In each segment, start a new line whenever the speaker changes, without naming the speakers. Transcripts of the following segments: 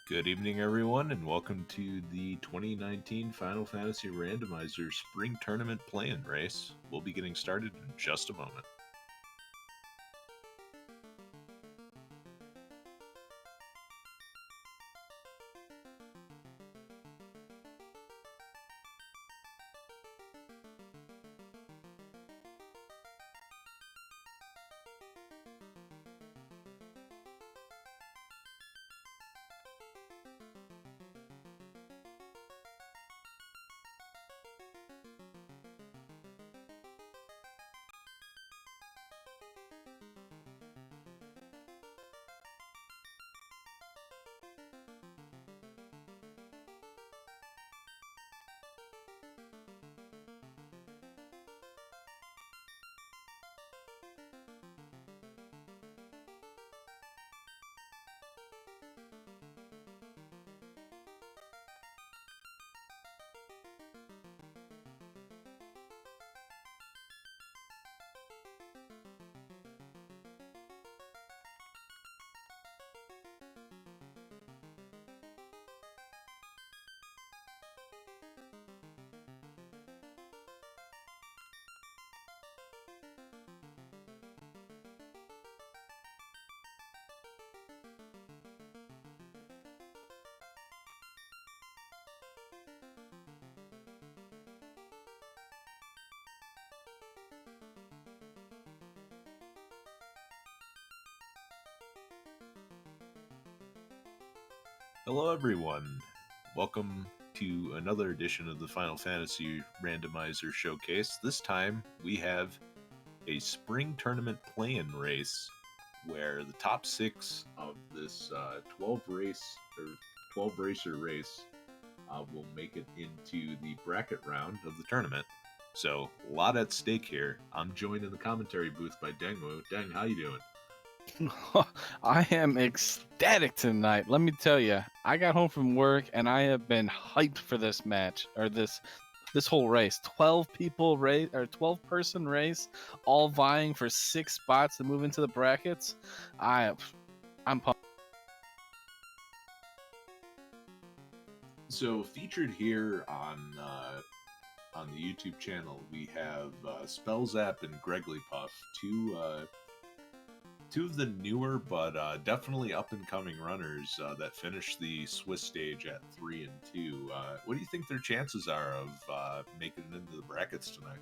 Good evening, everyone, and welcome to the 2019 Final Fantasy Randomizer Spring Tournament Play-In Race. We'll be getting started in just a moment. Hello, everyone. Welcome to another edition of the Final Fantasy Randomizer Showcase. This time, we have a Spring Tournament Play-In Race where the top 6 of this 12 racer race will make it into the bracket round of the tournament. So, a lot at stake here. I'm joined in the commentary booth by Dengwu. Deng, how you doing?
I am ecstatic tonight. Let me tell you, I got home from work and I have been hyped for this match or this whole race. 12 people race or 12 person race, all vying for 6 spots to move into the brackets. I'm pumped.
So, featured here on the YouTube channel, we have Spellzap and Gregly Puff, two of the newer but definitely up and coming runners that finished the Swiss stage at 3-2. What do you think their chances are of making it into the brackets tonight?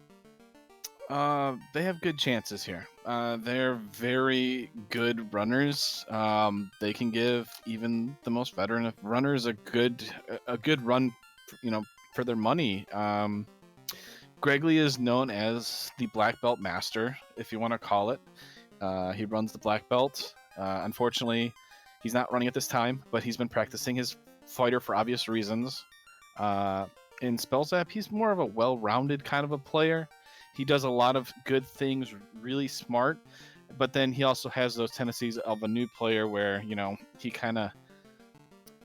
They have good chances here. They're very good runners. They can give even the most veteran of runners a good run, for their money. Gregly is known as the Black Belt Master, if you want to call it. He runs the Black Belt. Unfortunately, he's not running at this time, but he's been practicing his fighter for obvious reasons. In Spellzap, he's more of a well-rounded kind of a player. He does a lot of good things, really smart, but then he also has those tendencies of a new player where, he kind of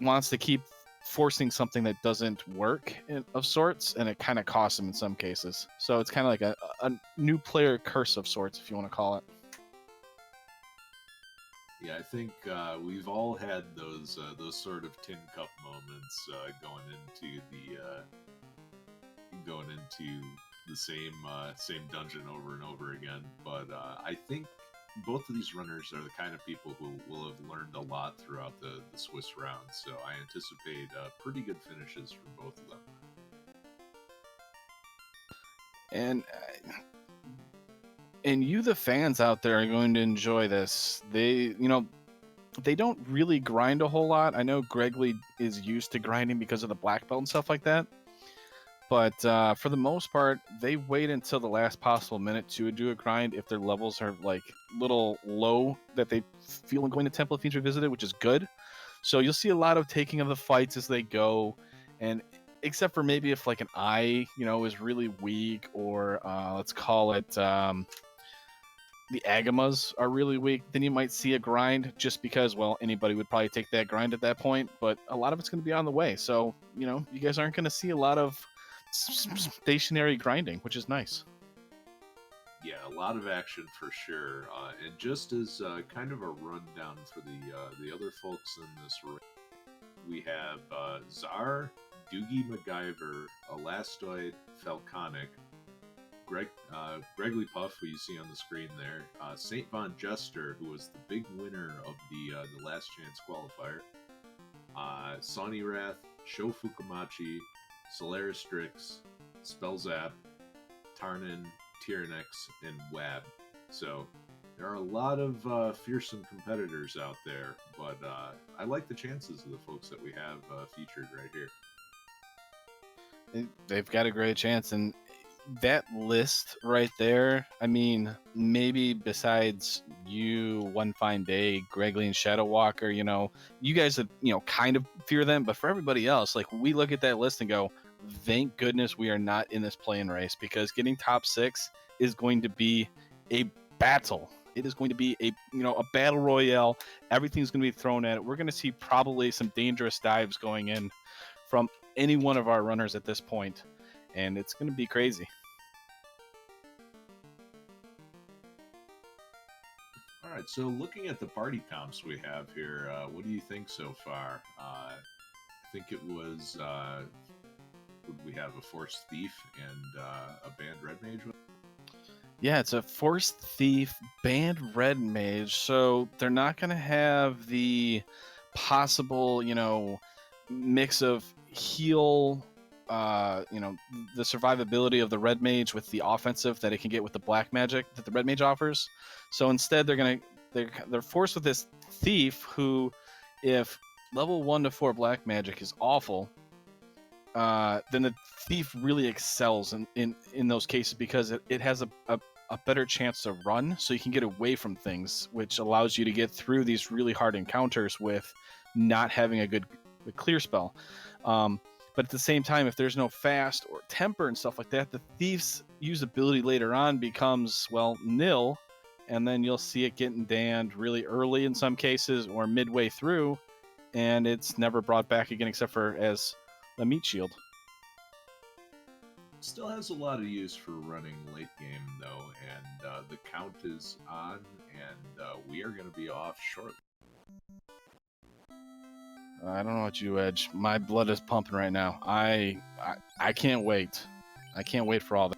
wants to keep forcing something that doesn't work of sorts, and it kind of costs him in some cases. So it's kind of like a new player curse of sorts, if you want to call it.
Yeah, I think we've all had those sort of tin cup moments going into the same dungeon over and over again. But I think both of these runners are the kind of people who will have learned a lot throughout the Swiss round. So I anticipate pretty good finishes from both of them.
And you, the fans out there, are going to enjoy this. They don't really grind a whole lot. I know Gregly is used to grinding because of the black belt and stuff like that. But for the most part, they wait until the last possible minute to do a grind if their levels are like little low that they feel going to Temple of Fiends Revisited, which is good. So you'll see a lot of taking of the fights as they go, and except for maybe if like an eye, is really weak, or let's call it the Agamas are really weak, then you might see a grind just because, well, anybody would probably take that grind at that point, but a lot of it's going to be on the way. So, you guys aren't going to see a lot of stationary grinding, which is nice.
Yeah, a lot of action for sure. And just as kind of a rundown for the other folks in this race, we have Czar, Doogie MacGyver, Elastoid, Falconic, Gregory Puff, who you see on the screen there, Saint Von Jester, who was the big winner of the Last Chance qualifier, Sawney Wrath, Sho Fukumachi, Solaris Strix, Spellzap, Tarnin, Tyrannix, and Wab. So there are a lot of fearsome competitors out there, but I like the chances of the folks that we have featured right here.
They've got a great chance, and that list right there, I mean, maybe besides you, One Fine Day, Gregley, and Shadow Walker, you guys have, kind of fear them, but for everybody else, like, we look at that list and go, thank goodness we are not in this play-in race, because getting top 6 is going to be a battle. It is going to be a battle royale. Everything's going to be thrown at it. We're going to see probably some dangerous dives going in from any one of our runners at this point, and it's going to be crazy.
All right, so looking at the party comps we have here, what do you think so far? I think it was, we have a Force Thief and a Banned Red Mage?
Yeah, it's a Force Thief, Banned Red Mage, so they're not going to have the possible, mix of heal, the survivability of the Red Mage with the offensive that it can get with the Black Magic that the Red Mage offers. So instead, they're forced with this Thief who, if level 1 to 4 Black Magic is awful, then the Thief really excels in those cases, because it has a better chance to run, so you can get away from things, which allows you to get through these really hard encounters with not having a good clear spell. But at the same time, if there's no fast or temper and stuff like that, the Thief's usability later on becomes, nil, and then you'll see it getting banned really early in some cases or midway through, and it's never brought back again except for as a meat shield.
Still has a lot of use for running late game, though, and the count is on, and we are going to be off shortly.
I don't know about you, Edge. My blood is pumping right now. I can't wait. I can't wait for all that.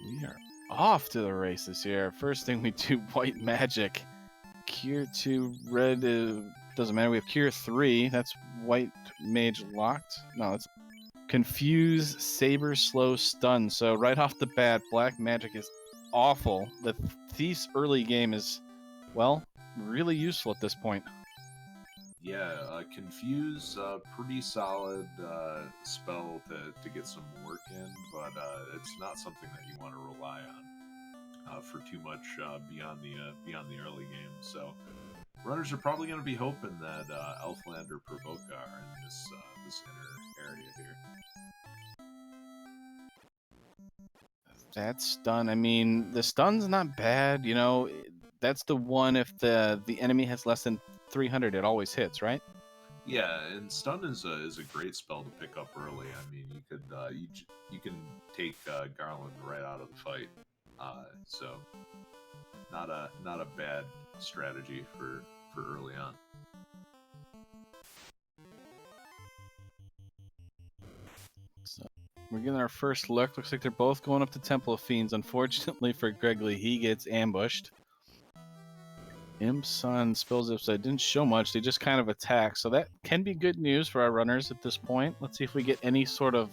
We are off to the races here. First thing we do, White Magic. Cure 2, Red, doesn't matter. We have Cure 3. That's White Mage locked. No, it's Confuse, Saber, Slow, Stun. So right off the bat, Black Magic is awful. The Thief's early game is, really useful at this point.
Yeah, Confuse, pretty solid spell to get some work in, but it's not something that you want to rely on for too much beyond the early game. So runners are probably going to be hoping that Elfland or Provoke are in this inner area here.
That stun, I mean, the stun's not bad, that's the one if the enemy has less than 300, it always hits, right?
Yeah, and stun is a great spell to pick up early. I mean, you could you can take Garland right out of the fight, so not a bad strategy for early on.
So we're getting our first look. Looks like they're both going up to Temple of Fiends. Unfortunately for Gregley, he gets ambushed. Imps on Spells Upside didn't show much. They just kind of attack. So that can be good news for our runners at this point. Let's see if we get any sort of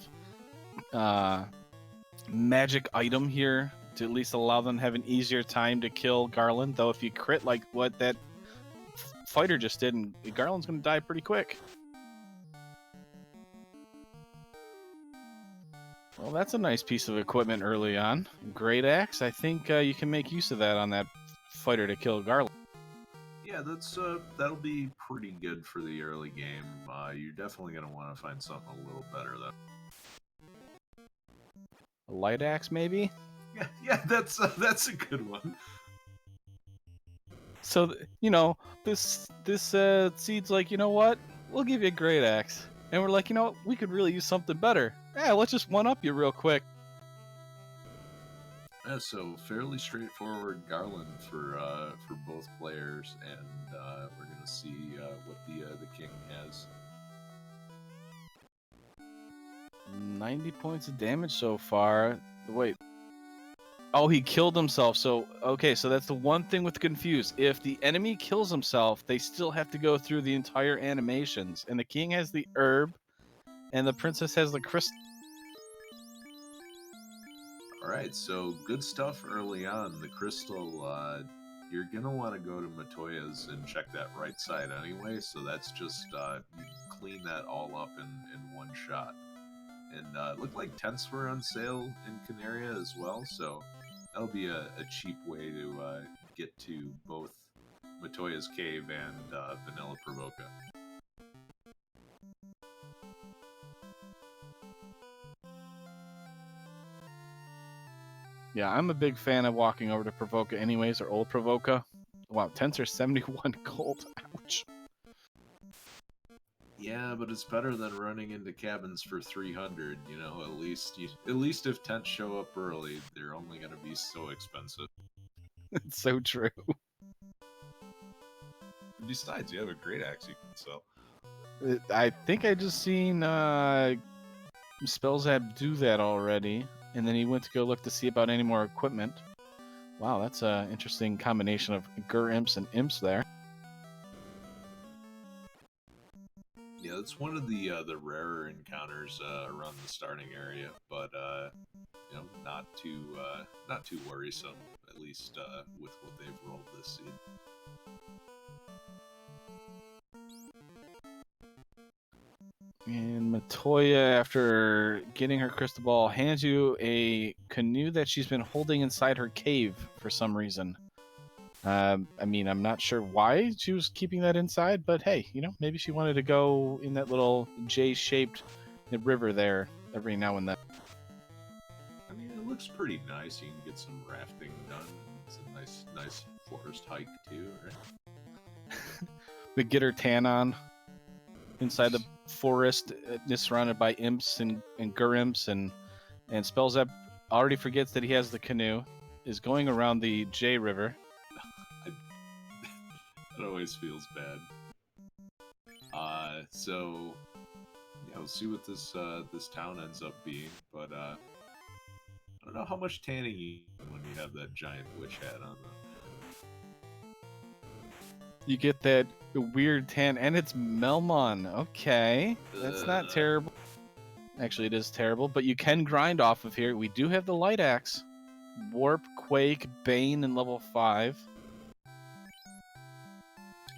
magic item here to at least allow them to have an easier time to kill Garland. Though if you crit like what that fighter just did, and Garland's going to die pretty quick. Well, that's a nice piece of equipment early on. Great axe. I think you can make use of that on that fighter to kill Garland.
Yeah, that'll be pretty good for the early game. You're definitely going to want to find something a little better, though.
A light axe, maybe?
Yeah, that's a good one.
So, this Seed's like, you know what? We'll give you a great axe. And we're like, we could really use something better. Yeah, let's just one up you real quick.
Yeah, so fairly straightforward Garland for both players, and we're gonna see what the king has.
90 points of damage so far. Wait. Oh, he killed himself. So, okay, so that's the one thing with confused. If the enemy kills himself, they still have to go through the entire animations. And the king has the herb, and the princess has the crystal.
All right, so good stuff early on. The crystal, you're gonna want to go to Matoya's and check that right side anyway. So that's just you clean that all up in one shot. And it looked like tents were on sale in Canaria as well, so that'll be a cheap way to get to both Matoya's Cave and Vanilla Provoca.
Yeah, I'm a big fan of walking over to Provoca anyways, or Old Provoca. Wow, tents are 71 gold. Ouch.
Yeah, but it's better than running into cabins for 300. You know, at least if tents show up early, they're only going to be so expensive.
It's so true.
Besides, you have a great axe you can sell.
I think I just seen Spellzap do that already, and then he went to go look to see about any more equipment. Wow, that's an interesting combination of Gur Imps and Imps there.
Yeah, it's one of the rarer encounters around the starting area, but you know, not too worrisome. At least with what they've rolled this seed.
And Matoya, after getting her crystal ball, hands you a canoe that she's been holding inside her cave for some reason. I mean, I'm not sure why she was keeping that inside, but hey, you know, maybe she wanted to go in that little J-shaped river there every now and then.
I mean, it looks pretty nice. You can get some rafting done. It's a nice forest hike too, right?
We get her tan on inside the forest, surrounded by imps and Gurimps, and Spellzap already forgets that he has the canoe, is going around the J River.
It always feels bad. So yeah, we'll see what this town ends up being, but I don't know how much tanning you get when you have that giant witch hat on though.
You get that weird tan, and it's Melmon. Okay, that's not terrible. Actually, it is terrible, but you can grind off of here. We do have the light axe, Warp, Quake, Bane, and level 5.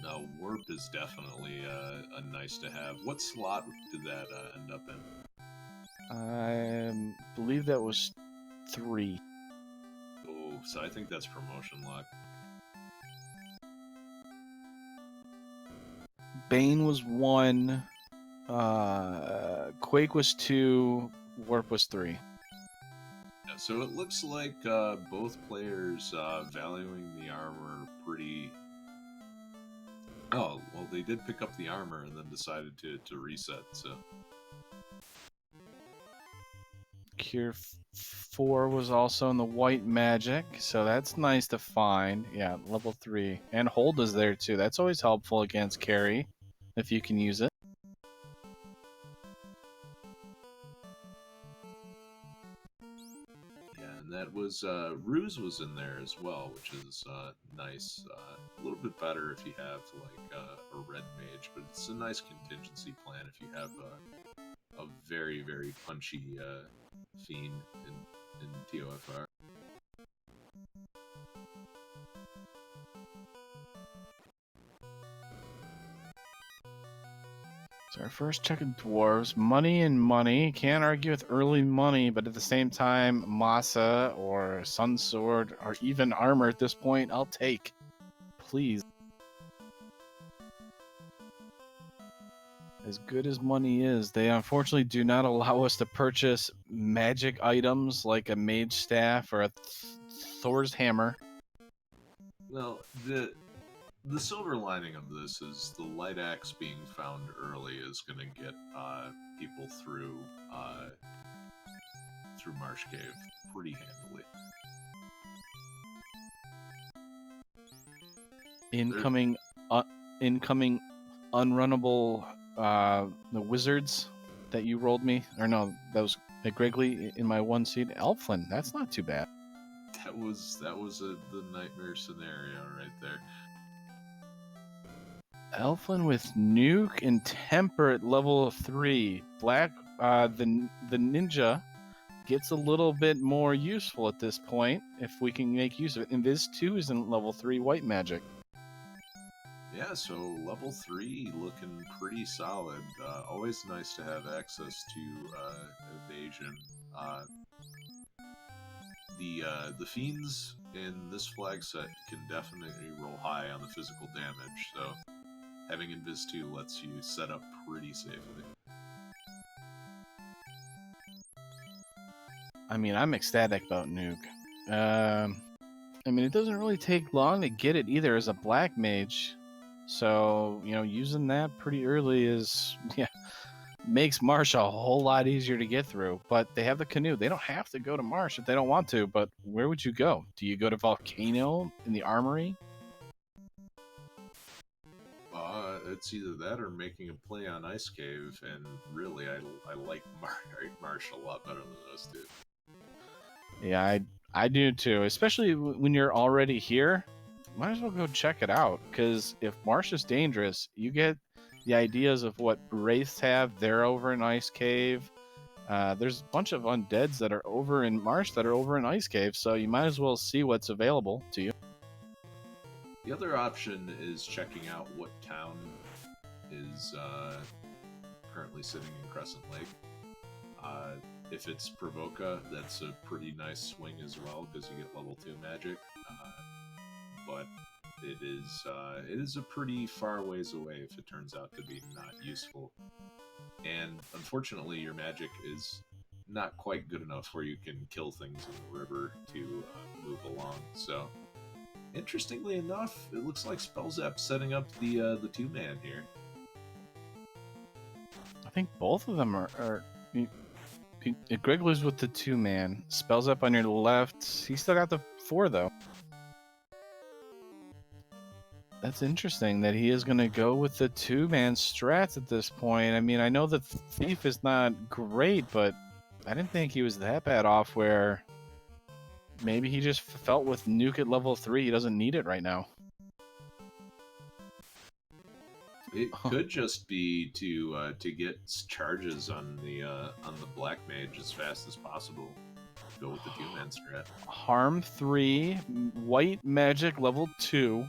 No, warp is definitely a nice to have. What slot did that end up in?
I believe that was 3.
Oh, so I think that's promotion lock.
Bane was 1. Quake was 2. Warp was 3.
Yeah, so it looks like both players valuing the armor pretty. Oh, well, they did pick up the armor and then decided to reset, so.
Cure 4 was also in the white magic, so that's nice to find. Yeah, level 3. And hold is there too. That's always helpful against carry, if you can use it.
Yeah, and that was Ruse was in there as well, which is nice. A little bit better if you have like a red mage, but it's a nice contingency plan if you have a very punchy fiend in TOFR.
So our first check of dwarves, money and money. Can't argue with early money, but at the same time, Masa or Sun Sword or even armor at this point, I'll take. Please. As good as money is, they unfortunately do not allow us to purchase magic items like a mage staff or a Thor's hammer.
Well, the silver lining of this is the light axe being found early is going to get people through through Marsh Cave pretty handily.
Incoming unrunnable the wizards that you rolled me, or no, that was Griggly in my 1 seed. Elflin, that's not too bad.
That was the nightmare scenario right there.
Elflin with Nuke and Temper at level 3. Black, the ninja gets a little bit more useful at this point if we can make use of it. And Invis 2 is in level 3 white magic.
Yeah, so level 3 looking pretty solid. Always nice to have access to evasion. The fiends in this flag set can definitely roll high on the physical damage, so having Invis 2 lets you set up pretty safely.
I mean, I'm ecstatic about Nuke. I mean, it doesn't really take long to get it either as a black mage. So, using that pretty early makes Marsh a whole lot easier to get through. But they have the canoe. They don't have to go to Marsh if they don't want to, but where would you go? Do you go to Volcano in the Armory?
It's either that or making a play on Ice Cave, and really, I like Marsh a lot better than those two.
Yeah, I do too, especially when you're already here. Might as well go check it out, because if Marsh is dangerous, you get the ideas of what Wraiths have. They're over in Ice Cave. There's a bunch of undeads that are over in Marsh that are over in Ice Cave, so you might as well see what's available to you.
The other option is checking out what town is currently sitting in Crescent Lake. If it's Provoca, that's a pretty nice swing as well, because you get level 2 magic. But it is a pretty far ways away if it turns out to be not useful. And unfortunately, your magic is not quite good enough where you can kill things in the river to move along. So, interestingly enough, it looks like Spellzap's setting up the 2-man here.
I think both of them are Griggly's with the 2-man. Spellzap on your left. He's still got the 4 though. That's interesting that he is going to go with the 2-man strats at this point. I mean, I know that Thief is not great, but I didn't think he was that bad off where maybe he just felt with Nuke at level 3, he doesn't need it right now.
It could just be to get charges on the Black Mage as fast as possible. Go with the 2-man strat.
Harm 3, white magic level 2.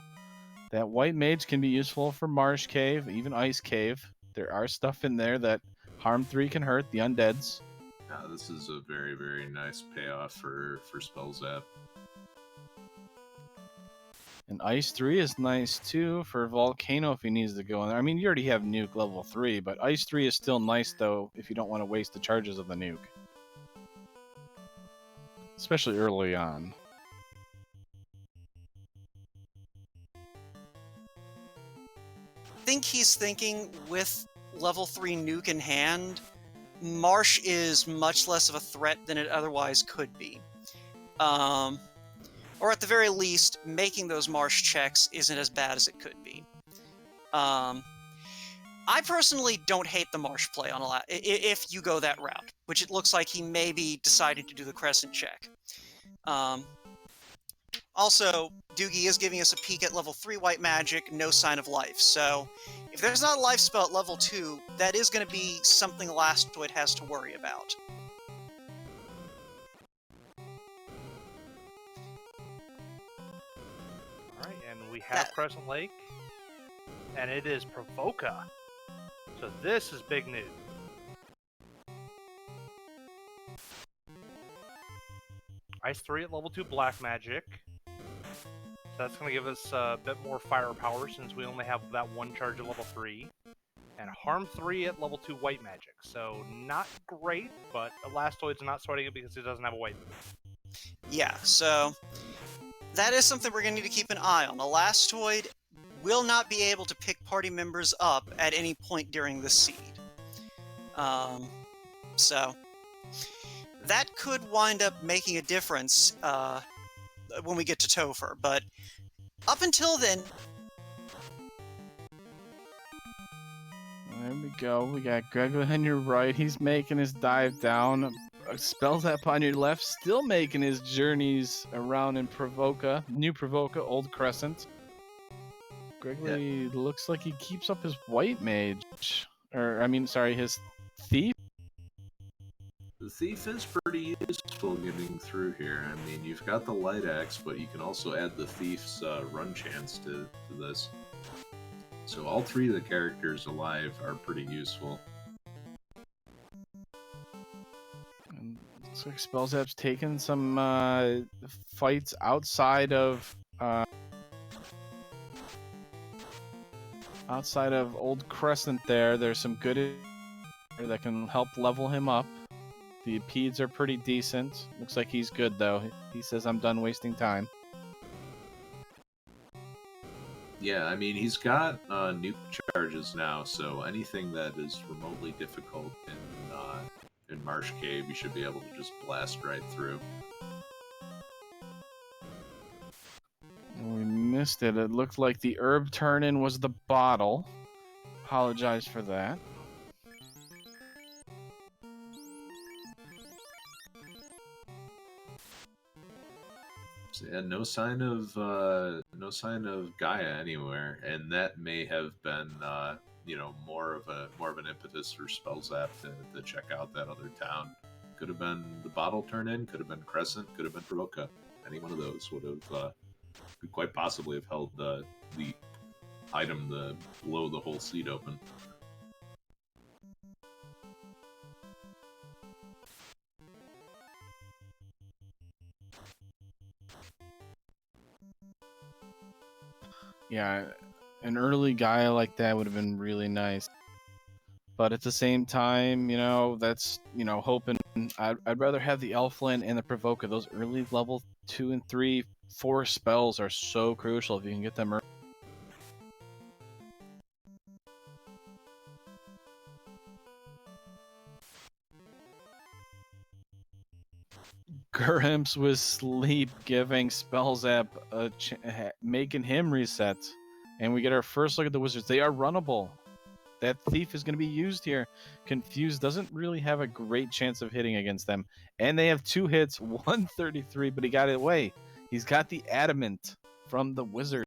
That white mage can be useful for Marsh Cave, even Ice Cave. There are stuff in there that Harm 3 can hurt, the undeads.
This is a very, very nice payoff for Spellzap.
And Ice 3 is nice too for Volcano if he needs to go in there. I mean, you already have Nuke level 3, but Ice 3 is still nice though if you don't want to waste the charges of the Nuke. Especially early on.
I think he's thinking with level 3 Nuke in hand, Marsh is much less of a threat than it otherwise could be. Or at the very least, making those Marsh checks isn't as bad as it could be. I personally don't hate the Marsh play on a lot, if you go that route, which it looks like he maybe decided to do the Crescent check. Also, Doogie is giving us a peek at level 3 white magic, no sign of life, so if there's not a life spell at level 2, that is going to be something Elastoid has to worry about.
Alright, and we have Crescent Lake, and it is Provoca, so this is big news. Ice 3 at level 2 black magic. So that's going to give us a bit more firepower since we only have that one charge at level 3. And Harm 3 at level 2 white magic. So not great, but Elastoid's not sweating it because he doesn't have a white move.
Yeah, so that is something we're going to need to keep an eye on. Elastoid will not be able to pick party members up at any point during the seed. So that could wind up making a difference when we get to Topher. But up until then,
There we go. We got Gregor on your right. He's making his dive down. Spells up on your left, still making his journeys around in New Provoca, Old Crescent. Gregory looks like he keeps up his white mage. His thief.
The thief is pretty useful getting through here. I mean, you've got the light axe, but you can also add the thief's run chance to this. So all three of the characters alive are pretty useful.
And looks like Spellzap's taken some fights outside of Old Crescent there. There's some good that can help level him up. The peds are pretty decent. Looks like he's good though. He says, I'm done wasting time.
Yeah, I mean, he's got nuke charges now, so anything that is remotely difficult in Marsh Cave, you should be able to just blast right through.
We missed it. It looked like the herb turn-in was the bottle. Apologize for that.
So, yeah, no sign of Gaia anywhere, and that may have been more of an impetus for Spellzap to check out that other town. Could have been the bottle turn-in, could have been Crescent, could have been Provoca. Any one of those would have could quite possibly have held the item to blow the whole seed open.
Yeah, an early guy like that would have been really nice. But at the same time, that's, hoping. I'd rather have the Elflin and the Provoca. Those early level 2 and 3, 4 spells are so crucial if you can get them early. Grimps with sleep giving Spellzap making him reset. And we get our first look at the wizards. They are runnable. That thief is going to be used here. Confused doesn't really have a great chance of hitting against them. And they have 2 hits, 133, but he got it away. He's got the adamant from the wizard.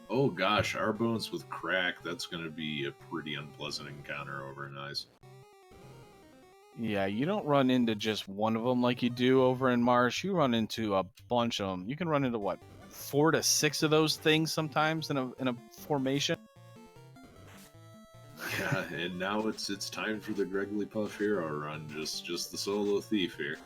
Oh gosh, our bones with crack, that's going to be a pretty unpleasant encounter over in Ice.
Yeah, you don't run into just one of them like you do over in Marsh. You run into a bunch of them. You can run into, 4 to 6 of those things sometimes in a formation.
Yeah, and now it's time for the Gregory Puff hero run, just the solo thief here.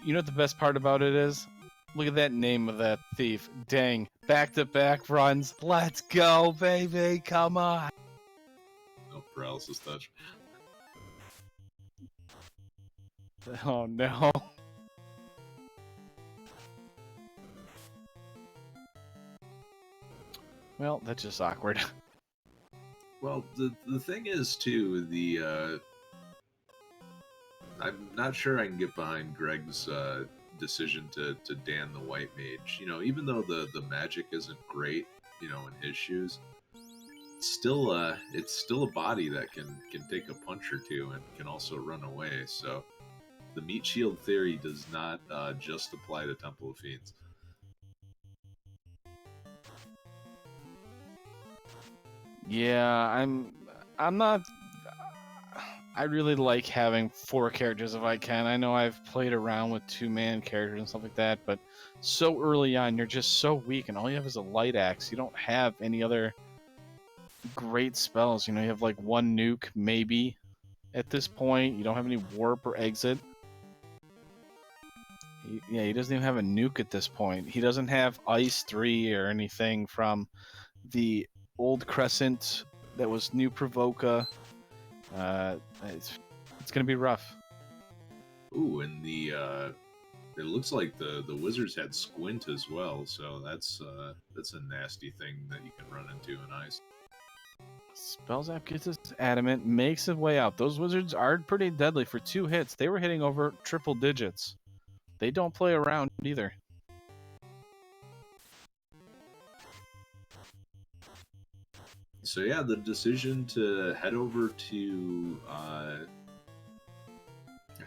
You know what the best part about it is? Look at that name of that thief. Dang. Back-to-back runs. Let's go, baby. Come on.
No paralysis touch.
Oh, no. Well, that's just awkward.
Well, the thing is, too, I'm not sure I can get behind Greg's decision to Dan the White Mage. Even though the magic isn't great, in his shoes, it's still a body that can take a punch or two and can also run away. So the meat shield theory does not just apply to Temple of Fiends.
Yeah, I'm not. I really like having 4 characters if I can. I know I've played around with 2-man characters and stuff like that, but so early on, you're just so weak, and all you have is a light axe. You don't have any other great spells. You have 1 nuke, maybe, at this point. You don't have any warp or exit. He doesn't even have a nuke at this point. He doesn't have Ice 3 or anything from the Old Crescent that was New Provoca. It's gonna be rough.
Ooh, and it looks like the wizards had squint as well, so that's a nasty thing that you can run into in ice.
Spellzap gets his adamant, makes his way out. Those wizards are pretty deadly. For 2 hits, they were hitting over triple digits. They don't play around either.
So yeah, the decision to head over to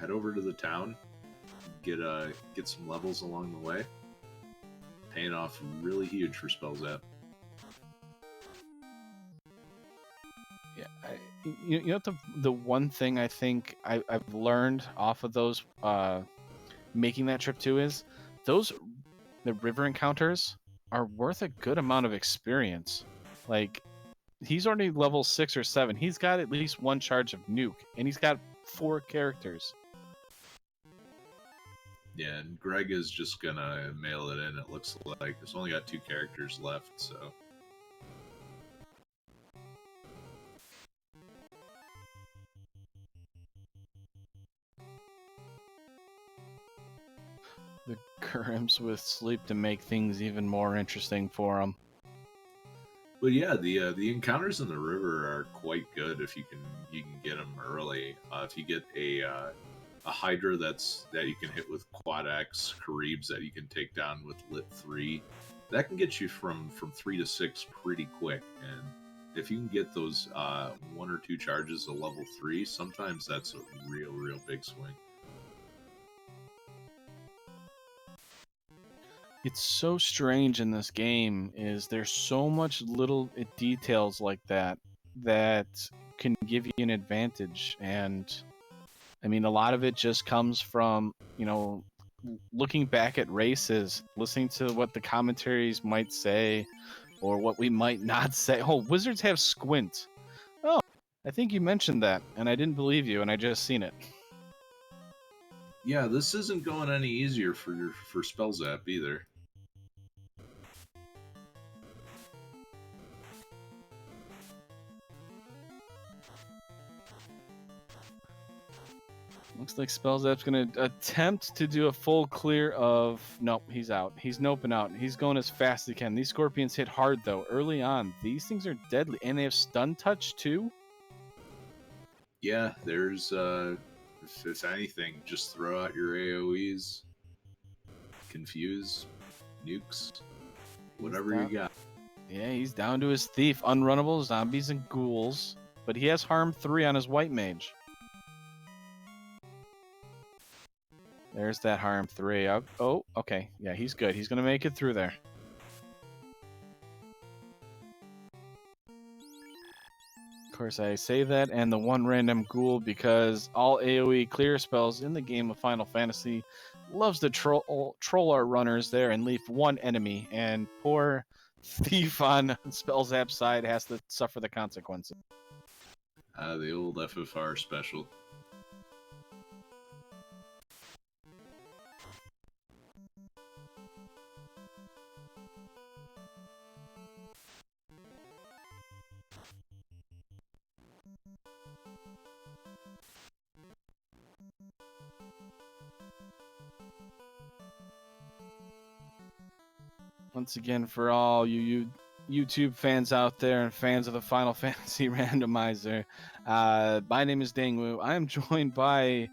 the town, get some levels along the way, paying off really huge for Spellzap.
Yeah, you know what the one thing I think I've learned off of those making that trip too is the river encounters are worth a good amount of experience. Like, he's already level 6 or 7. He's got at least 1 charge of nuke, and he's got 4 characters.
Yeah, and Greg is just gonna mail it in. It looks like there's only got 2 characters left, so.
The Gurims with sleep to make things even more interesting for him.
But yeah, the encounters in the river are quite good if you can get them early. If you get a Hydra that you can hit with Quad X, Karibs that you can take down with Lit 3, that can get you from 3 to 6 pretty quick. And if you can get those 1 or 2 charges of level 3, sometimes that's a real big swing.
It's so strange in this game is there's so much little details like that can give you an advantage. And I mean, a lot of it just comes from, looking back at races, listening to what the commentaries might say or what we might not say. Oh, wizards have squint. Oh, I think you mentioned that and I didn't believe you and I just seen it.
Yeah, this isn't going any easier for Spellzap either.
Looks like Spellzap's going to attempt to do a full clear of... Nope, he's out. He's noping out. He's going as fast as he can. These scorpions hit hard, though, early on. These things are deadly. And they have stun touch, too?
Yeah, there's, if anything, just throw out your AoEs, confuse, nukes, whatever you got.
Yeah, he's down to his thief. Unrunnable zombies and ghouls. But he has harm 3 on his white mage. There's that harm 3. Oh, okay. Yeah, he's good. He's going to make it through there. Of course, I say that and the 1 random ghoul because all AoE clear spells in the game of Final Fantasy loves to troll our runners there and leave 1 enemy. And poor thief on Spellzap side has to suffer the consequences.
The old FFR special.
Once again, for all you YouTube fans out there and fans of the Final Fantasy Randomizer, my name is Dangwoo. I am joined by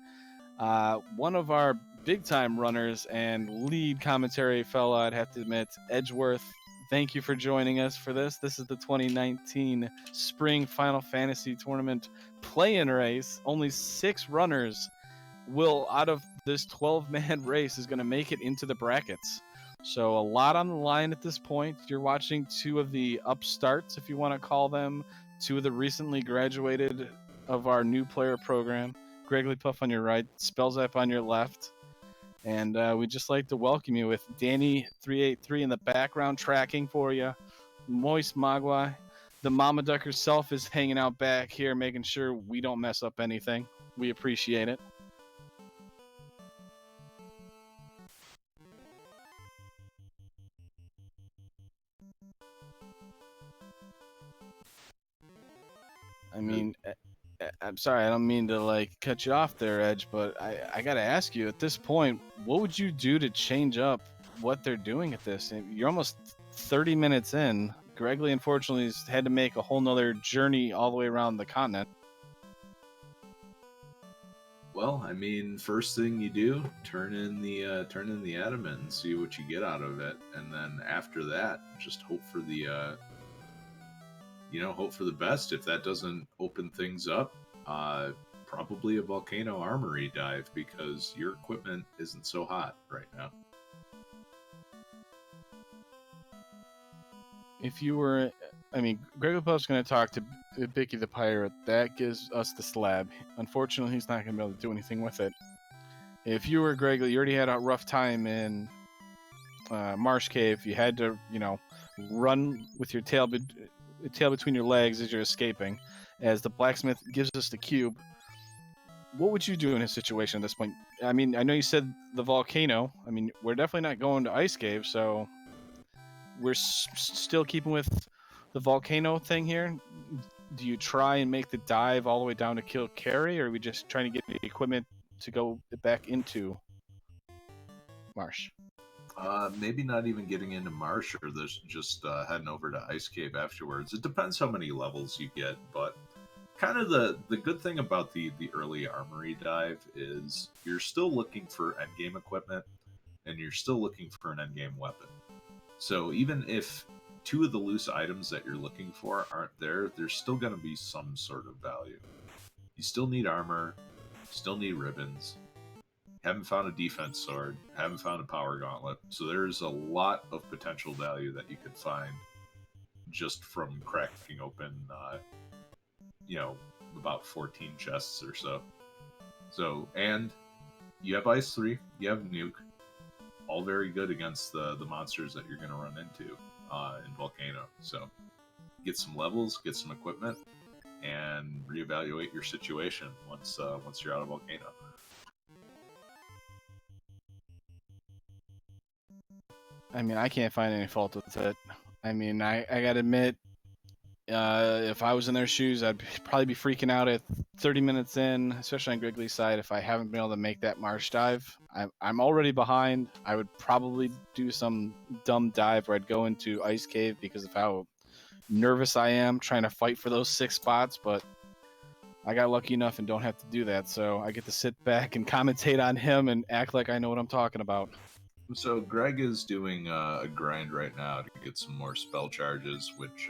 one of our big-time runners and lead commentary fellow, I'd have to admit, Edgeworth. Thank you for joining us for this. This is the 2019 Spring Final Fantasy Tournament play-in race. Only 6 runners out of this 12-man race is going to make it into the brackets. So a lot on the line at this point. You're watching 2 of the upstarts, if you want to call them, 2 of the recently graduated of our new player program. Gregory Puff on your right, Spellzap on your left. And we'd just like to welcome you with Danny383 in the background tracking for you. Moist Magua. The Mama Duck herself is hanging out back here making sure we don't mess up anything. We appreciate it. I mean, I'm sorry, I don't mean to like cut you off there, Edge, but I gotta ask you at this point, what would you do to change up what they're doing at this? You're almost 30 minutes in. Gregley unfortunately has had to make a whole nother journey all the way around the continent.
Well, I mean, first thing you do, turn in the adamant and see what you get out of it, and then after that, just hope for the hope for the best. If that doesn't open things up, probably a volcano armory dive because your equipment isn't so hot right now.
If you were, I mean, Gregley Puff's going to talk to Bicky the Pirate. That gives us the slab. Unfortunately, he's not going to be able to do anything with it. If you were Gregley, you already had a rough time in Marsh Cave. You had to, run with your tail between your legs as you're escaping. As the blacksmith gives us the cube, what would you do in a situation at this point? I mean, I know you said the volcano. I mean, we're definitely not going to Ice Cave, so we're still keeping with the volcano thing here. Do you try and make the dive all the way down to kill Carrie, or are we just trying to get the equipment to go back into Marsh?
Maybe not even getting into Marsh, or just heading over to Ice Cave afterwards. It depends how many levels you get, but kind of the good thing about the early armory dive is you're still looking for endgame equipment, and you're still looking for an endgame weapon. So even if two of the loose items that you're looking for aren't there, there's still going to be some sort of value. You still need armor, still need ribbons. Haven't found a defense sword, haven't found a power gauntlet. So there's a lot of potential value that you could find just from cracking open, about 14 chests or so. So, and you have Ice 3, you have Nuke, all very good against the monsters that you're going to run into in Volcano. So get some levels, get some equipment, and reevaluate your situation once you're out of Volcano.
I mean, I can't find any fault with it. I mean, I gotta admit, if I was in their shoes, I'd probably be freaking out at 30 minutes in, especially on Grigley's side, if I haven't been able to make that marsh dive. I'm already behind. I would probably do some dumb dive where I'd go into Ice Cave because of how nervous I am trying to fight for those 6 spots, but I got lucky enough and don't have to do that, so I get to sit back and commentate on him and act like I know what I'm talking about.
So Greg is doing a grind right now to get some more spell charges, which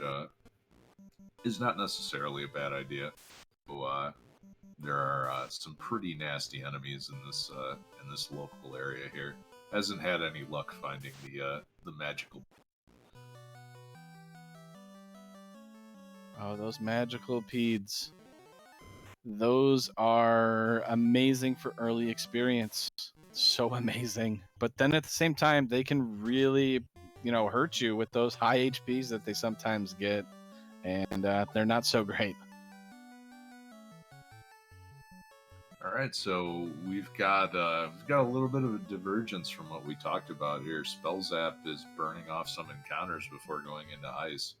is not necessarily a bad idea. So, there are some pretty nasty enemies in this local area here. Hasn't had any luck finding the magical.
Oh, those magical peds. Those are amazing for early experience. So amazing. But then at the same time, they can really, hurt you with those high HPs that they sometimes get. And they're not so great.
All right, so we've got a little bit of a divergence from what we talked about here. Spell Zap is burning off some encounters before going into ice,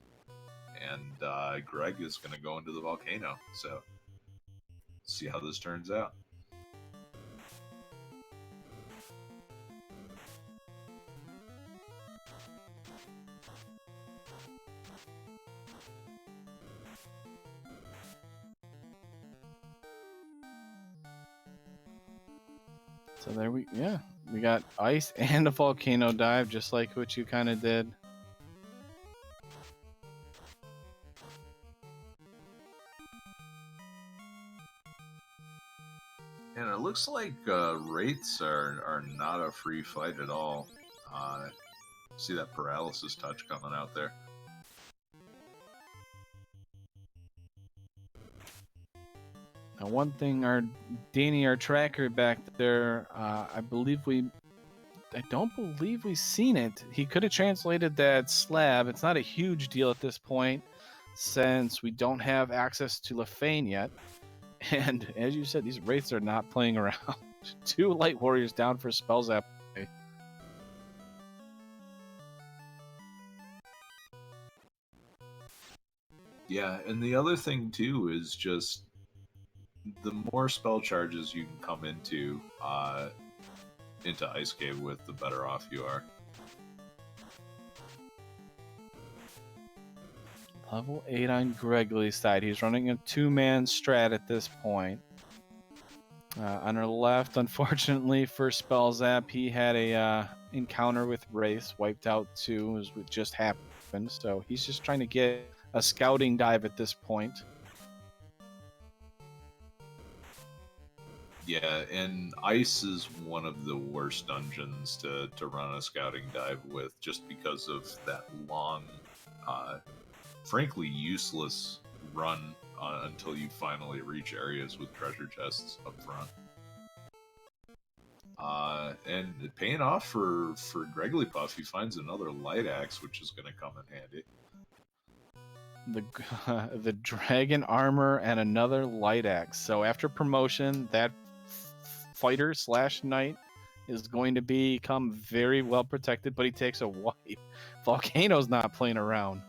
and Greg is going to go into the volcano. So, see how this turns out.
So there we got ice and a volcano dive, just like what you kind of did.
And it looks like wraiths are not a free fight at all. See that paralysis touch coming out there.
Now, one thing, Danny, our tracker back there, I don't believe we've seen it. He could have translated that slab. It's not a huge deal at this point, since we don't have access to Lefane yet. And as you said, these wraiths are not playing around. 2 light warriors down for spell zap.
Yeah, and the other thing too is just the more spell charges you can come into Ice Cave with, the better off you are.
Level 8 on Gregory's side. He's running a 2-man strat at this point. On our left, unfortunately for Spell Zap, he had a encounter with Wraith, wiped out 2, as what just happened. So he's just trying to get a scouting dive at this point.
Yeah, and Ice is one of the worst dungeons to run a scouting dive with, just because of that long, frankly useless run until you finally reach areas with treasure chests up front. And paying off for Gregglypuff, he finds another light axe, which is going to come in handy.
The dragon armor and another light axe. So after promotion, that fighter / knight is going to become very well protected, but he takes a wipe. Volcano's not playing around.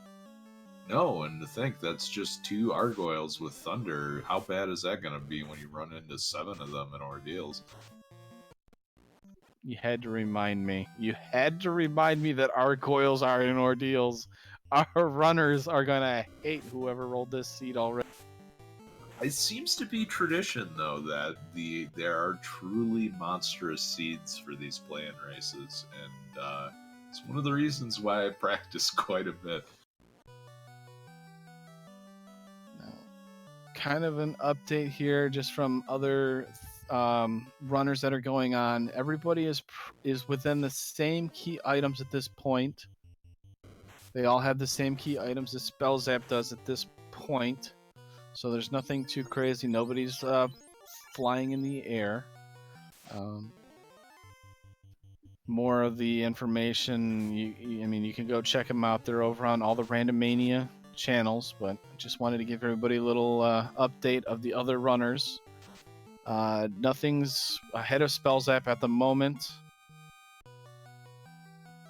No, and to think that's just 2 Argoyles with Thunder. How bad is that going to be when you run into 7 of them in Ordeals?
You had to remind me. You had to remind me that our Argoyles are in Ordeals. Our runners are going to hate whoever rolled this seed already.
It seems to be tradition, though, that there are truly monstrous seeds for these play-in races, and it's one of the reasons why I practice quite a bit.
Kind of an update here just from other runners that are going on. Everybody is within the same key items at this point. They all have the same key items as Spell Zap does at this point. So there's nothing too crazy. Nobody's flying in the air. More of the information, you can go check them out. They're over on all the Randomania channels, but I just wanted to give everybody a little update of the other runners. Nothing's ahead of Spell Zap at the moment,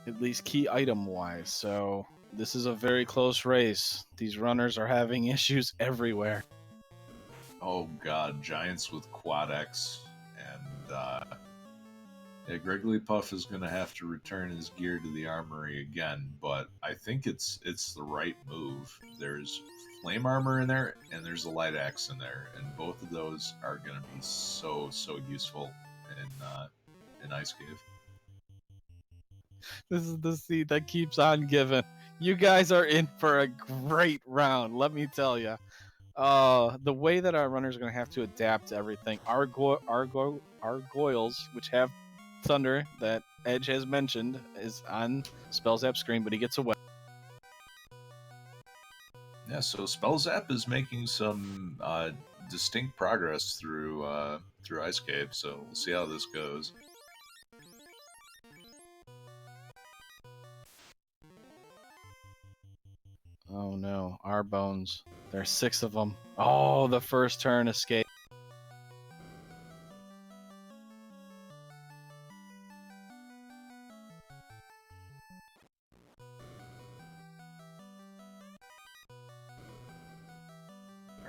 at least key item wise. So this is a very close race. These runners are having issues everywhere.
Oh god, Giants with Quad X, and Gregglypuff is going to have to return his gear to the armory again, but I think it's the right move. There's flame armor in there, and there's a light axe in there, and both of those are going to be so useful in Ice Cave.
This is the seed that keeps on giving. You guys are in for a great round, let me tell you. The way that our runners are going to have to adapt to everything. Argoyles, which have Thunder, that Edge has mentioned, is on Spell Zap screen, but he gets away.
Yeah, so Spell Zap is making some distinct progress through Ice Cave, so we'll see how this goes.
Oh no, our bones. There's 6 of them. Oh, the first turn escape.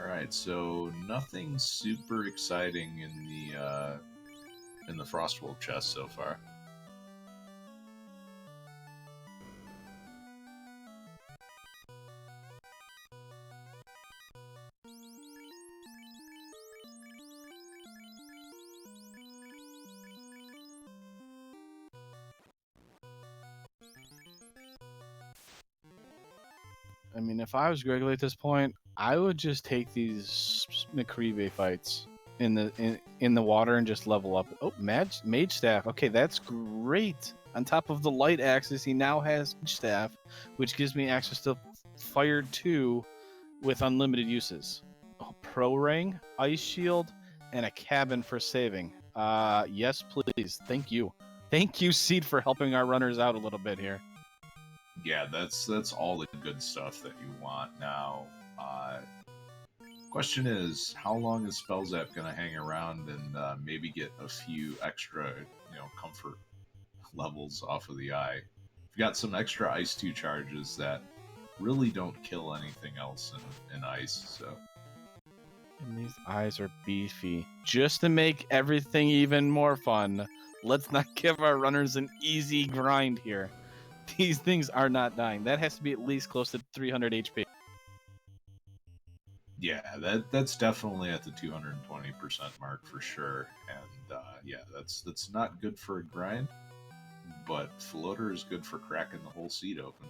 Alright, so nothing super exciting in the Frostwolf chest so far.
I mean, if I was Gregory at this point, I would just take these McCreevy fights in the water and just level up. Oh, Mage Staff. Okay, that's great. On top of the light axes, he now has Mage Staff, which gives me access to Fire 2 with unlimited uses. Oh, Pro Ring, Ice Shield, and a cabin for saving. Yes, please. Thank you. Thank you, Seed, for helping our runners out a little bit here.
Yeah, that's all the good stuff that you want now. Question is, how long is Spell Zap going to hang around and maybe get a few extra, comfort levels off of the eye? You've got some extra Ice 2 charges that really don't kill anything else in Ice, so...
And these eyes are beefy. Just to make everything even more fun, let's not give our runners an easy grind here. These things are not dying. That has to be at least close to 300 HP.
Yeah, that's definitely at the 220% mark for sure. And yeah, that's not good for a grind, but floater is good for cracking the whole seat open.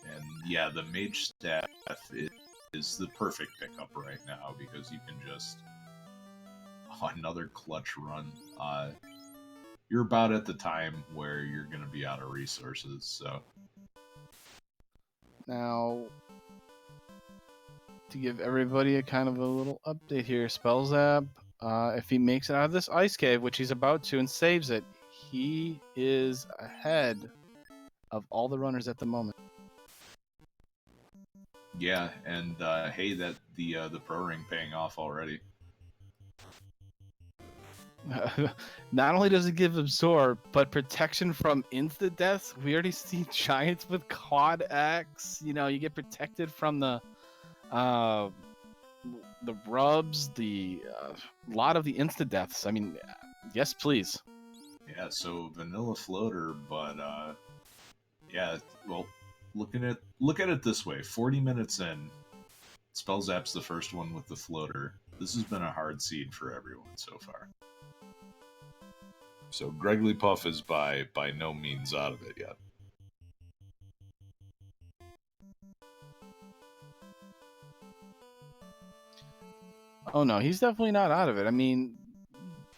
And yeah, the mage staff is the perfect pickup right now because you can just another clutch run. You're about at the time where you're going to be out of resources, so
Now, to give everybody a kind of a little update here, Spellzap, if he makes it out of this ice cave, which he's about to, and saves it, he is ahead of all the runners at the moment.
yeah. And hey, that the pro ring paying off already.
Not only does it give absorb, but protection from insta deaths. We already see giants with quad X. You know, you get protected from the rubs, the lot of the insta deaths. I mean, yes, please.
Yeah, so vanilla floater, but yeah. Well, look at it this way: 40 minutes in, Spellzap's the first one with the floater. This has been a hard seed for everyone so far. So Greggly Puff is by no means out of it yet.
Oh no, he's definitely not out of it. I mean,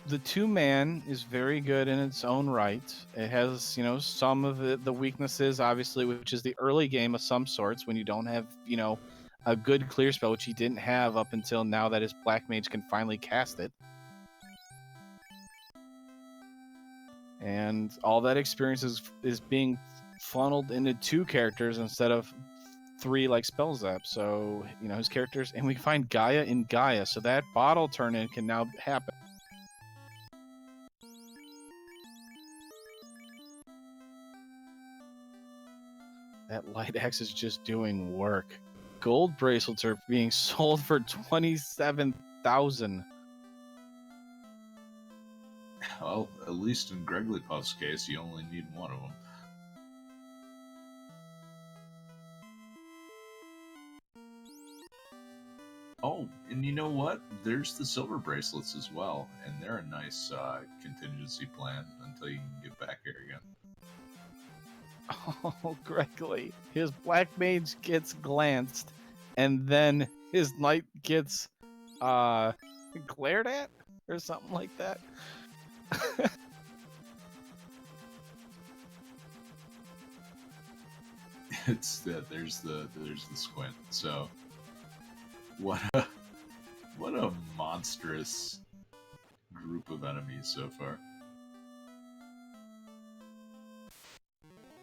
the 2-man is very good in its own right. It has, you know, some of the weaknesses, obviously, which is the early game of some sorts when you don't have, you know, a good clear spell, which he didn't have up until now that his Black Mage can finally cast it. And all that experience is being funneled into 2 characters instead of 3 like Spellzap. So, you know, his characters, and we find Gaia in Gaia, so that bottle turn-in can now happen. That light axe is just doing work. Gold bracelets are being sold for 27,000.
Well, at least in Greggly Puff's case, you only need one of them. Oh, and you know what? There's the silver bracelets as well, and they're a nice contingency plan until you can get back here again.
Oh, Greggly. His Black Mage gets glanced, and then his knight gets glared at or something like that.
It's there's the squint. So what a monstrous group of enemies so far.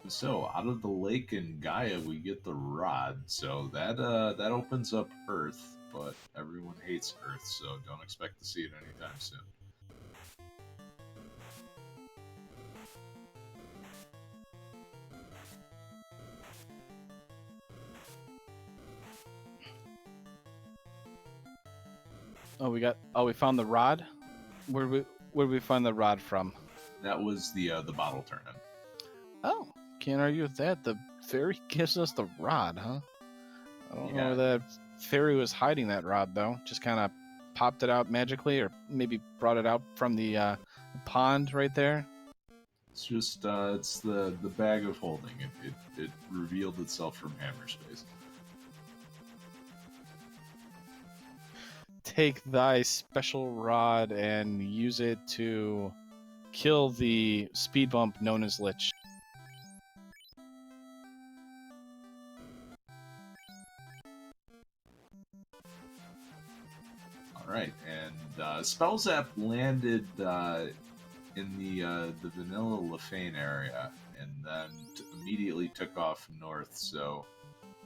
So out of the lake in Gaia, we get the rod. So that opens up Earth, but everyone hates Earth, so don't expect to see it anytime soon.
Oh, we found the rod. Where did we find the rod from?
That was the bottle turn-in.
Oh, can't argue with that. The fairy gives us the rod, huh? I don't know where that fairy was hiding that rod, though. Just kind of popped it out magically, or maybe brought it out from the pond right there.
It's just it's the bag of holding. It revealed itself from Hammerspace.
Take thy special rod and use it to kill the speed bump known as Lich.
Alright, and Spellzap landed in the Vanilla Lefane area, and then immediately took off north, so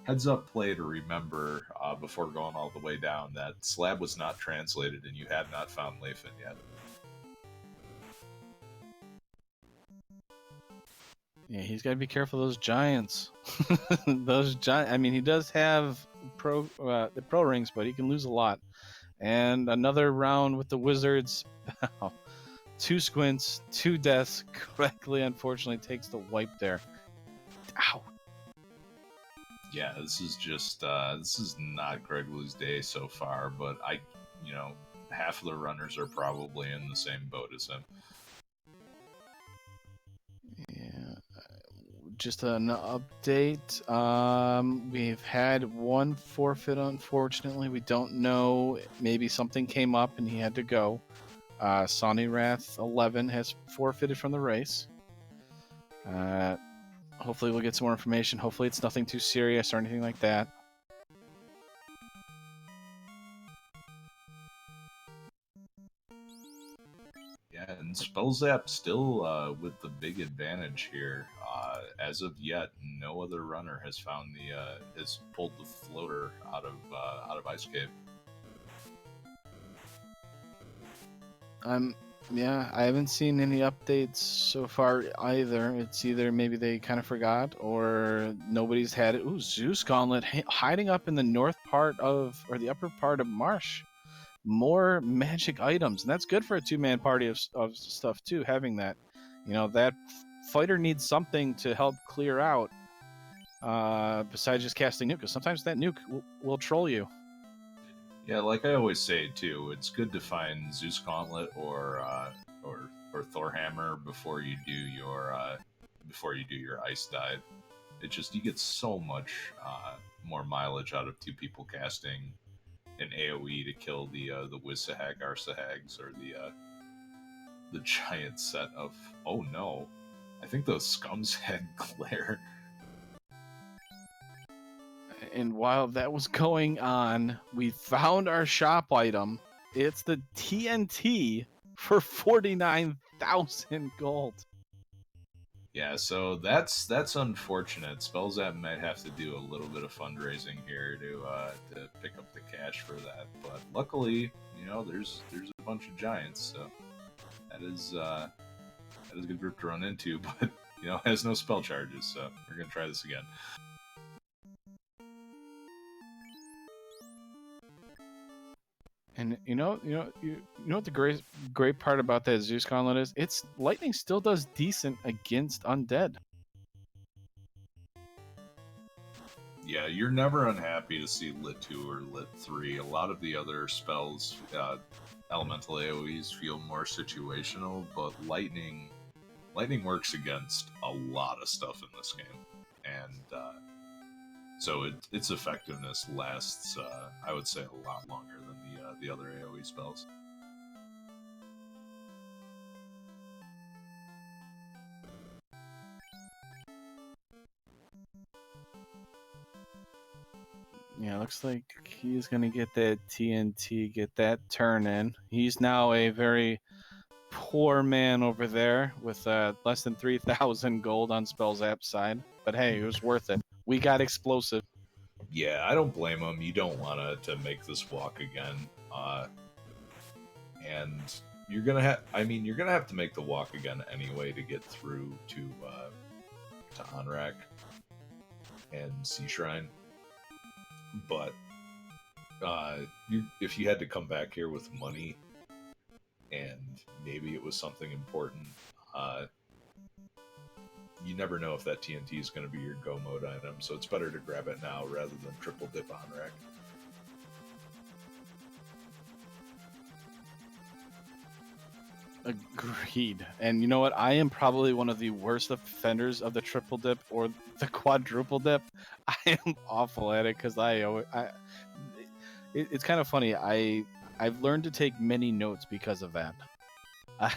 heads up play to remember before going all the way down that Slab was not translated and you had not found Leifin yet.
Yeah, he's got to be careful of those giants. I mean, he does have the pro rings, but he can lose a lot. And another round with the Wizards. 2 squints, 2 deaths. Correctly, unfortunately, takes the wipe there. Ow.
Yeah, this is just this is not Gregory's day so far, but half of the runners are probably in the same boat as him.
Yeah, just an update. We've had 1 forfeit, unfortunately. We don't know. Maybe something came up and he had to go. Sonny Wrath 11 has forfeited from the race. Hopefully we'll get some more information. Hopefully it's nothing too serious or anything like that.
Yeah, and Spellzap still with the big advantage here. As of yet, no other runner has found has pulled the floater out of Ice Cave.
Yeah, I haven't seen any updates so far either. It's either maybe they kind of forgot or nobody's had it. Ooh, Zeus Gauntlet hiding up in the north part of, or the upper part of Marsh. More magic items, and that's good for a 2-man party of stuff too, having that. That fighter needs something to help clear out besides just casting nuke, because sometimes that nuke will troll you.
Yeah, like I always say too, it's good to find Zeus Gauntlet or Thorhammer before you do your ice dive. It just, you get so much more mileage out of 2 people casting an AoE to kill the Wizahag, Arsahags, or the giant set of, oh no, I think those scums had glare.
And while that was going on, we found our shop item. It's the TNT for 49,000 gold.
Yeah, so that's unfortunate. Spellzap might have to do a little bit of fundraising here to pick up the cash for that. But luckily, there's a bunch of giants, so that is a good group to run into. But has no spell charges, so we're gonna try this again.
And you know what the great part about that Zeus Gauntlet is? It's lightning still does decent against undead.
Yeah, you're never unhappy to see Lit 2 or Lit 3. A lot of the other spells, elemental AoEs, feel more situational, but lightning works against a lot of stuff in this game, and so its effectiveness lasts, I would say, a lot longer than the other AoE spells.
Yeah, looks like he's gonna get that TNT, get that turn in. He's now a very poor man over there with less than 3,000 gold on Spellzap's side. But hey, it was worth it. We got explosive.
Yeah, I don't blame him. You don't want to make this walk again, and you're gonna have to make the walk again anyway to get through to Anrak and Sea Shrine. But if you had to come back here with money, and maybe it was something important, you never know if that TNT is going to be your go mode item, so it's better to grab it now rather than triple dip Anrak.
Agreed. And you know what? I am probably one of the worst offenders of the triple dip or the quadruple dip. I am awful at it because it's kind of funny. I've learned to take many notes because of that.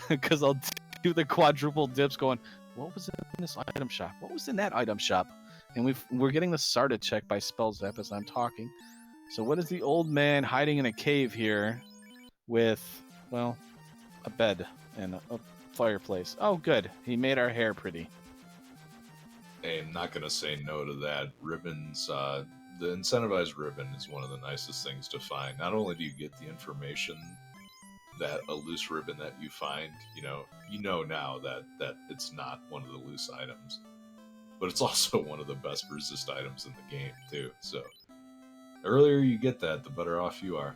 Because I'll do the quadruple dips going, what was in this item shop? What was in that item shop? And we're getting the Sarda check by Spellzap as I'm talking. So what is the old man hiding in a cave here with, well, a bed and a fireplace? Oh, good. He made our hair pretty.
Hey, I'm not going to say no to that. Ribbon's the incentivized ribbon is one of the nicest things to find. Not only do you get the information that a loose ribbon that you find, you know now that it's not one of the loose items, but it's also one of the best resist items in the game too. So the earlier you get that, the better off you are.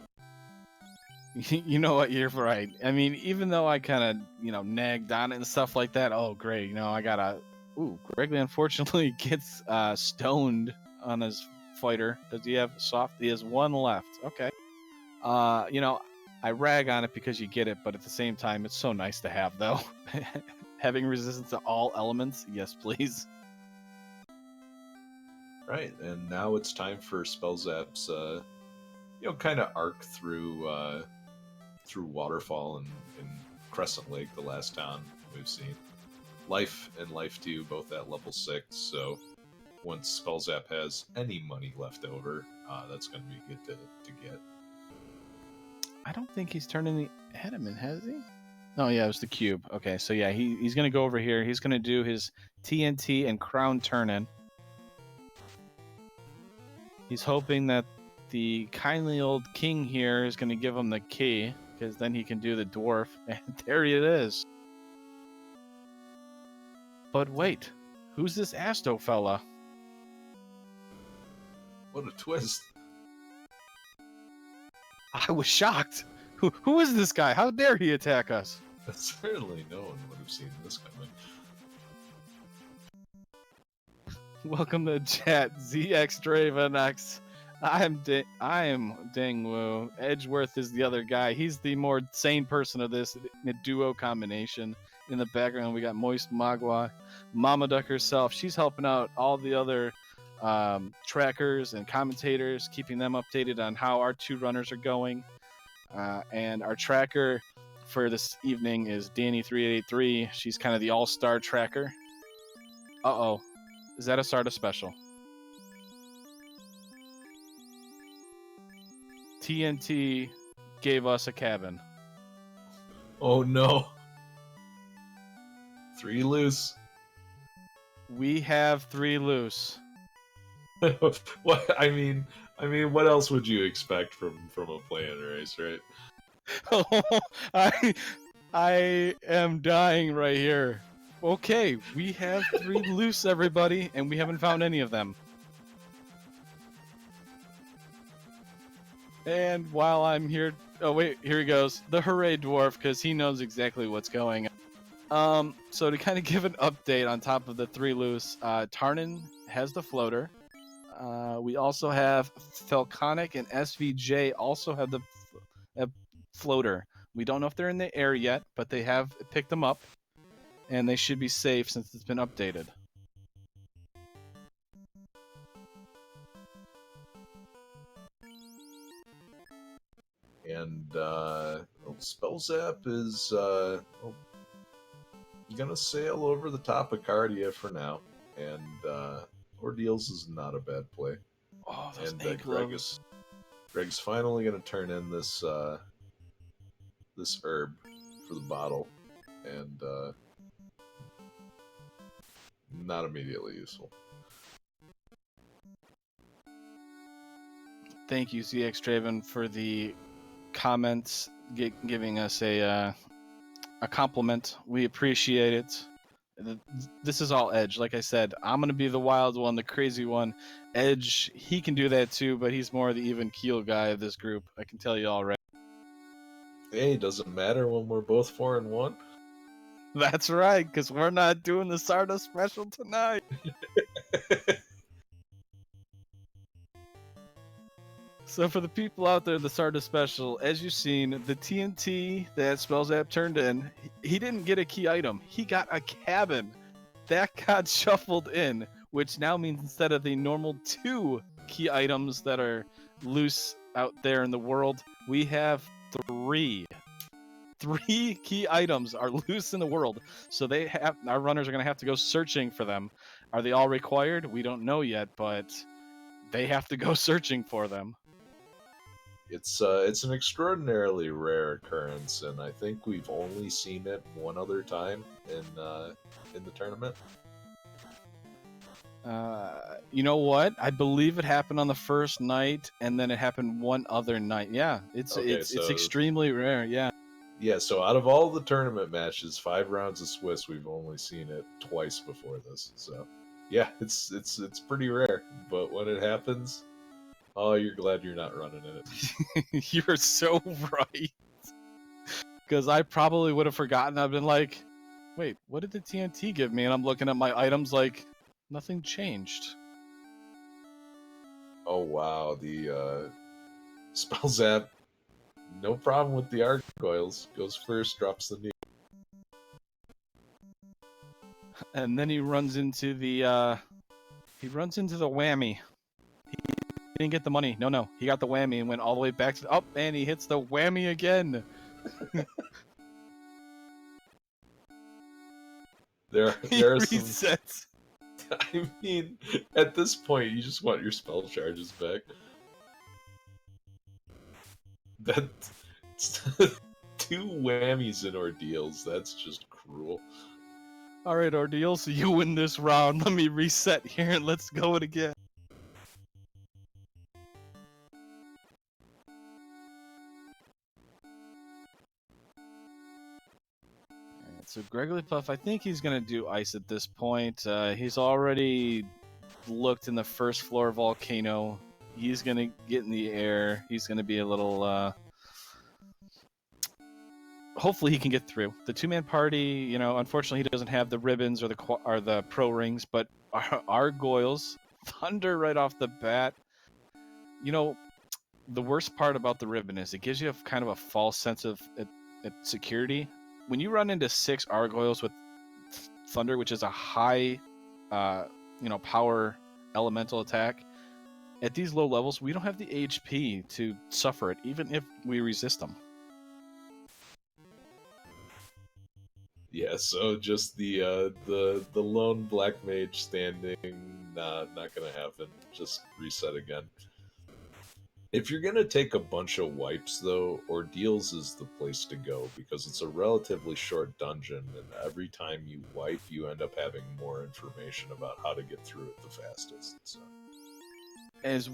You know what? You're right. I mean, even though I kind of, nagged on it and stuff like that. Oh, great. I gotta. Ooh, Gregory unfortunately gets stoned on his fighter. Does he have soft? He has one left. Okay. I rag on it because you get it, but at the same time, it's so nice to have, though. Having resistance to all elements, yes, please.
Right, and now it's time for Spellzap's, kind of arc through Waterfall and Crescent Lake, the last town we've seen. Life and Life 2 both at level 6, so once Spellzap has any money left over, that's going to be good to get.
I don't think he's turned any adamant, has he? Oh, yeah, it was the cube. Okay, so yeah, he's going to go over here. He's going to do his TNT and Crown Turn-In. He's hoping that the kindly old king here is going to give him the key, because then he can do the dwarf. And there it is. But wait, who's this Asto fella?
What a twist.
I was shocked. Who is this guy? How dare he attack us?
Certainly no one would have seen this coming.
Welcome to chat, ZX Draven. I'm Dingwoo. Edgeworth is the other guy. He's the more sane person of this in a duo combination. In the background, we got Moist Magua, Mama Duck herself. She's helping out all the other trackers and commentators, keeping them updated on how our two runners are going. And our tracker for this evening is Danny3883. She's kind of the all-star tracker. Uh-oh. Is that a Sarda special? TNT gave us a cabin.
Oh no. 3 loose.
We have 3 loose.
What I mean, what else would you expect from a play-in race, right?
I am dying right here. Okay, we have 3 loose, everybody, and we haven't found any of them. And while I'm here, oh wait, here he goes, the Hooray Dwarf, because he knows exactly what's going on. So to kind of give an update on top of the 3 loose, Tarnin has the floater. We also have Falconic and SVJ also have the floater. We don't know if they're in the air yet, but they have picked them up, and they should be safe since it's been updated.
And Spellzap is gonna sail over the top of Cardia for now, and Ordeals is not a bad play.
Oh, those
And
egg gloves.
Greg's finally gonna turn in this this herb for the bottle, and not immediately useful.
Thank you, ZX Draven, for the comments, giving us a compliment. We appreciate it. This is all Edge. Like I said, I'm going to be the wild one, the crazy one. Edge, he can do that too, but he's more the even keel guy of this group. I can tell you already.
Hey, doesn't matter when we're both 4-1.
That's right, because we're not doing the Sarda special tonight. So for the people out there, the Sarda special, as you've seen, the TNT that Spellzap turned in, he didn't get a key item. He got a cabin. That got shuffled in, which now means instead of the normal 2 key items that are loose out there in the world, we have 3. 3 key items are loose in the world. So our runners are going to have to go searching for them. Are they all required? We don't know yet, but they have to go searching for them.
It's an extraordinarily rare occurrence, and I think we've only seen it one other time in the tournament.
You know what? I believe it happened on the first night, and then it happened one other night. Yeah, it's
Okay,
it's
so
extremely rare. Yeah.
yeah, so out of all the tournament matches, 5 rounds of Swiss, we've only seen it twice before this. So yeah, it's pretty rare. But when it happens, oh, you're glad you're not running in it.
You're so right. Because I probably would have forgotten. I've been like, wait, what did the TNT give me? And I'm looking at my items like, nothing changed.
Oh wow, the spell zap, no problem with the Argoyles. Goes first, drops the knee.
And then he runs into the whammy. He didn't get the money. No, he got the whammy and went all the way back to and he hits the whammy again.
There
He
are some.
resets.
I mean, at this point, you just want your spell charges back. That 2 whammies in ordeals. That's just cruel.
All right, Ordeal, so you win this round. Let me reset here and let's go it again. Alright, so Gregory Puff, I think he's going to do ice at this point. He's already looked in the first floor volcano. He's going to get in the air. He's going to be a little... Hopefully he can get through. The 2-man party, unfortunately he doesn't have the ribbons or the pro rings, but our Goyles, Thunder right off the bat. The worst part about the ribbon is it gives you kind of a false sense of security. When you run into 6 Argoyles with Thunder, which is a high, power elemental attack, at these low levels, we don't have the HP to suffer it, even if we resist them.
Yeah, so just the lone black mage standing, not gonna happen. Just reset again. If you're gonna take a bunch of wipes though, Ordeals is the place to go because it's a relatively short dungeon, and every time you wipe, you end up having more information about how to get through it the fastest. So.
As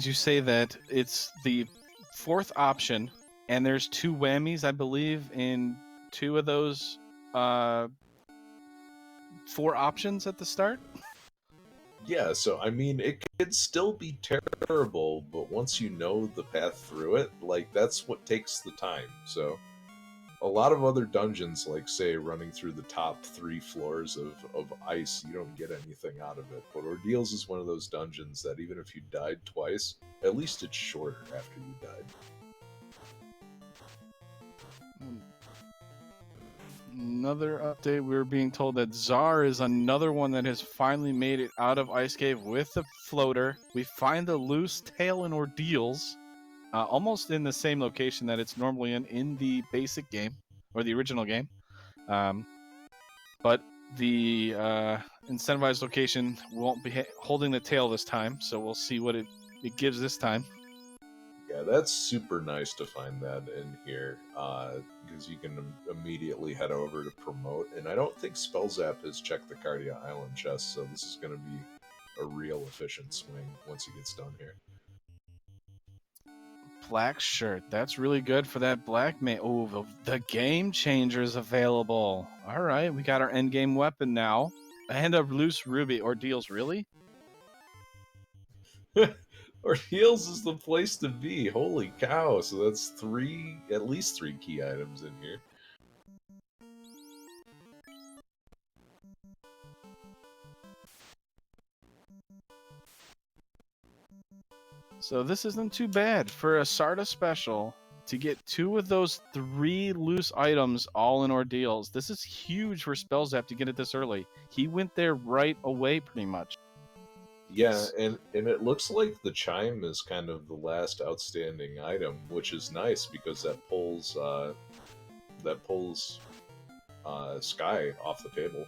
you say that, it's the 4th option, and there's 2 whammies, I believe, in 2 of those 4 options at the start.
Yeah, so I mean, it could still be terrible, but once you know the path through it, that's what takes the time. So, a lot of other dungeons, like say running through the top 3 floors of ice, you don't get anything out of it. But Ordeals is one of those dungeons that even if you died twice, at least it's shorter after you died.
Another update, we were being told that Czar is another one that has finally made it out of Ice Cave with the floater. We find the loose tail in Ordeals, almost in the same location that it's normally in the basic game, or the original game. But the incentivized location won't be holding the tail this time, so we'll see what it gives this time.
Yeah, that's super nice to find that in here, because you can immediately head over to promote, and I don't think Spellzap has checked the Cardia Island chest, so this is going to be a real efficient swing once he gets done here.
Black shirt, that's really good for that black man. Oh, the game changer is available. All right, we got our endgame weapon now. And a loose ruby. Ordeals, really?
Ordeals is the place to be. Holy cow! So that's at least three key items in here.
So this isn't too bad for a Sarda special to get 2 of those 3 loose items all in Ordeals. This is huge for Spellzap to get it this early. He went there right away, pretty much.
Yeah, and it looks like the chime is kind of the last outstanding item, which is nice because that pulls Sky off the table.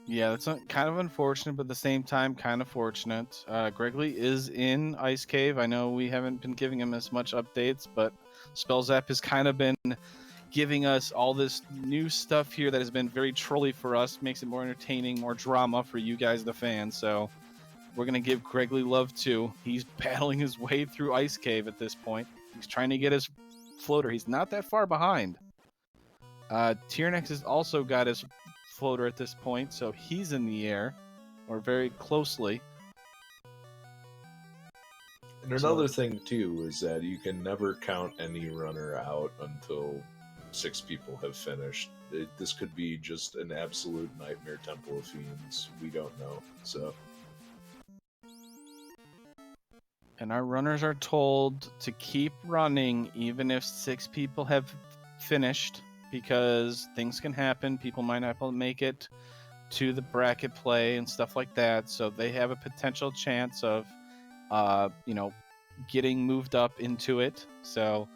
Yeah, that's kind of unfortunate, but at the same time, kind of fortunate. Gregory is in Ice Cave. I know we haven't been giving him as much updates, but Spellzap has kind of been giving us all this new stuff here that has been very trolly for us, makes it more entertaining, more drama for you guys, the fans. So we're going to give Gregley love too. He's battling his way through Ice Cave at this point. He's trying to get his floater. He's not that far behind. Tiernex has also got his floater at this point, so he's in the air, or very closely.
And another thing too is that you can never count any runner out until 6 people have finished. This could be just an absolute nightmare Temple of Fiends. We don't know. So.
And our runners are told to keep running even if 6 people have finished, because things can happen. People might not make it to the bracket play and stuff like that, so they have a potential chance of, getting moved up into it. So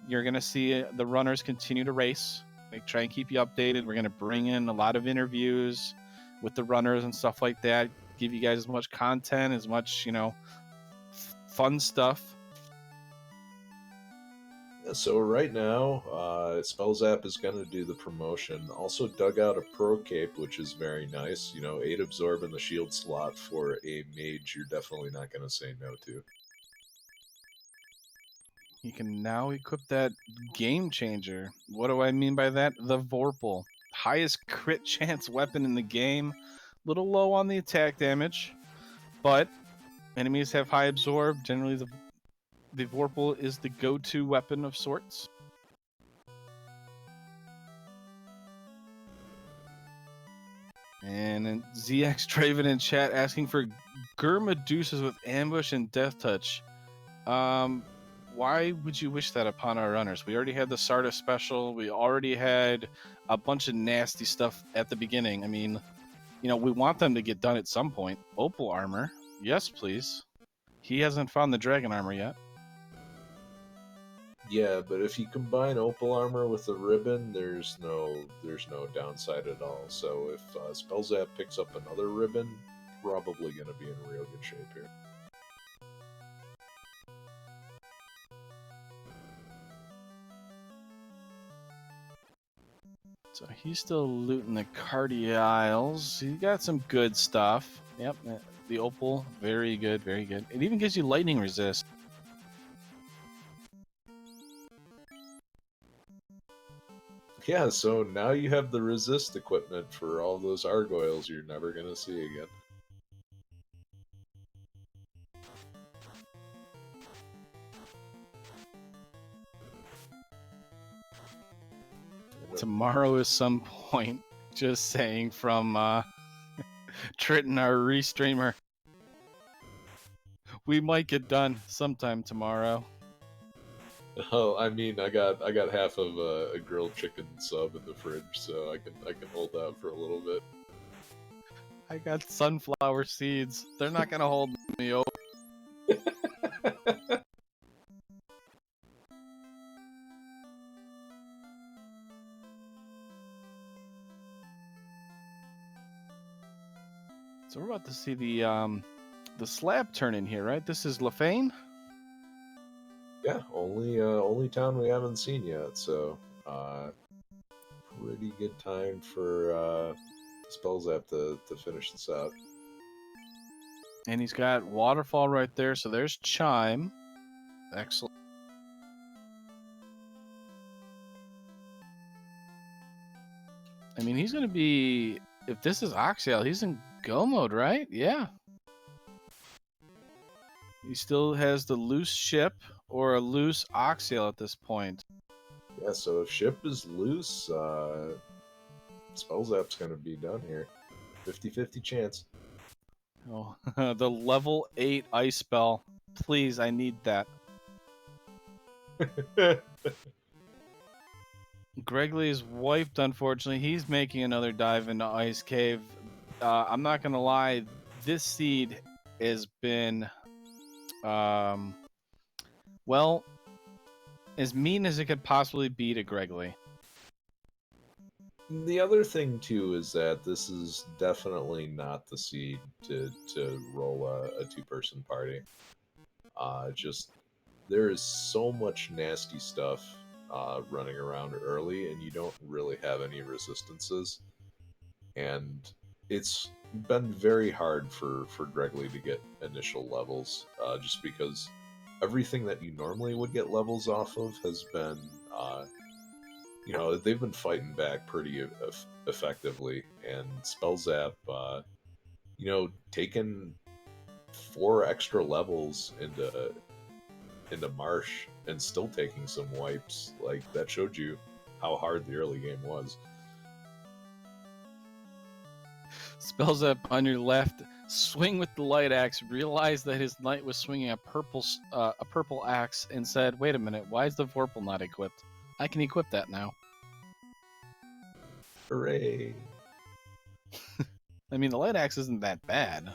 you're going to see the runners continue to race. They try and keep you updated. We're going to bring in a lot of interviews with the runners and stuff like that, give you guys as much content, as much, fun stuff.
So right now, Spellzap is going to do the promotion. Also dug out a Pro Cape, which is very nice. 8 absorb in the shield slot for a mage you're definitely not going to say no to.
You can now equip that game changer. What do I mean by that? The Vorpal. Highest crit chance weapon in the game. Little low on the attack damage, but enemies have high absorb. Generally, the Vorpal is the go-to weapon of sorts. And ZX Draven in chat asking for Gurmadusas with ambush and death touch. Why would you wish that upon our runners? We already had the Sarda special. We already had a bunch of nasty stuff at the beginning. I mean, we want them to get done at some point. Opal armor. Yes, please. He hasn't found the dragon armor yet.
Yeah, but if you combine Opal armor with the ribbon, there's no downside at all. So if Spellzap picks up another ribbon, probably going to be in real good shape here.
So he's still looting the Cardials. He got some good stuff. Yep, the Opal, very good, very good. It even gives you lightning resist.
Yeah, so now you have the resist equipment for all those Argoyles you're never going to see again.
Tomorrow is some point. Just saying from Triton, our restreamer. We might get done sometime tomorrow.
Oh, I mean, I got half of a grilled chicken sub in the fridge, so I can hold out for a little bit.
I got sunflower seeds. They're not gonna hold me over. So we're about to see the slab turn in here, right? This is Lefane?
Yeah, only town we haven't seen yet, so pretty good time for Spellzap to finish this out.
And he's got waterfall right there, so there's Chime. Excellent. I mean, he's gonna be, if this is Oxial, he's in go mode, right? Yeah. He still has the loose ship or a loose Oxial at this point.
Yeah, so if ship is loose, Spellzap's gonna be done here. 50-50 chance.
Oh, the level 8 ice spell. Please, I need that. Gregley is wiped, unfortunately. He's making another dive into Ice Cave. I'm not going to lie. This seed has been, well, as mean as it could possibly be to Gregley.
The other thing, too, is that this is definitely not the seed to roll a two-person party. Just, there is so much nasty stuff running around early, and you don't really have any resistances. And it's been very hard for Gregley to get initial levels, just because everything that you normally would get levels off of has been, they've been fighting back pretty effectively, and Spell Zap, taking 4 extra levels into Marsh and still taking some wipes, like that showed you how hard the early game was.
Spells up on your left. Swing with the light axe. Realized that his knight was swinging a purple axe, and said, "Wait a minute. Why is the Vorpal not equipped? I can equip that now."
Hooray!
I mean, the light axe isn't that bad.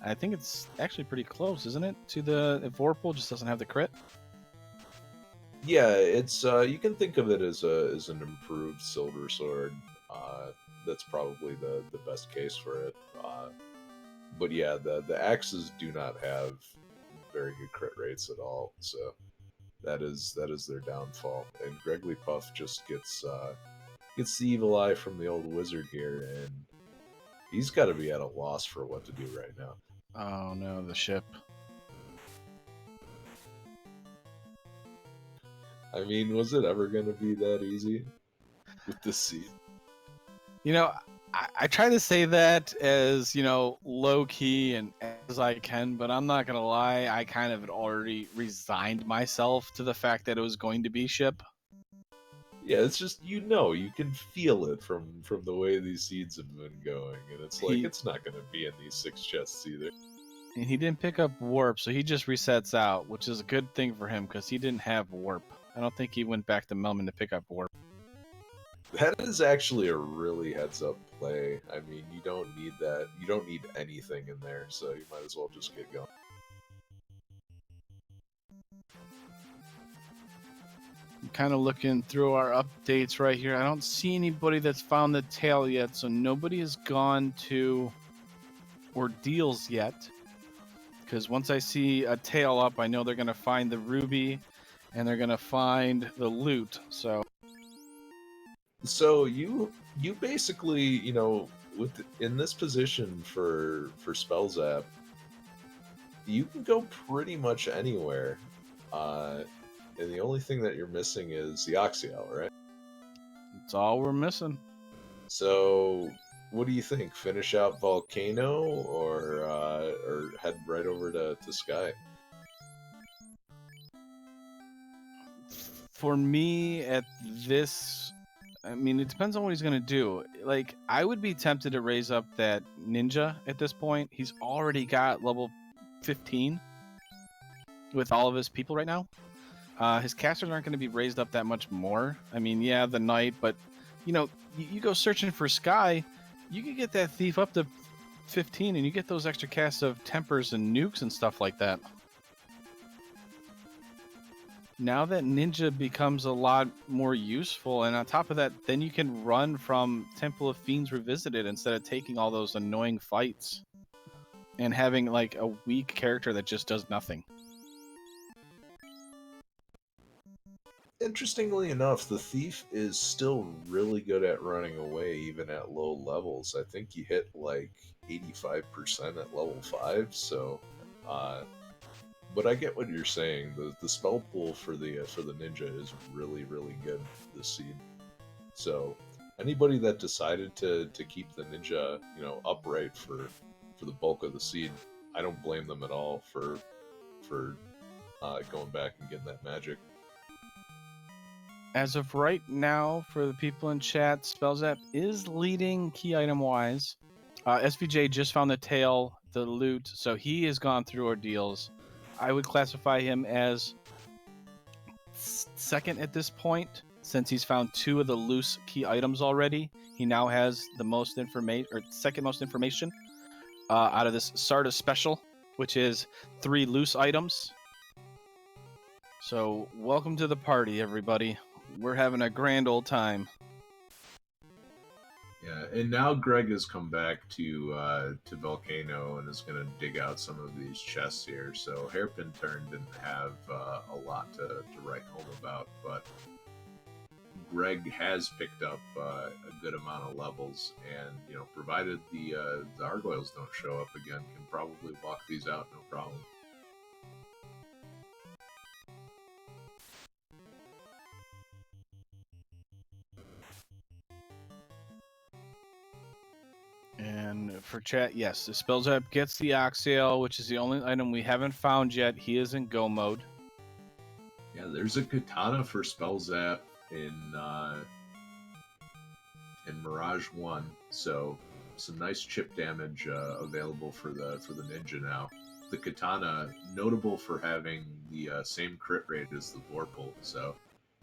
I think it's actually pretty close, isn't it? To the Vorpal, just doesn't have the crit.
Yeah, it's you can think of it as an improved silver sword. That's probably the best case for it. But yeah, the axes do not have very good crit rates at all, so that is their downfall. And Gregley Puff just gets the evil eye from the old wizard here, and he's got to be at a loss for what to do right now.
Oh no, the ship.
I mean, was it ever going to be that easy with the seed?
You know, I try to say that as, low key and as I can, but I'm not gonna lie, I kind of had already resigned myself to the fact that it was going to be ship.
Yeah, it's just you can feel it from the way these seeds have been going, and it's like it's not going to be in these 6 chests either.
And he didn't pick up warp, so he just resets out, which is a good thing for him because he didn't have warp. I don't think he went back to Melman to pick up warp.
That is actually a really heads-up play. I mean, you don't need that. You don't need anything in there, so you might as well just get going.
I'm kind of looking through our updates right here. I don't see anybody that's found the tail yet, so nobody has gone to ordeals yet. Because once I see a tail up, I know they're going to find the ruby, and they're going to find the loot, so...
So you basically, in this position for Spell Zap, you can go pretty much anywhere. And the only thing that you're missing is the Oxyal, right?
That's all we're missing.
So, what do you think? Finish out Volcano or head right over to Sky?
For me, at this... I mean, it depends on what he's going to do. Like, I would be tempted to raise up that ninja at this point. He's already got level 15 with all of his people right now. His casters aren't going to be raised up that much more. I mean, yeah, the knight, but, you go searching for Sky, you can get that thief up to 15, and you get those extra casts of tempers and nukes and stuff like that. Now that ninja becomes a lot more useful, and on top of that, then you can run from Temple of Fiends Revisited instead of taking all those annoying fights and having like a weak character that just does nothing.
Interestingly enough, the thief is still really good at running away even at low levels. I think you hit like 85% at level 5, so but I get what you're saying. The spell pool for the ninja is really, really good this seed. So anybody that decided to keep the ninja, upright for the bulk of the seed, I don't blame them at all for going back and getting that magic.
As of right now, for the people in chat, Spellzap is leading key item wise. SVJ just found the tail, the loot, so he has gone through ordeals. I would classify him as second at this point, since he's found 2 of the loose key items already. He now has the most information, or second most information, out of this Sarda special, which is 3 loose items. So, welcome to the party, everybody. We're having a grand old time.
Yeah, and now Greg has come back to Volcano and is going to dig out some of these chests here. So Hairpin Turn didn't have a lot to write home about, but Greg has picked up a good amount of levels, and provided the Argoyles don't show up again, can probably walk these out no problem.
And for chat, yes, the spells app gets the Oxale, which is the only item we haven't found yet. He is in go mode.
Yeah, there's a katana for spell zap in Mirage 1, so some nice chip damage available for the ninja now. The katana, notable for having the same crit rate as the Vorpal, so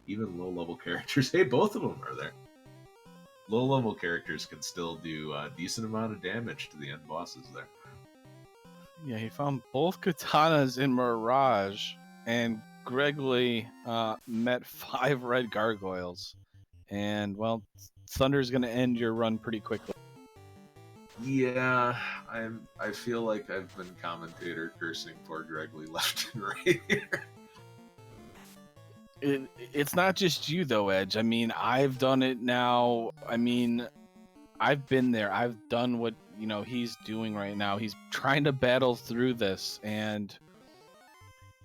even low-level characters, hey, both of them are there. Low-level characters can still do a decent amount of damage to the end bosses there.
Yeah, he found both katanas in Mirage, and Gregley met 5 red gargoyles. And, well, Thunder's going to end your run pretty quickly.
Yeah, I feel like I've been commentator cursing poor Gregley left and right here.
It's not just you, though, Edge. I mean, I've done it now. I mean, I've been there. I've done what, he's doing right now. He's trying to battle through this, and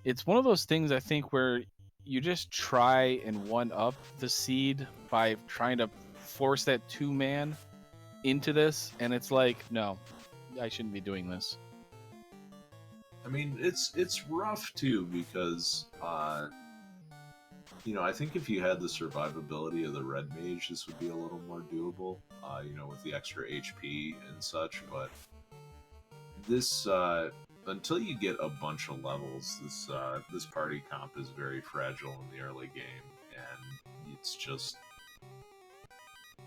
it's one of those things, I think, where you just try and one-up the seed by trying to force that 2-man into this, and it's like, no, I shouldn't be doing this.
I mean, it's rough too because I think if you had the survivability of the red mage, this would be a little more doable. With the extra HP and such, but this until you get a bunch of levels, this party comp is very fragile in the early game, and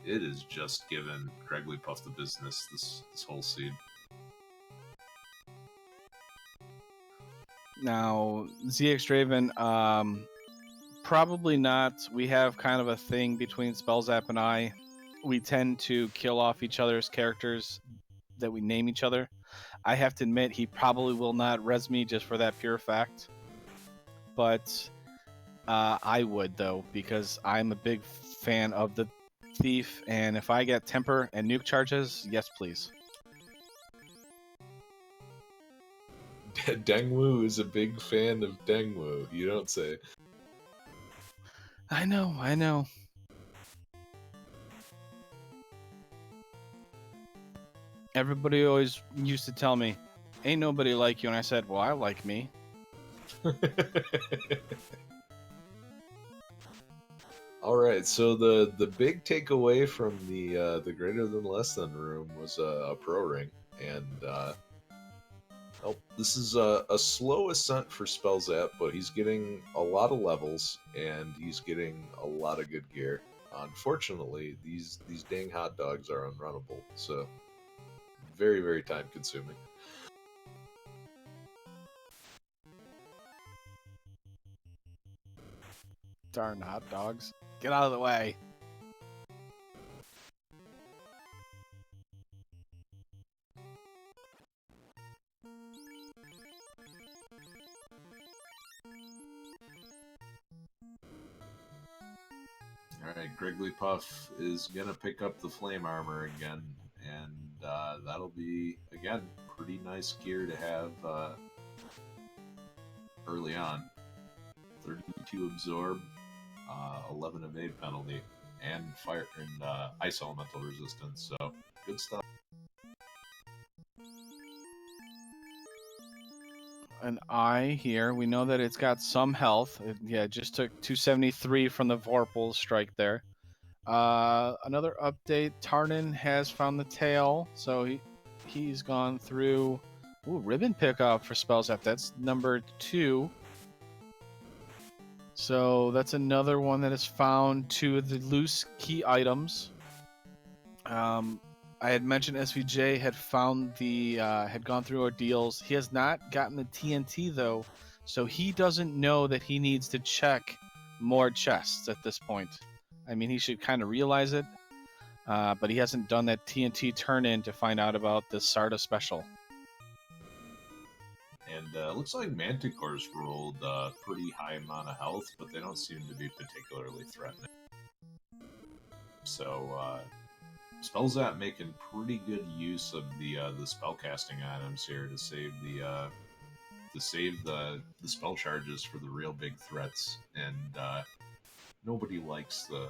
it is just given Gregley Puff the business this whole seed.
Now, ZX Draven, probably not. We have kind of a thing between Spellzap and I. We tend to kill off each other's characters that we name each other. I have to admit, he probably will not res me just for that pure fact. But I would, though, because I'm a big fan of the Thief, and if I get temper and nuke charges, yes, please.
Dengwu is a big fan of Dengwu. You don't say.
I know. Everybody always used to tell me, ain't nobody like you, and I said, well, I like me.
All right, so the big takeaway from the greater than less than room was a pro ring, and this is a slow ascent for Spellzap, but he's getting a lot of levels and he's getting a lot of good gear. Unfortunately, these dang hot dogs are unrunnable, so very, very time consuming.
Darn hot dogs. Get out of the way.
Alright, Gregley Puff is going to pick up the flame armor again, and that'll be, again, pretty nice gear to have early on. 32 absorb, 11 evade penalty, and fire and ice elemental resistance, so good stuff.
An eye here. We know that it's got some health. It just took 273 from the Vorpal strike there. Another update. Tarnin has found the tail, so he's gone through. Ooh, ribbon pickup for Spellzap. That's number 2. So that's another one that has found 2 of the loose key items. I had mentioned SVJ had found had gone through ordeals. He has not gotten the TNT though, so he doesn't know that he needs to check more chests at this point. I mean, he should kind of realize it, but he hasn't done that TNT turn-in to find out about the Sarda special.
And looks like Manticore's rolled a pretty high amount of health, but they don't seem to be particularly threatening. So Spell Zap making pretty good use of the spellcasting items here to save the spell charges for the real big threats, and nobody likes the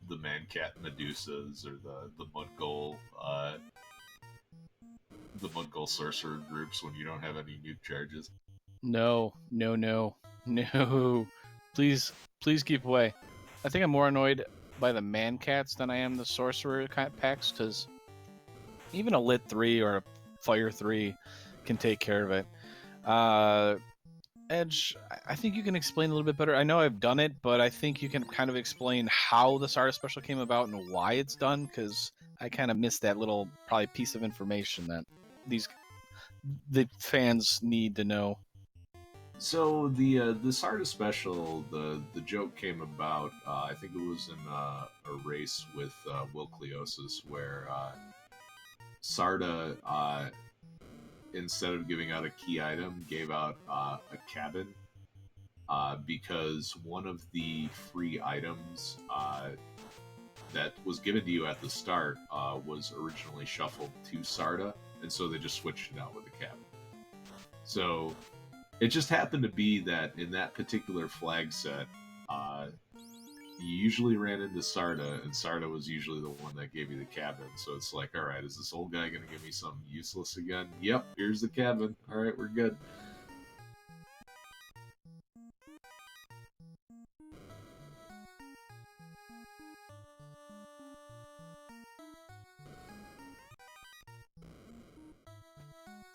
Mancat Medusas or the Mudgol sorcerer groups when you don't have any nuke charges.
No, no, no, no. Please, please keep away. I think I'm more annoyed by the man cats than I am the sorcerer packs, because even a lit 3 or a fire 3 can take care of it. Edge, I think you can explain a little bit better. I know I've done it, but I think you can kind of explain how the Sarda special came about and why it's done, because I kind of missed that little probably piece of information that the fans need to know.
So the Sarda special, the joke came about. I think it was in a race with Will Cleosis, where Sarda, instead of giving out a key item, gave out a cabin, because one of the free items that was given to you at the start was originally shuffled to Sarda, and so they just switched it out with a cabin. So it just happened to be that in that particular flag set, you usually ran into Sarda, and Sarda was usually the one that gave you the cabin. So it's like, all right, is this old guy going to give me something useless again? Yep, here's the cabin. All right, we're good.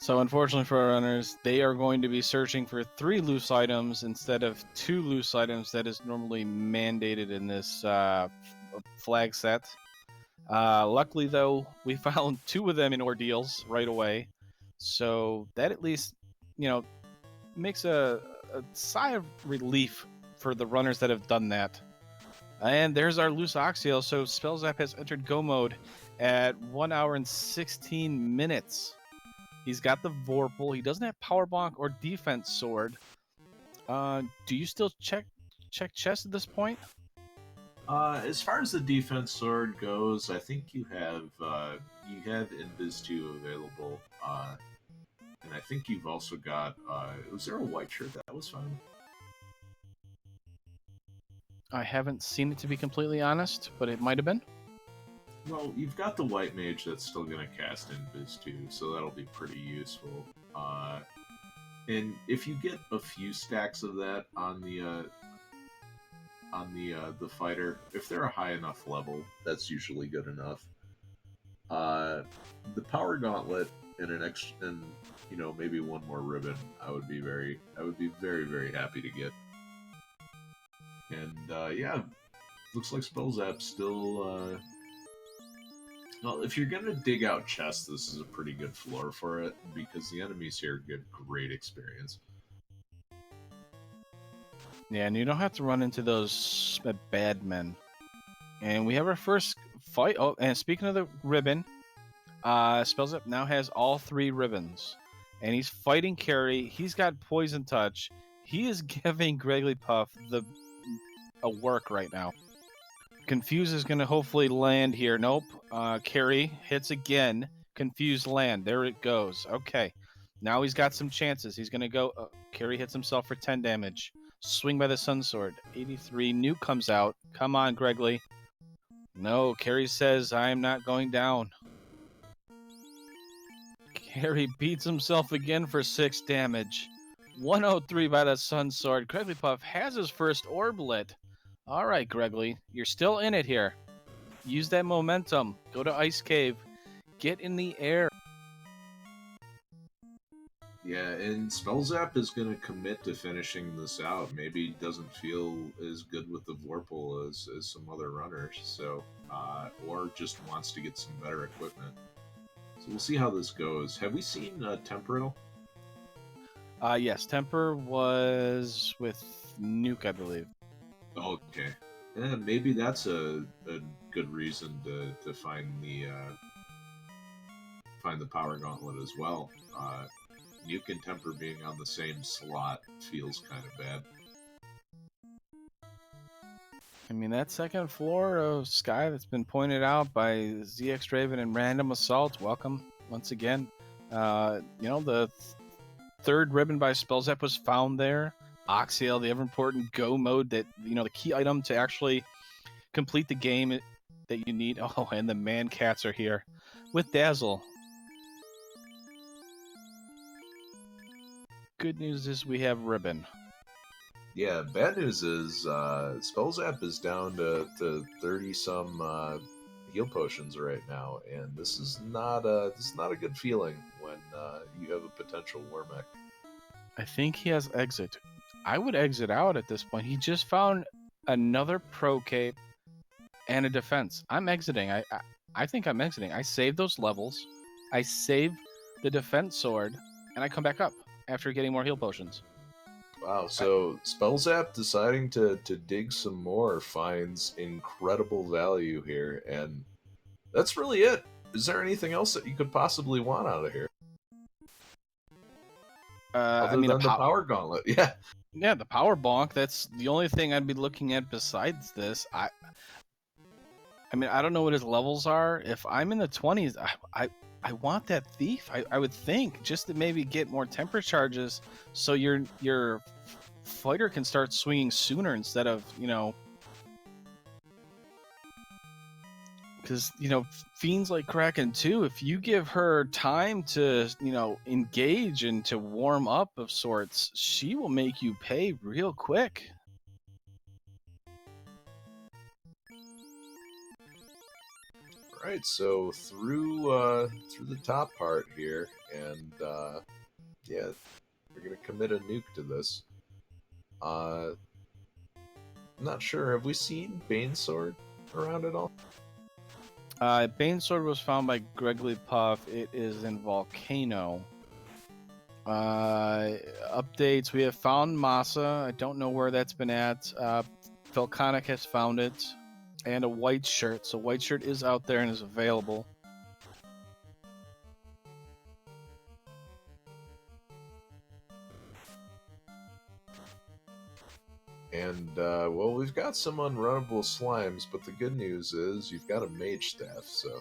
So unfortunately for our runners, they are going to be searching for 3 loose items instead of 2 loose items that is normally mandated in this flag set. Luckily, though, we found 2 of them in ordeals right away. So that at least, makes a sigh of relief for the runners that have done that. And there's our loose Oxiel. So Spellzap has entered go mode at 1 hour and 16 minutes. He's got the Vorpal. He doesn't have Power Bonk or Defense Sword. Do you still check chest at this point?
As far as the defense sword goes, I think you have Invis 2 available, and I think you've also got. Was there a white shirt that was fine?
I haven't seen it, to be completely honest, but it might have been.
Well, you've got the white mage that's still going to cast Invis 2, so that'll be pretty useful. And if you get a few stacks of that on the fighter, if they're a high enough level, that's usually good enough. The power gauntlet and maybe one more ribbon, I would be very, very happy to get. And yeah, looks like Spellzap still. Well, if you're gonna dig out chests, this is a pretty good floor for it, because the enemies here get great experience.
Yeah, and you don't have to run into those bad men. And we have our first fight. Oh, and speaking of the ribbon, Spellzap now has all 3 ribbons. And he's fighting Carrie. He's got Poison Touch. He is giving Gregglypuff a work right now. Confuse is going to hopefully land here. Nope. Carrie hits again. Confused land. There it goes. Okay. Now he's got some chances. He's going to go. Carrie hits himself for 10 damage. Swing by the Sun Sword. 83. Nuke comes out. Come on, Greggly. No, Carrie says, I am not going down. Carrie beats himself again for 6 damage. 103 by the Sun Sword. Gregglypuff has his first Orblet. All right, Greggly, you're still in it here. Use that momentum. Go to Ice Cave. Get in the air.
Yeah, and Spellzap is going to commit to finishing this out. Maybe he doesn't feel as good with the Vorpal as some other runners, so or just wants to get some better equipment. So we'll see how this goes. Have we seen Temporal?
Yes, Temper was with Nuke, I believe.
Okay. Yeah, maybe that's a good reason to find the Power Gauntlet as well. Nuke and Temper being on the same slot feels kind of bad.
I mean, that second floor of sky that's been pointed out by ZX Draven and Random Assault, welcome once again. The third ribbon by Spellzap was found there. Oxyel, the ever important go mode that, the key item to actually complete the game that you need. Oh, and the man cats are here with Dazzle. Good news is we have ribbon.
Yeah, bad news is Spellzap is down to 30 some heal potions right now, and this is not a good feeling when you have a potential Warmech.
I think he has exit. I would exit out at this point. He just found another pro cape and a defense. I'm exiting. I think I'm exiting. I save those levels. I save the defense sword, and I come back up after getting more heal potions.
Wow, so Spellzap deciding to dig some more finds incredible value here, and that's really it. Is there anything else that you could possibly want out of here? Other than the power gauntlet, yeah.
Yeah, the power bonk. That's the only thing I'd be looking at besides this. I mean, I don't know what his levels are. If I'm in the 20s, I want that thief. I would think just to maybe get more temper charges, so your fighter can start swinging sooner instead of because fiends like Kraken too. If you give her time to engage and to warm up of sorts, she will make you pay real quick.
Right, so through the top part here, and yeah, we're gonna commit a nuke to this. I'm not sure. Have we seen Banesword around at all?
Banesword was found by Gregory Puff. It is in Volcano. Updates: we have found Masa. I don't know where that's been at. Falconic has found it. And a white shirt. So white shirt is out there and is available.
And well, we've got some unrunnable slimes, but the good news is you've got a mage staff, so.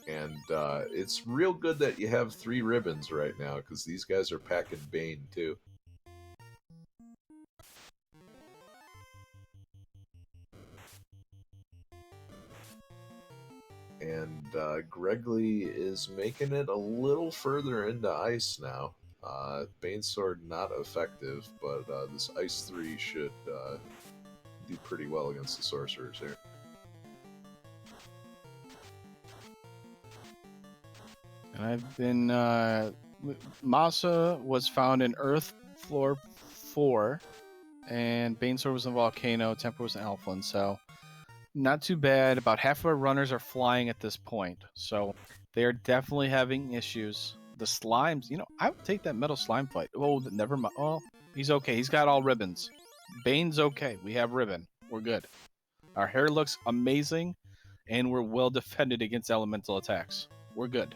And it's real good that you have 3 ribbons right now, because these guys are packing Bane too. And Gregley is making it a little further into ice now. Banesword not effective, but this Ice 3 should do pretty well against the sorcerers here.
And I've been... Masa was found in Earth Floor 4, and Banesword was in Volcano, Temper was in Elfland, so... Not too bad. About half of our runners are flying at this point, so they are definitely having issues. The slimes, I would take that metal slime fight. Oh, never mind. Oh, he's okay. He's got all ribbons. Bane's okay. We have ribbon. We're good. Our hair looks amazing, and we're well defended against elemental attacks. We're good.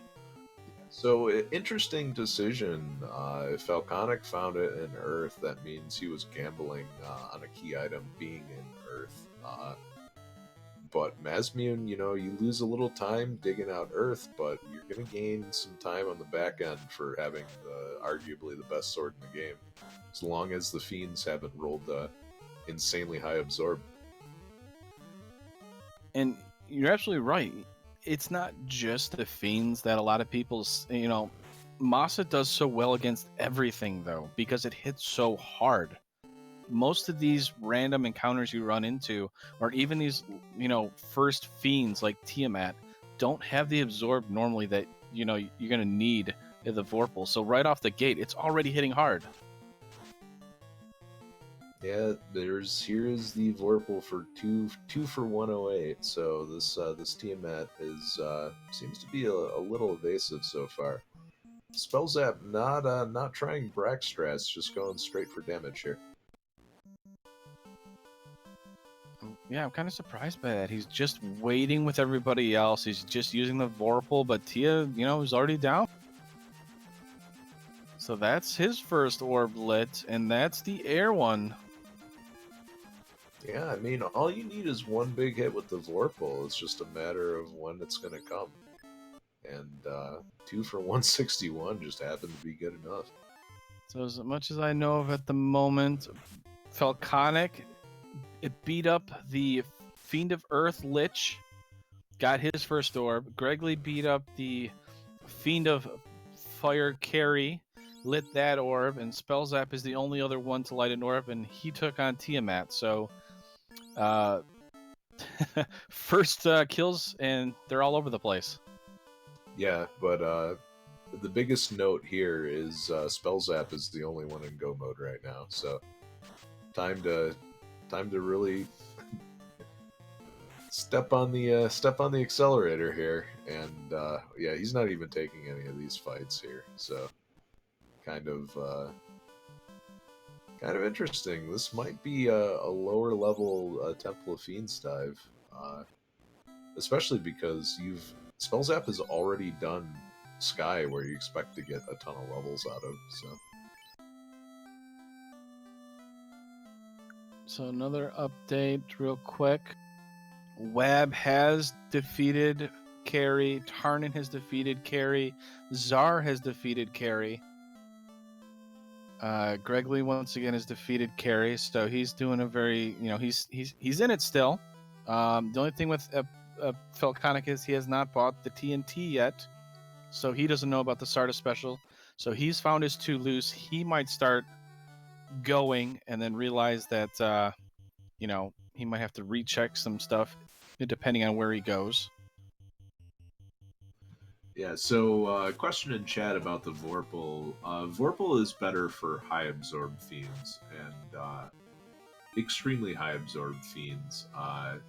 So, interesting decision. If Falconic found it in Earth, that means he was gambling on a key item being in Earth. But Mazmune, you lose a little time digging out Earth, but you're going to gain some time on the back end for having arguably the best sword in the game, as long as the Fiends haven't rolled insanely high absorb.
And you're absolutely right. It's not just the Fiends that a lot of people, Masa does so well against everything, though, because it hits so hard. Most of these random encounters you run into, or even these, first fiends like Tiamat, don't have the absorb normally that, you're going to need in the Vorpal. So right off the gate, it's already hitting hard.
Yeah, here's the Vorpal for 2 for 108. So this Tiamat is seems to be a little evasive so far. Spellzap not trying Brack strats, just going straight for damage here.
Yeah, I'm kind of surprised by that. He's just waiting with everybody else. He's just using the Vorpal, but Tia, is already down. So that's his first orb lit, and that's the air one.
Yeah, I mean, all you need is one big hit with the Vorpal. It's just a matter of when it's going to come. And 2 for 161 just happened to be good enough.
So as much as I know of at the moment, Falconic, it beat up the Fiend of Earth Lich, got his first orb. Gregley beat up the Fiend of Fire Carry, lit that orb, and Spellzap is the only other one to light an orb, and he took on Tiamat. So, first kills, and they're all over the place.
Yeah, but the biggest note here is Spellzap is the only one in go mode right now. So, time to really step on the accelerator here. And yeah, he's not even taking any of these fights here. So, kind of interesting. This might be a lower level Temple of Fiends dive, especially because Spellzap has already done Sky, where you expect to get a ton of levels out of.
So another update, real quick. Wab has defeated Carrie. Tarnin has defeated Carrie. Czar has defeated Carrie. Gregley once again has defeated Carrie, so he's doing a very, he's in it still. The only thing with Falconic is he has not bought the TNT yet, so he doesn't know about the Sarda special. So he's found his two loose. He might start going and then realize that, he might have to recheck some stuff depending on where he goes.
Yeah, so question in chat about the Vorpal. Vorpal is better for high absorb fiends and extremely high absorb fiends. I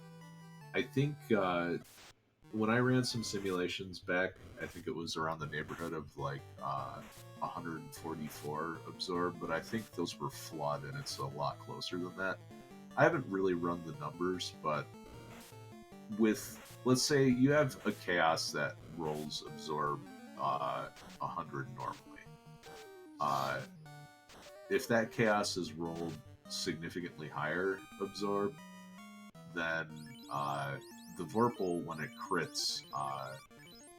think when I ran some simulations back, I think it was around the neighborhood of like 144 absorb, but I think those were flawed and it's a lot closer than that. I haven't really run the numbers, but with, let's say you have a chaos that rolls absorb 100 normally. If that chaos is rolled significantly higher absorb, then the Vorpal, when it crits,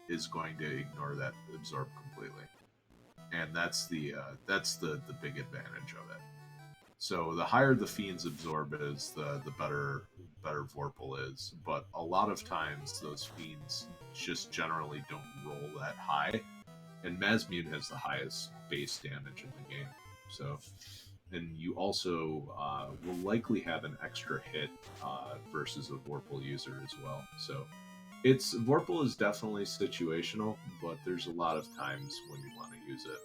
is going to ignore that absorb completely, and that's the big advantage of it. So the higher the fiend's absorb is, the better Vorpal is. But a lot of times those fiends just generally don't roll that high, and Mazmune has the highest base damage in the game. So, and you also will likely have an extra hit versus a Vorpal user as well. So Vorpal is definitely situational, but there's a lot of times when you want to use it.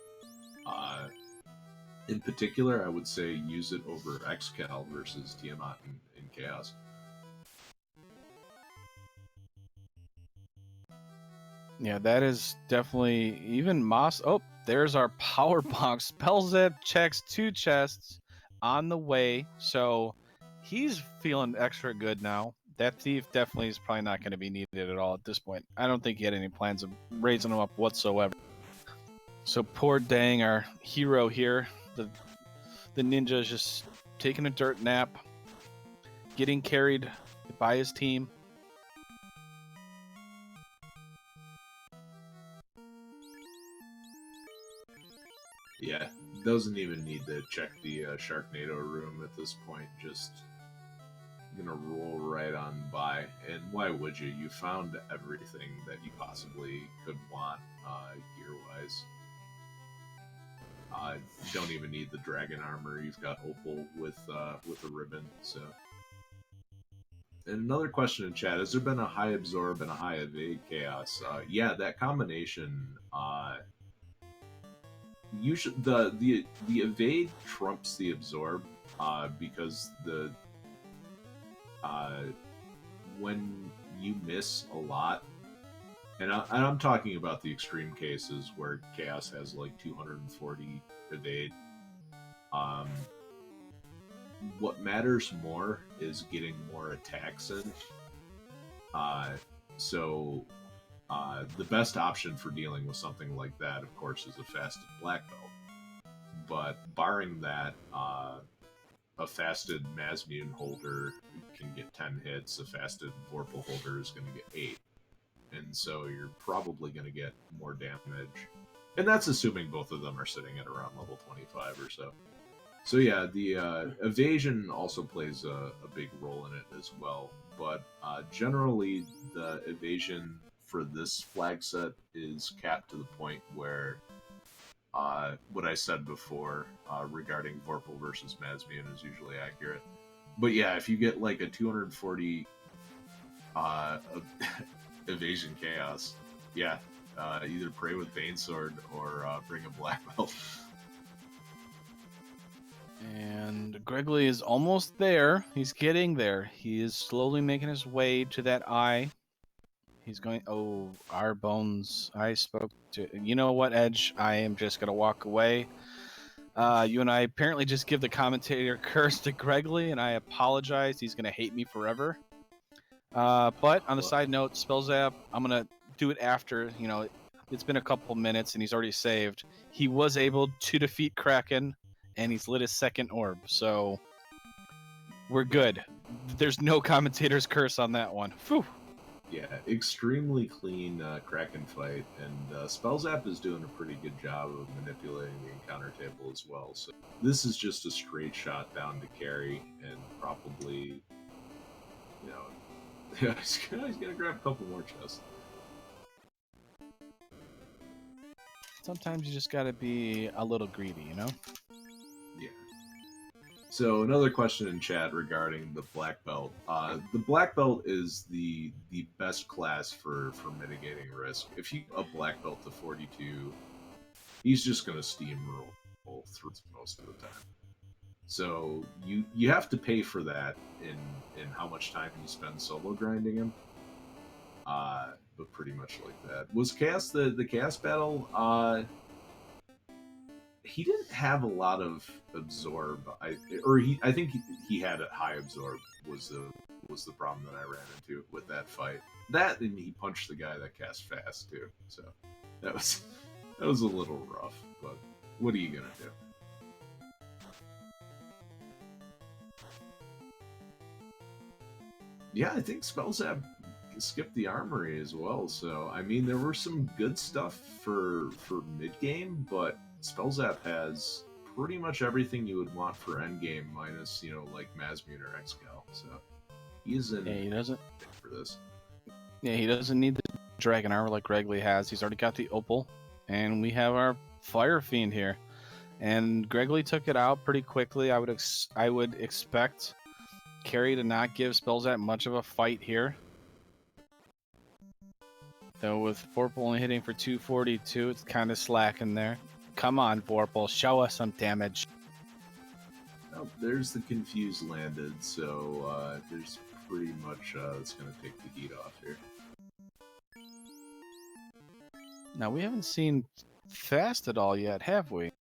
In particular, I would say use it over Xcal versus Tiamat in Chaos.
Yeah, that is definitely even Moss. Oh, there's our power box. Spellzap checks 2 chests on the way, so he's feeling extra good now. That thief definitely is probably not going to be needed at all at this point. I don't think he had any plans of raising him up whatsoever. So poor Dang, our hero here, the ninja is just taking a dirt nap, getting carried by his team.
Yeah, doesn't even need to check the Sharknado room at this point. Just gonna roll right on by. And why would you? You found everything that you possibly could want gear-wise. You don't even need the dragon armor. You've got Opal with a ribbon. So, and another question in chat: has there been a high absorb and a high evade chaos? Yeah, that combination. Usually, the evade trumps the absorb because when you miss a lot, and I'm talking about the extreme cases where Chaos has like 240 evade. What matters more is getting more attacks in. So the best option for dealing with something like that, of course, is a fasted black belt. But barring that, a fasted Mazmune holder can get 10 hits, a fasted Vorpal holder is going to get 8. And so you're probably going to get more damage. And that's assuming both of them are sitting at around level 25 or so. So yeah, the evasion also plays a big role in it as well. But generally, the evasion for this flag set is capped to the point where what I said before regarding Vorpal versus Mazmune is usually accurate. But yeah, if you get like a 240 evasion chaos, yeah, either pray with Banesword or bring a black belt.
And Gregory is almost there. He's getting there. He is slowly making his way to that eye. He's going. Oh, our bones. I spoke to. You know what, Edge? I am just gonna walk away. You and I apparently just give the commentator curse to Gregory, and I apologize. He's gonna hate me forever. But on the side note, Spell Zap, I'm gonna do it after. You know, it's been a couple minutes, and he's already saved. He was able to defeat Kraken, and he's lit his second orb, so we're good. There's no commentator's curse on that one. Phew.
Yeah, extremely clean Kraken fight, and Spellzap is doing a pretty good job of manipulating the encounter table as well. So this is just a straight shot down to carry, and probably, you know, he's gonna grab a couple more chests.
Sometimes you just gotta be a little greedy, you know?
Yeah. So another question in chat regarding the black belt. The black belt is the best class for mitigating risk. If you a black belt to 42, he's just going to steamroll through most of the time. So you have to pay for that in how much time you spend solo grinding him. But pretty much like that. Was Chaos the Chaos battle? He didn't have a lot of absorb. I think he had a high absorb was the problem that I ran into with that fight. That and he punched the guy that cast fast too. So that was a little rough. But what are you gonna do? Yeah, I think Spellzap skipped the armory as well. So I mean, there were some good stuff for mid game, but Spellzap has pretty much everything you would want for endgame, minus, you know, like Mazmune or Excal. So he's in.
Yeah, he doesn't.
For this.
Yeah, he doesn't need the dragon armor like Gregory has. He's already got the opal, and we have our fire fiend here. And Gregory took it out pretty quickly. I would expect Carrie to not give Spellzap much of a fight here. Though with Vorpal only hitting for 242, it's kind of slacking there. Come on, Vorpal, show us some damage.
Oh, there's the confused landed, so there's pretty much it's going to take the heat off here.
Now, we haven't seen Fast at all yet, have we?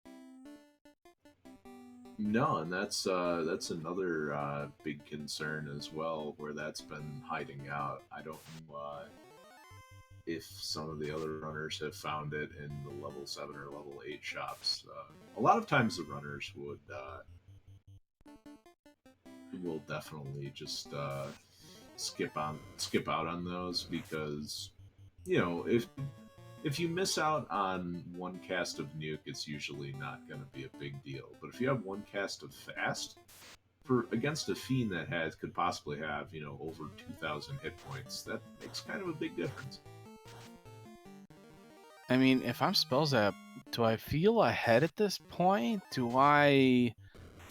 No, and that's another big concern as well, where that's been hiding out. I don't know if some of the other runners have found it in the level 7 or level 8 shops. A lot of times the runners will definitely just skip out on those, because, you know, if you miss out on one cast of nuke, it's usually not going to be a big deal. But if you have one cast of fast against a fiend that could possibly have, you know, over 2,000 hit points, that makes kind of a big difference.
I mean, if I'm Spellzap, do I feel ahead at this point? Do I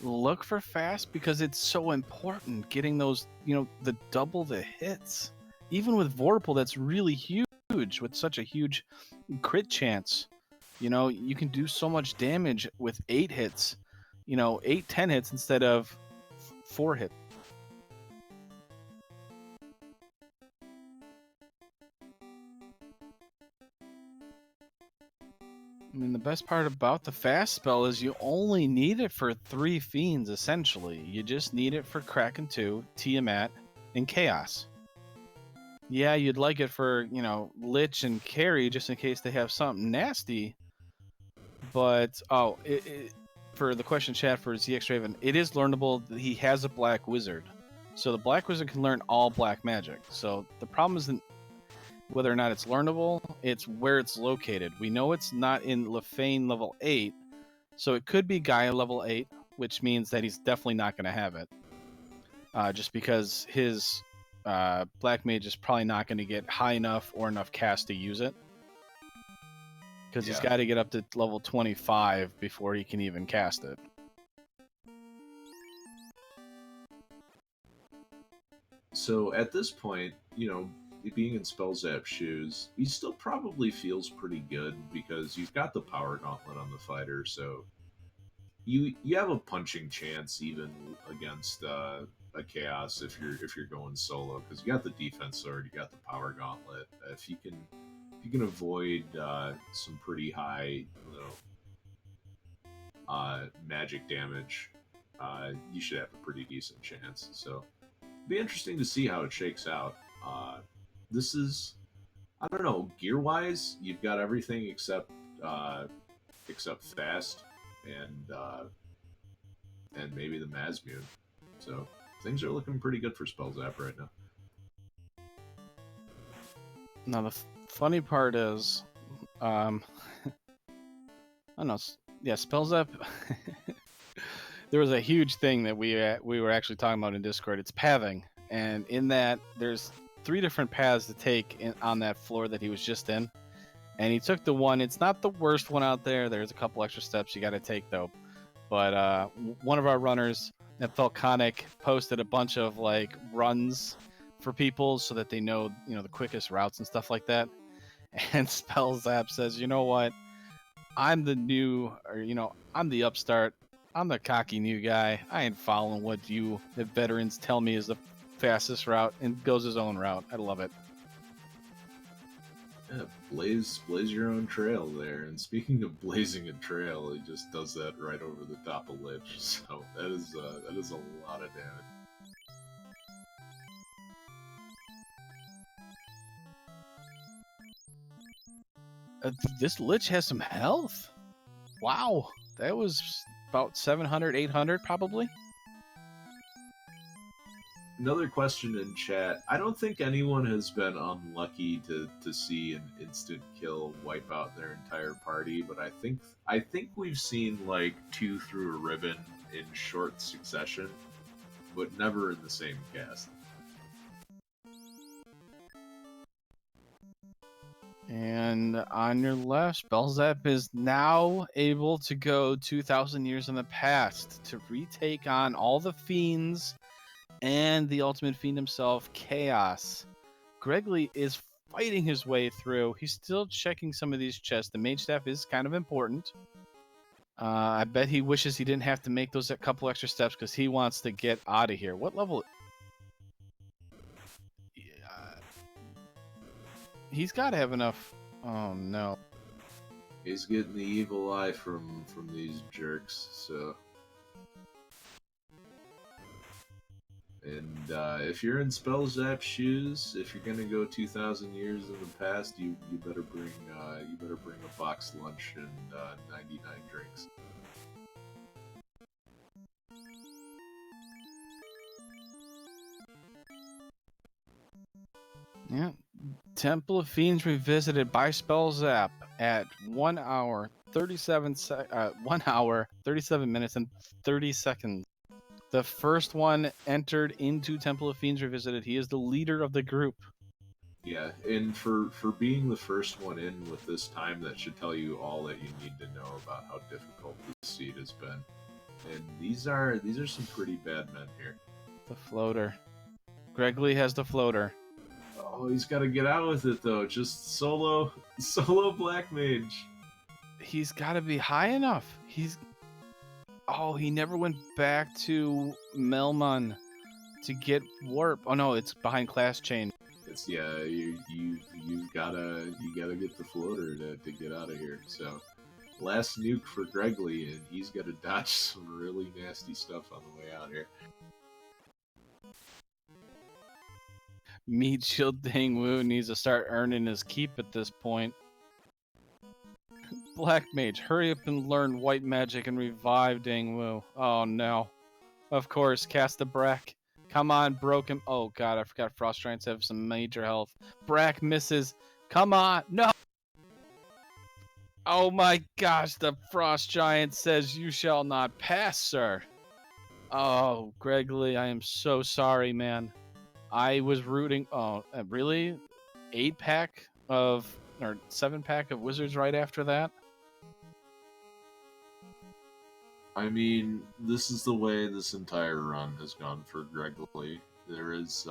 look for fast? Because it's so important getting those, you know, the double the hits. Even with Vorpal, that's really huge with such a huge crit chance. You know, you can do so much damage with 8 hits. You know, 10 hits instead of 4 hits. I mean, the best part about the fast spell is you only need it for 3 fiends, essentially. You just need it for Kraken 2, Tiamat, and Chaos. Yeah, you'd like it for, you know, Lich and Carry, just in case they have something nasty. But, for the question chat for ZX Raven, it is learnable that he has a black wizard. So the black wizard can learn all black magic. So the problem isn't whether or not it's learnable, it's where it's located. We know it's not in Lefane level 8, so it could be Gaia level 8, which means that he's definitely not going to have it. Just because his black mage is probably not going to get high enough or enough cast to use it. Because he's got to get up to level 25 before he can even cast it.
So at this point, you know, being in Spellzap's shoes, he still probably feels pretty good because you've got the power gauntlet on the fighter, so you have a punching chance even against a chaos if you're going solo because you got the defense sword, you got the power gauntlet. If you can avoid some pretty high, magic damage, you should have a pretty decent chance. So be interesting to see how it shakes out. This is, I don't know, gear wise, you've got everything except fast and maybe the Mazmune. So things are looking pretty good for Spellzap right now.
Now the funny part is, I don't know. Yeah, Spellzap. There was a huge thing that we were actually talking about in Discord. It's pathing, and in that there's 3 different paths to take on that floor that he was just in, and he took the one. It's not the worst one out there. There's a couple extra steps you got to take though. But one of our runners, that Falconic, posted a bunch of like runs for people so that they know, the quickest routes and stuff like that. And Spellzap says, you know what? I'm the new, or I'm the upstart. I'm the cocky new guy. I ain't following what you, the veterans, tell me is the fastest route, and goes his own route. I love it.
Yeah, blaze your own trail there. And speaking of blazing a trail, he just does that right over the top of Lich. So that is a lot of damage.
This Lich has some health. Wow, that was about 700, 800 probably.
Another question in chat. I don't think anyone has been unlucky to see an instant kill wipe out their entire party, but I think we've seen like 2 through a ribbon in short succession, but never in the same cast.
And on your left, Spellzap is now able to go 2,000 years in the past to retake on all the fiends and the ultimate fiend himself, Chaos. Gregley is fighting his way through. He's still checking some of these chests. The mage staff is kind of important. I bet he wishes he didn't have to make those a couple extra steps because he wants to get out of here. What level? He's got to have enough. Oh no.
He's getting the evil eye from these jerks, so. And if you're in Spellzap's shoes, if you're gonna go 2,000 years in the past, you better bring a box lunch and 99 drinks.
Yeah. Temple of Fiends Revisited by Spellzap at 1 hour 37 minutes and 30 seconds. The first one entered into Temple of Fiends Revisited. He is the leader of the group.
Yeah, and for being the first one in with this time, that should tell you all that you need to know about how difficult this seed has been. And these are some pretty bad men here.
The floater. Gregley has the floater.
Oh, he's got to get out with it though. Just solo black mage.
He's got to be high enough. Oh, he never went back to Melmon to get warp. Oh no, it's behind class chain.
It's you gotta get the floater to get out of here. So last nuke for Gregley, and he's got to dodge some really nasty stuff on the way out here.
Meat Shield Dang Wu needs to start earning his keep at this point. Black Mage, hurry up and learn white magic and revive Dangwu. Oh no. Of course, cast the Brack. Come on, broken. Oh god, I forgot Frost Giants have some major health. Brack misses. Come on, no. Oh my gosh, the Frost Giant says you shall not pass, sir. Oh, Gregory, I am so sorry, man. I was rooting. Oh, really? 8-pack of, or 7-pack of Wizards right after that?
I mean, this is the way this entire run has gone for Greg Lee. There is,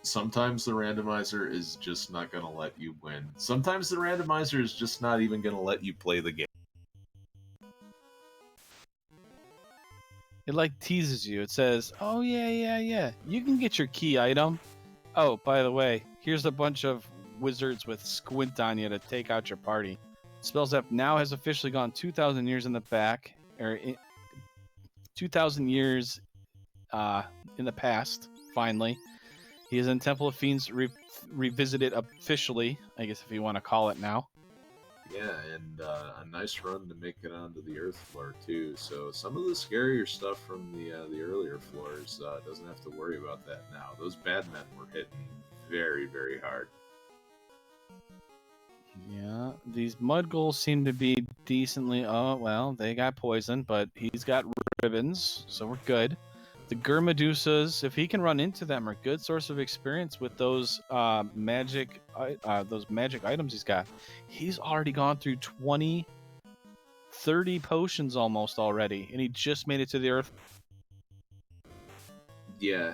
sometimes the randomizer is just not going to let you win. Sometimes the randomizer is just not even going to let you play the game.
It like teases you. It says, oh yeah, you can get your key item. Oh, by the way, here's a bunch of wizards with squint on you to take out your party. Spells App now has officially gone 2,000 years in the back, or 2,000 years in the past, finally. He is in Temple of Fiends revisited officially, I guess if you want to call it now.
Yeah, and a nice run to make it onto the Earth floor too. So some of the scarier stuff from the earlier floors doesn't have to worry about that now. Those bad men were hitting very, very hard.
Yeah, these mud ghouls seem to be decently. Oh well, they got poisoned, but he's got ribbons, so we're good. The Gurmedusas, if he can run into them, are a good source of experience with those magic items he's got. He's already gone through 20, 30 potions almost already, and he just made it to the Earth.
Yeah,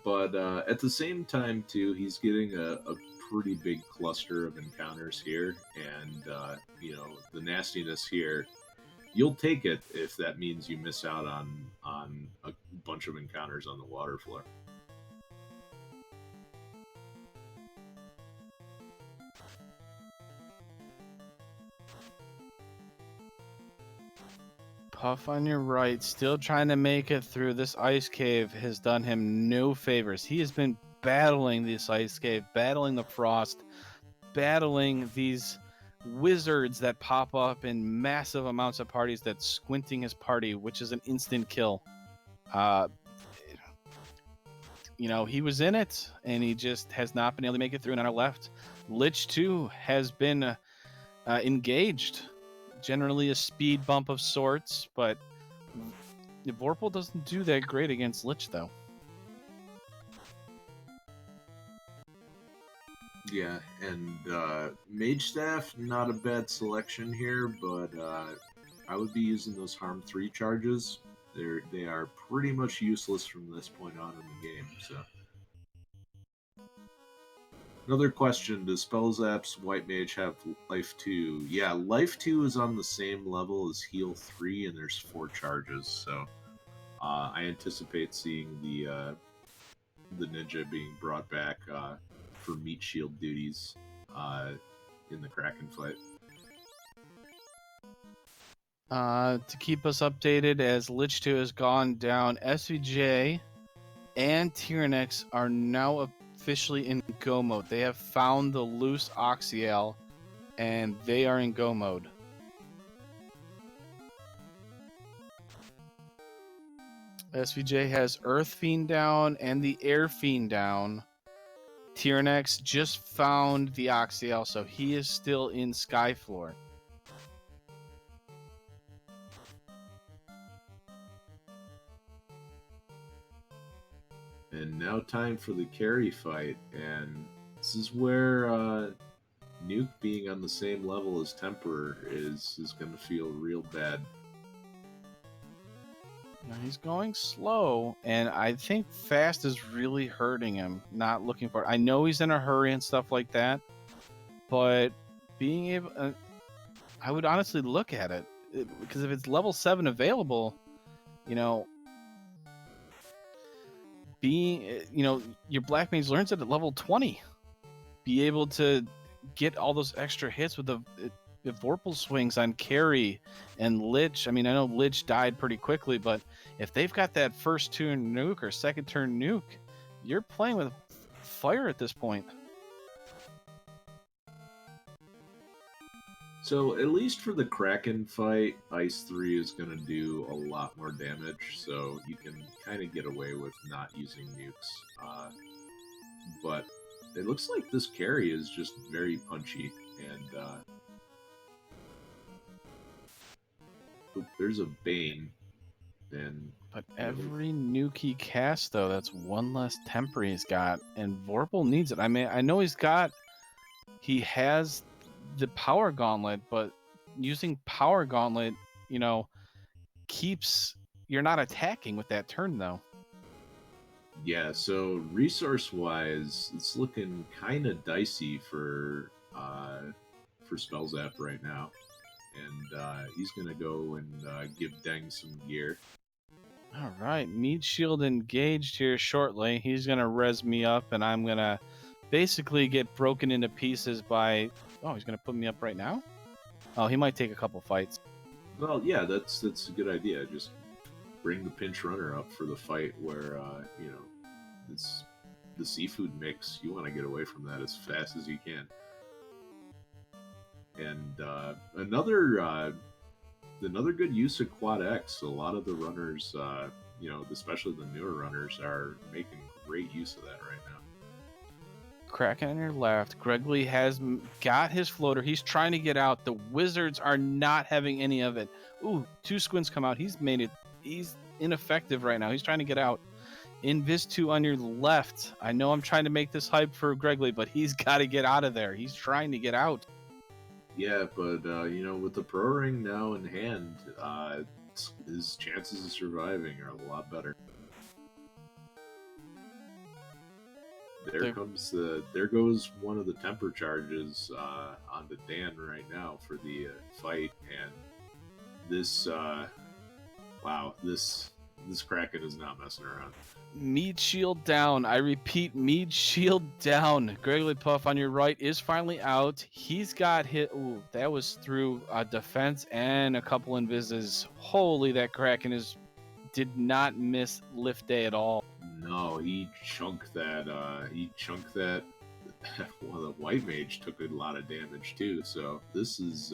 but at the same time too, he's getting a pretty big cluster of encounters here, and the nastiness here. You'll take it if that means you miss out on a bunch of encounters on the water floor.
Puff on your right, still trying to make it through. This ice cave has done him no favors. He has been battling this ice cave, battling the frost, battling these wizards that pop up in massive amounts of parties that's squinting his party, which is an instant kill. He was in it, and he just has not been able to make it through. And on our left, Lich 2 has been engaged. Generally a speed bump of sorts, but Vorpal doesn't do that great against Lich, though.
Yeah, and Mage Staff, not a bad selection here, but I would be using those Harm 3 charges. They are pretty much useless from this point on in the game, so... Another question, does Spellzap's White Mage have Life 2? Yeah, Life 2 is on the same level as Heal 3, and there's 4 charges, so I anticipate seeing the ninja being brought back for meat shield duties in the Kraken fight.
To keep us updated, as Lich 2 has gone down, SVJ and Tyrannex are now officially in go mode. They have found the loose Oxyal, and they are in go mode. SVJ has Earth Fiend down and the Air Fiend down. Tyrannex just found the Oxyal, so he is still in Skyfloor.
And now time for the carry fight, and this is where Nuke being on the same level as Temperer is going to feel real bad.
Now he's going slow, and I think fast is really hurting him. Not looking for it. I know he's in a hurry and stuff like that, but being able, I would honestly look at it, because if it's level 7 available, your Black Mage learns it at level 20. Be able to get all those extra hits with the Vorpal swings on carry and Lich. I mean, I know Lich died pretty quickly, but if they've got that first turn nuke or second turn nuke, you're playing with fire at this point.
So at least for the Kraken fight, Ice 3 is going to do a lot more damage, so you can kind of get away with not using nukes. But it looks like this carry is just very punchy, and oop, there's a Bane, and
But every nuke he casts, though, that's one less temper he's got, and Vorpal needs it. I mean, I know he has the Power Gauntlet, but using Power Gauntlet, keeps you're not attacking with that turn, though.
yeah, so resource-wise, it's looking kind of dicey for Spellzap right now, and he's gonna go and give Deng some gear.
All right, Meat Shield engaged here shortly. He's gonna res me up, and I'm gonna basically get broken into pieces by. Oh, he's gonna put me up right now. Oh, he might take a couple fights.
Well, yeah, that's a good idea. Just bring the pinch runner up for the fight where it's the seafood mix. You want to get away from that as fast as you can. And another good use of Quad X. A lot of the runners, especially the newer runners, are making great use of that right now.
Kraken on your left. Gregley has got his floater. He's trying to get out. The Wizards are not having any of it. Ooh, 2 squints come out. He's ineffective right now. He's trying to get out. Invis 2 on your left. I know I'm trying to make this hype for Gregley, but he's got to get out of there. He's trying to get out.
Yeah, but with the pro ring now in hand, his chances of surviving are a lot better. There goes one of the temper charges onto Dan right now for the fight, and this Kraken is not messing around.
Mead shield down. I repeat, mead shield down. Gregory Puff on your right is finally out. He's got hit. Ooh, that was through defense and a couple invises. Holy, that Kraken did not miss lift day at all.
No, he chunked that. Well, the white mage took a lot of damage too. So this is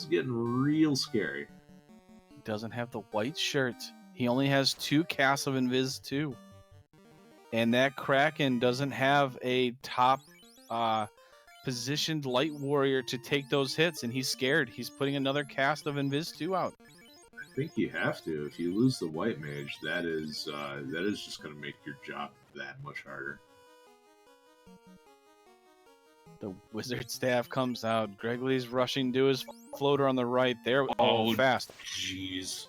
getting real scary.
He doesn't have the white shirt. He only has 2 casts of invis too. And that Kraken doesn't have a top positioned light warrior to take those hits, and he's scared. He's putting another cast of invis 2 out.
I think you have to. If you lose the white mage, that is just going to make your job that much harder.
The wizard staff comes out. Gregley's rushing to his floater on the right. There, fast.
Jeez.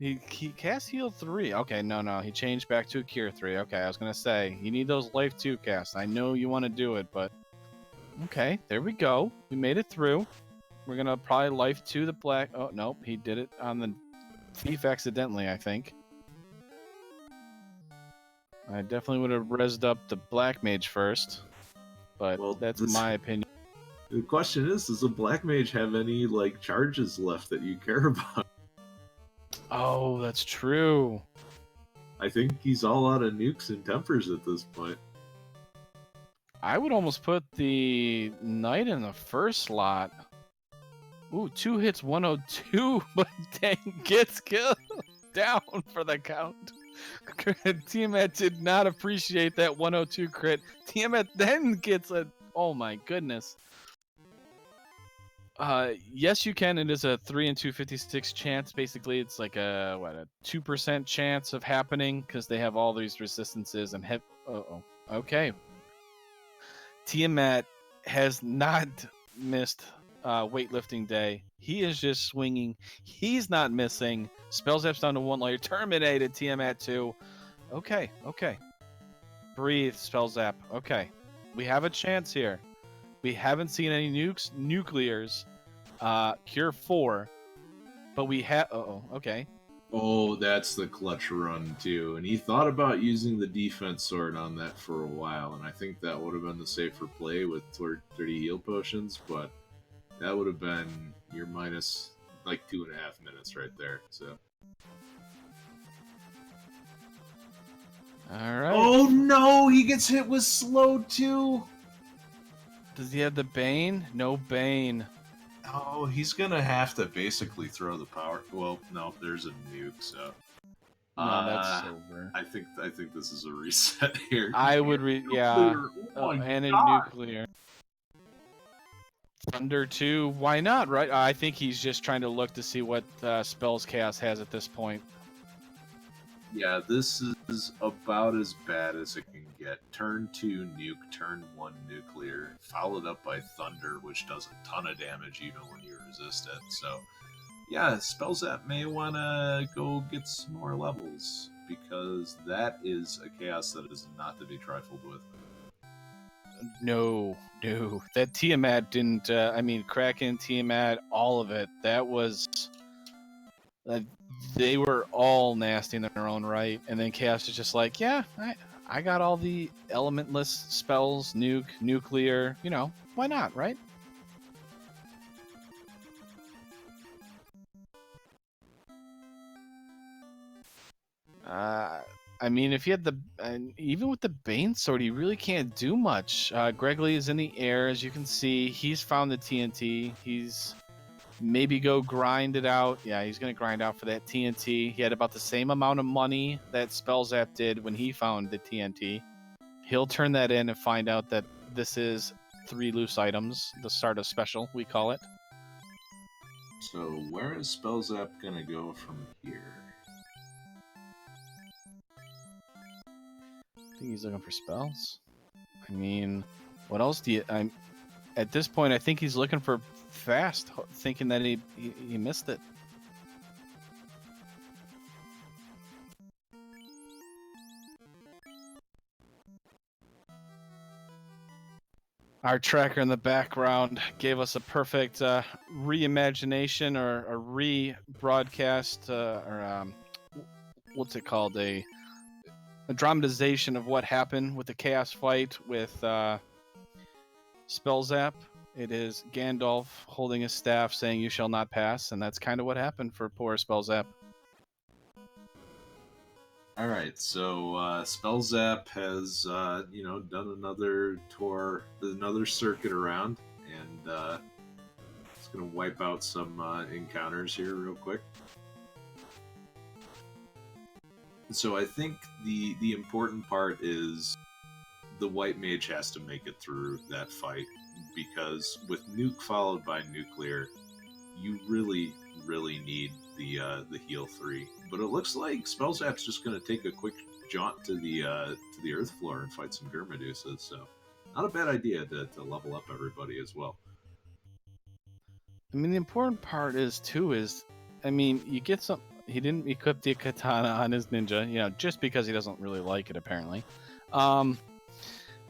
He cast heal 3. Okay, no. He changed back to a cure 3. Okay, I was going to say, you need those life 2 casts. I know you want to do it, but... Okay, there we go. We made it through. We're going to probably life 2 the black... Oh, nope, he did it on the thief accidentally, I think. I definitely would have rezzed up the black mage first, but that's my opinion.
The question is, does the black mage have any, charges left that you care about?
Oh, that's true.
I think he's all out of nukes and tempers at this point.
I would almost put the knight in the first slot. Ooh, 2 hits, 102, but Dang gets killed down for the count. Tiamat did not appreciate that 102 crit. Tiamat then gets oh my goodness. Yes, you can. It is a 3 in 256 chance. Basically, it's like a 2% chance of happening because they have all these resistances and okay. Tiamat has not missed weightlifting day. He is just swinging. He's not missing. Spell Zap's down to 1 layer. Terminated. Tiamat 2. Okay. Breathe, Spell Zap. Okay. We have a chance here. We haven't seen any nuclears. Cure 4. But we have... okay.
Oh, that's the clutch run, too. And he thought about using the defense sword on that for a while, and I think that would have been the safer play with 30 heal potions, but that would have been your minus, 2.5 minutes right there, so...
Alright.
Oh, no! He gets hit with slow, too!
Does he have the Bane? No Bane.
Oh, he's gonna have to basically throw the power. Well, no, there's a nuke, so.
No, that's over.
I think this is a reset here.
I would yeah.
Nuclear,
Oh,
my
and a
God.
nuclear. Thunder 2, why not, right? I think he's just trying to look to see what spells Chaos has at this point.
Yeah, this is about as bad as it can get. Turn 2 nuke, turn 1 nuclear, followed up by thunder, which does a ton of damage even when you resist it. So, yeah, Spell Zap may want to go get some more levels, because that is a chaos that is not to be trifled with.
No. That Tiamat didn't, I mean, Kraken, Tiamat, all of it. That was... they were all nasty in their own right, and then Chaos is just like, yeah, I got all the elementless spells, nuke, nuclear, you know, why not, right? I mean, if you had the, even with the Bane Sword, he really can't do much. Gregory is in the air, as you can see. He's found the TNT. He's maybe go grind it out. Yeah, he's going to grind out for that TNT. He had about the same amount of money that Spellzap did when he found the TNT. He'll turn that in and find out that this is 3 loose items, the start of special, we call it.
So, where is Spellzap gonna go from here?
I think he's looking for spells. I mean, what else do you... at this point, I think he's looking for fast, thinking that he missed it. Our tracker in the background gave us a perfect reimagination or a rebroadcast, or what's it called? A dramatization of what happened with the Chaos fight with Spellzap. It is Gandalf holding his staff saying, "You shall not pass," and that's kind of what happened for poor Spellzap.
Alright, so Spellzap has, done another tour, another circuit around, and it's going to wipe out some encounters here real quick. So I think the important part is the White Mage has to make it through that fight, because with Nuke followed by Nuclear, you really need the heal 3. But it looks like Spellzap's just going to take a quick jaunt to the Earth floor and fight some Gurmedusas, so not a bad idea to level up everybody as well.
I mean, the important part is, I mean, you get some... He didn't equip the katana on his ninja, just because he doesn't really like it, apparently. I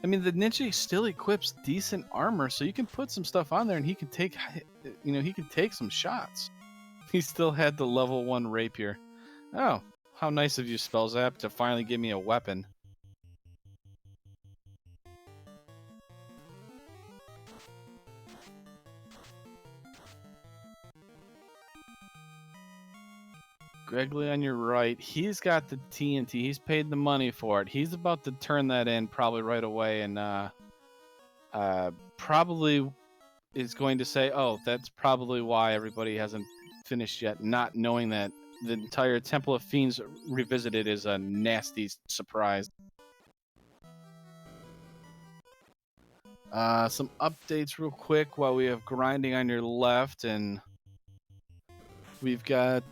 mean, the ninja still equips decent armor, so you can put some stuff on there, and he can take, he can take some shots. He still had the level 1 rapier. Oh, how nice of you, Spellzap, to finally give me a weapon. Gregory on your right, he's got the TNT. He's paid the money for it. He's about to turn that in probably right away, and probably is going to say, oh, that's probably why everybody hasn't finished yet, not knowing that the entire Temple of Fiends Revisited is a nasty surprise. Some updates real quick while we have grinding on your left, and we've got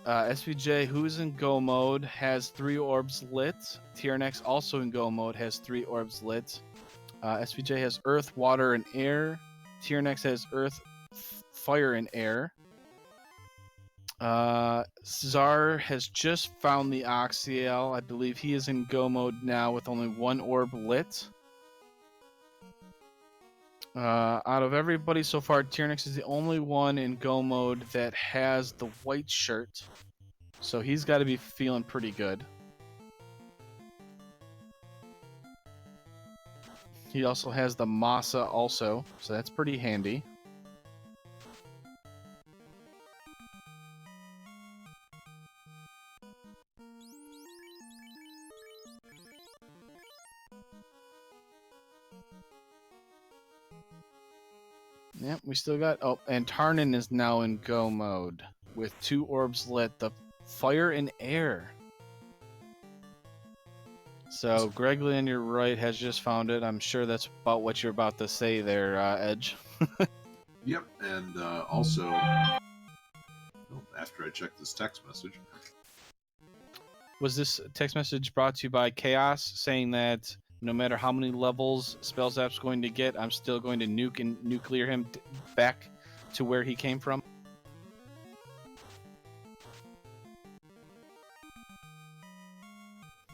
SVJ, who's in go mode, has 3 orbs lit. Tyrnex, also in go mode, has 3 orbs lit. SVJ has earth, water, and air. Tyrnex has earth, fire, and air. Czar has just found the Oxiel. I believe he is in go mode now with only 1 orb lit. Out of everybody so far, Tyrnix is the only one in go mode that has the white shirt. So he's got to be feeling pretty good. He also has the Masa also, so that's pretty handy. Yep, we still got... Oh, and Tarnin is now in go mode with 2 orbs lit. The fire and air. So, Gregley on your right has just found it. I'm sure that's about what you're about to say there, Edge.
Yep, and also, after I check this text message,
Was this text message brought to you by Chaos saying that no matter how many levels Spellzap's going to get, I'm still going to nuke and nuclear him back to where he came from?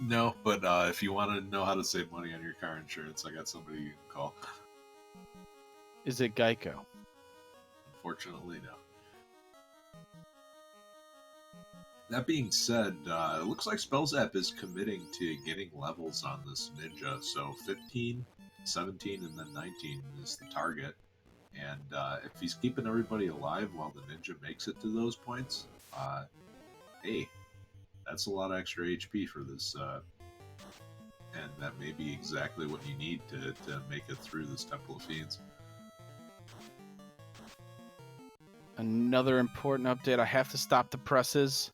no, but if you want to know how to save money on your car insurance, I got somebody you can call.
Is it Geico?
Unfortunately, no. That being said, it looks like Spellzap is committing to getting levels on this ninja. So 15, 17, and then 19 is the target. And if he's keeping everybody alive while the ninja makes it to those points, hey, that's a lot of extra HP for this. And that may be exactly what you need to make it through this Temple of Fiends.
Another important update. I have to stop the presses.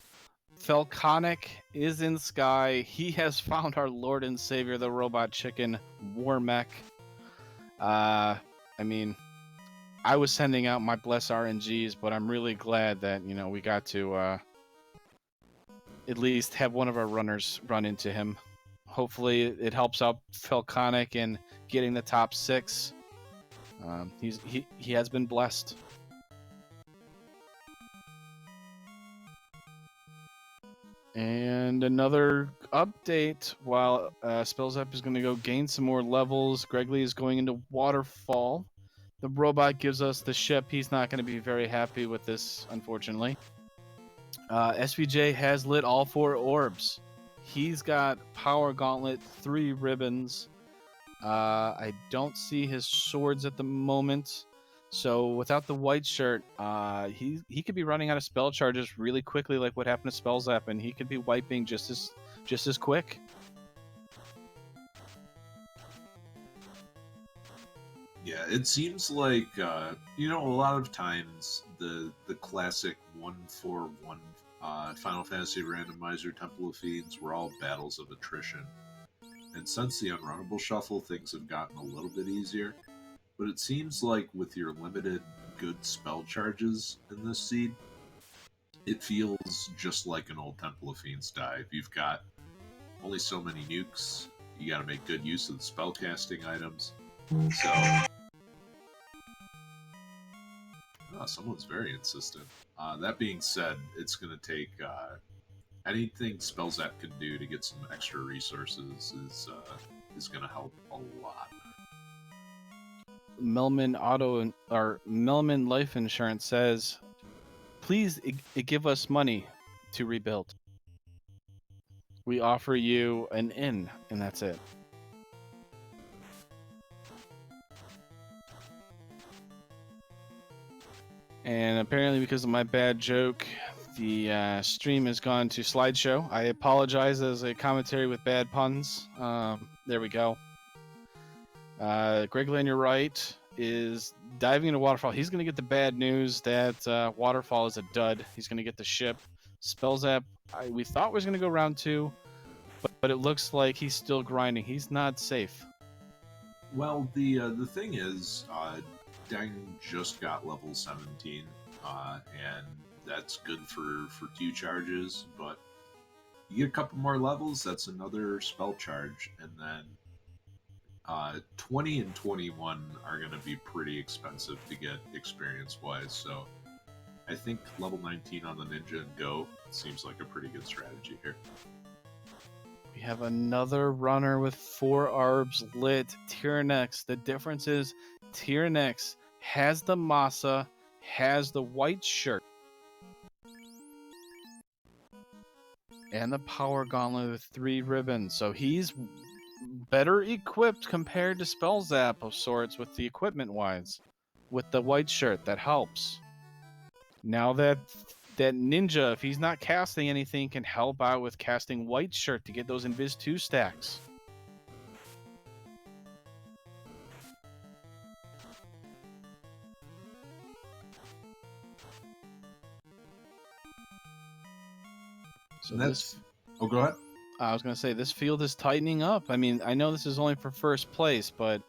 Falconic is in sky. He has found our Lord and Savior, the Robot Chicken War Mech. I mean, I was sending out my bless RNGs, but I'm really glad that, you know, we got to at least have one of our runners run into him. Hopefully it helps out Falconic in getting the top 6. He has been blessed. And another update, while Spellzap is going to go gain some more levels, Gregley is going into Waterfall. The robot gives us the ship. He's not going to be very happy with this, unfortunately. SVJ has lit all 4 orbs. He's got Power Gauntlet, 3 ribbons. I don't see his swords at the moment. So without the white shirt, he could be running out of spell charges really quickly, like what happened to Spellzap, and he could be wiping just as quick.
Yeah, it seems like a lot of times the classic 1-4-1 Final Fantasy Randomizer Temple of Fiends were all battles of attrition, and since the Unrunnable Shuffle, things have gotten a little bit easier. But it seems like with your limited good spell charges in this seed, it feels just like an old Temple of Fiends dive. You've got only so many nukes. You got to make good use of the spellcasting items. So, someone's very insistent. That being said, it's going to take anything Spellzap can do to get some extra resources is going to help a lot.
Melman Melman Life Insurance says, please give us money to rebuild. We offer you an inn, and that's it. And apparently because of my bad joke, the stream has gone to slideshow. I apologize as a commentary with bad puns. There we go. Greg Lane, you're right, is diving into Waterfall. He's going to get the bad news that Waterfall is a dud. He's going to get the ship. Spellzap, we thought was going to go round 2, but it looks like he's still grinding. He's not safe.
Well, the thing is, Deng just got level 17, and that's good for Q charges, but you get a couple more levels, that's another spell charge, and then 20 and 21 are going to be pretty expensive to get experience-wise, so I think level 19 on the Ninja and Go seems like a pretty good strategy here.
We have another runner with 4 arbs lit. Tyrannex. The difference is Tyrannex has the Masa, has the white shirt, and the Power Gauntlet with 3 ribbons. So he's better equipped compared to Spellzap of sorts with the equipment-wise. With the white shirt, that helps. Now that ninja, if he's not casting anything, can help out with casting white shirt to get those Invis 2 stacks. So
That's. Oh, go ahead.
I was going to say, this field is tightening up. I mean, I know this is only for first place, but,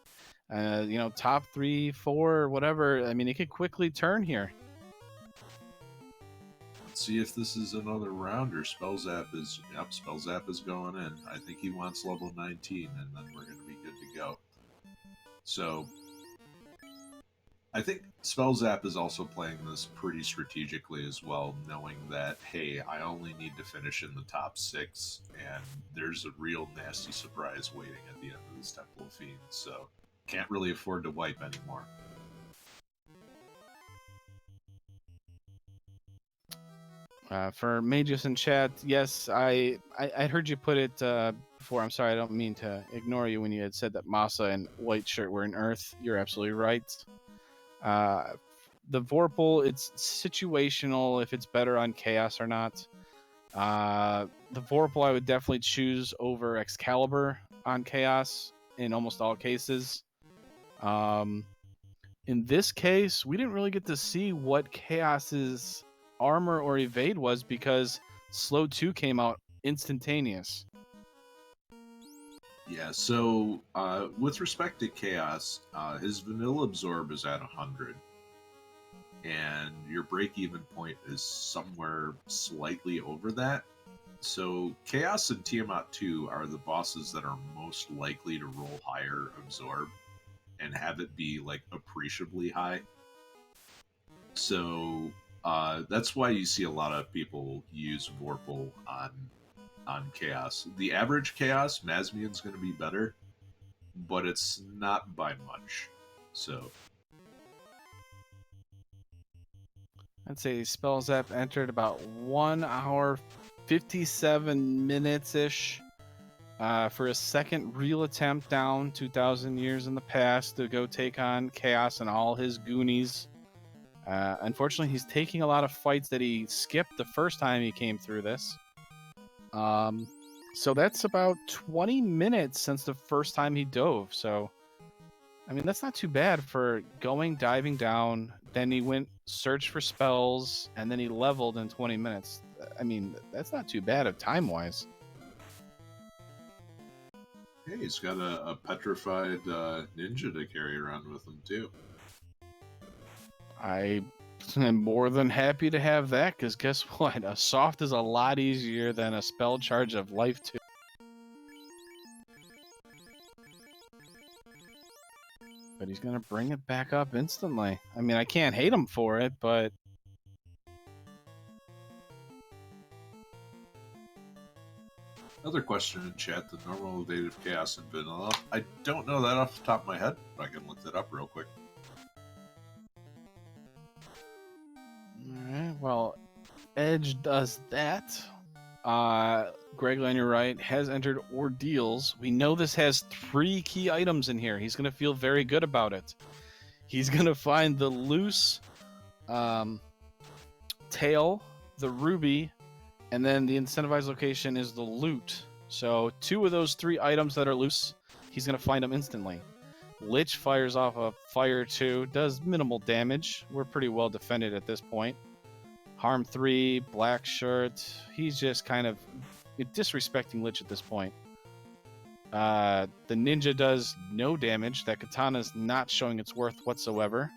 top 3, 4, whatever, I mean, it could quickly turn here.
Let's see if this is another round or Spell Zap is. Yep, Spell Zap is going in. I think he wants level 19, and then we're going to be good to go. So, I think Spell Zap is also playing this pretty strategically as well, knowing that, hey, I only need to finish in the top 6, and there's a real nasty surprise waiting at the end of this Temple of Fiends, so can't really afford to wipe anymore.
For Magus in chat, yes, I heard you put it before. I'm sorry, I don't mean to ignore you when you had said that Masa and White Shirt were in Earth. You're absolutely right. The Vorpal, it's situational if it's better on Chaos or not. The Vorpal I would definitely choose over Excalibur on Chaos in almost all cases. In this case, we didn't really get to see what Chaos's armor or evade was because Slow 2 came out instantaneous.
Yeah, so with respect to Chaos, his Vanilla Absorb is at 100. And your break-even point is somewhere slightly over that. So Chaos and Tiamat 2 are the bosses that are most likely to roll higher Absorb and have it be like appreciably high. So that's why you see a lot of people use Vorpal on Chaos. The average Chaos, Mazmian's going to be better, but it's not by much. So
I'd say Spell Zap entered about 1 hour, 57 minutes-ish for a second real attempt down 2,000 years in the past to go take on Chaos and all his goonies. Unfortunately, he's taking a lot of fights that he skipped the first time he came through this. So that's about 20 minutes since the first time he dove. So, I mean, that's not too bad for diving down. Then he went search for spells, and then he leveled in 20 minutes. I mean, that's not too bad of time-wise.
hey, he's got a petrified ninja to carry around with him too.
I am more than happy to have that, because guess what? A soft is a lot easier than a spell charge of life 2. But he's going to bring it back up instantly. I mean, I can't hate him for it, but...
Another question in chat, the normal evade of Chaos and Vanilla. I don't know that off the top of my head, but I can look that up real quick.
Alright, well, Edge does that. Gregline, you're right, has entered Ordeals. We know this has 3 key items in here. He's going to feel very good about it. He's going to find the loose tail, the ruby, and then the incentivized location is the loot. So 2 of those 3 items that are loose, he's going to find them instantly. Lich fires off a fire 2, does minimal damage. We're pretty well defended at this point. Harm 3, black shirt. He's just kind of disrespecting Lich at this point. The ninja does no damage. That katana's not showing its worth whatsoever.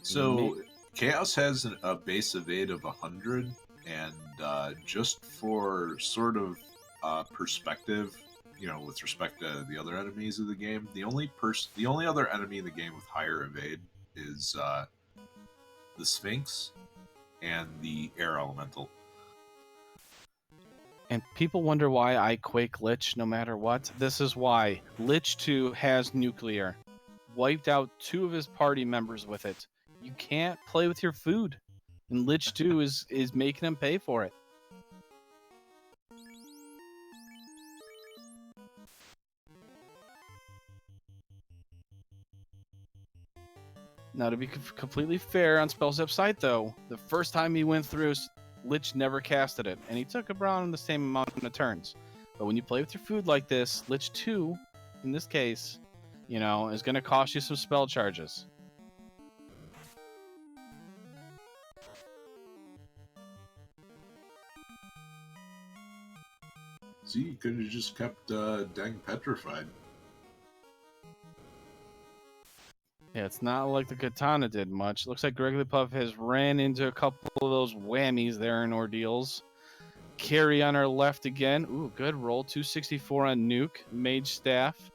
So Chaos has a base evade of 100, and just for sort of perspective, with respect to the other enemies of the game, the only other enemy in the game with higher evade is the Sphinx and the Air Elemental.
And people wonder why I quake Lich no matter what. This is why. Lich 2 has nuclear. Wiped out 2 of his party members with it. You can't play with your food. And Lich 2 is making him pay for it. Now, to be completely fair on Spellzap's side, though, the first time he went through, Lich never casted it, and he took around the same amount of turns. But when you play with your food like this, Lich 2, in this case, is going to cost you some spell charges.
See, you could have just kept Dang petrified.
Yeah, it's not like the katana did much. Looks like Wigglypuff has ran into a couple of those whammies there in Ordeals. Carry on our left again. Ooh, good roll. 264 on Nuke. Mage Staff.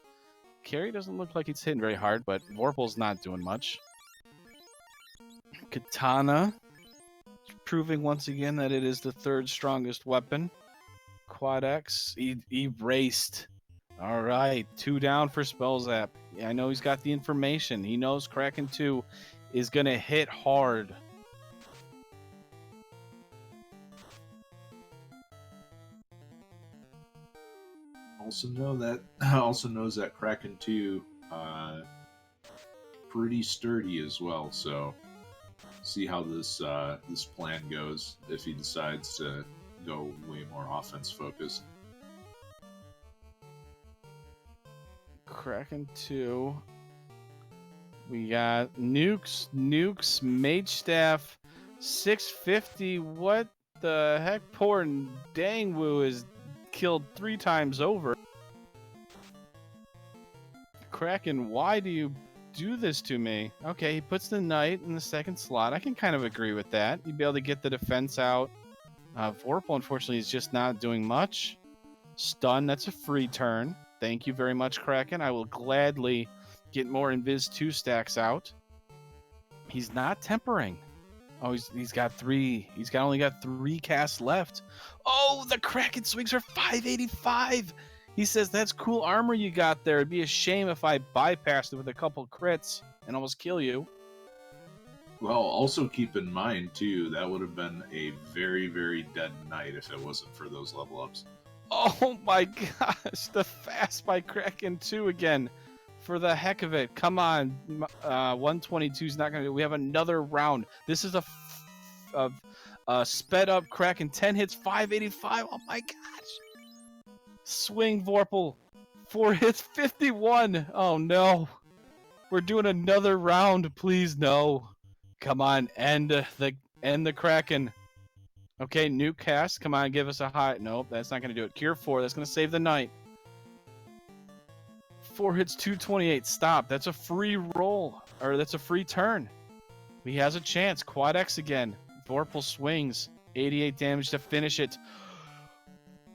Carry doesn't look like it's hitting very hard, but Vorpal's not doing much. Katana. Proving once again that it is the third strongest weapon. Quad X. Erased. All right. 2 down for Spellzap. I know he's got the information. He knows Kraken 2 is going to hit hard.
Also knows that Kraken 2 pretty sturdy as well, so see how this plan goes if he decides to go way more offense focused.
Kraken 2. We got Nukes, Mage Staff, 650. What the heck? Poor Dangwoo is killed 3 times over. Kraken, why do you do this to me? Okay, he puts the knight in the second slot. I can kind of agree with that. You'd be able to get the defense out. Vorpal, unfortunately, is just not doing much. Stun, that's a free turn. Thank you very much, Kraken. I will gladly get more Invis 2 stacks out. He's not tempering. Oh, he's got 3. He's only got 3 casts left. Oh, the Kraken swings for 585. He says, that's cool armor you got there. It'd be a shame if I bypassed it with a couple crits and almost kill you.
Well, also keep in mind, too, that would have been a very, very dead knight if it wasn't for those level ups.
Oh my gosh, the fast by Kraken 2 again. For the heck of it. Come on. 122 is not going to do. We have another round. This is a sped up Kraken. 10 hits, 585. Oh my gosh. Swing Vorpal. 4 hits, 51. Oh no. We're doing another round. Please no. Come on. End the Kraken. Okay, Nuke cast. Come on, give us a high. Nope, that's not going to do it. Cure 4. That's going to save the night. 4 hits, 228. Stop. That's a free roll. Or that's a free turn. He has a chance. Quad X again. Vorpal swings. 88 damage to finish it.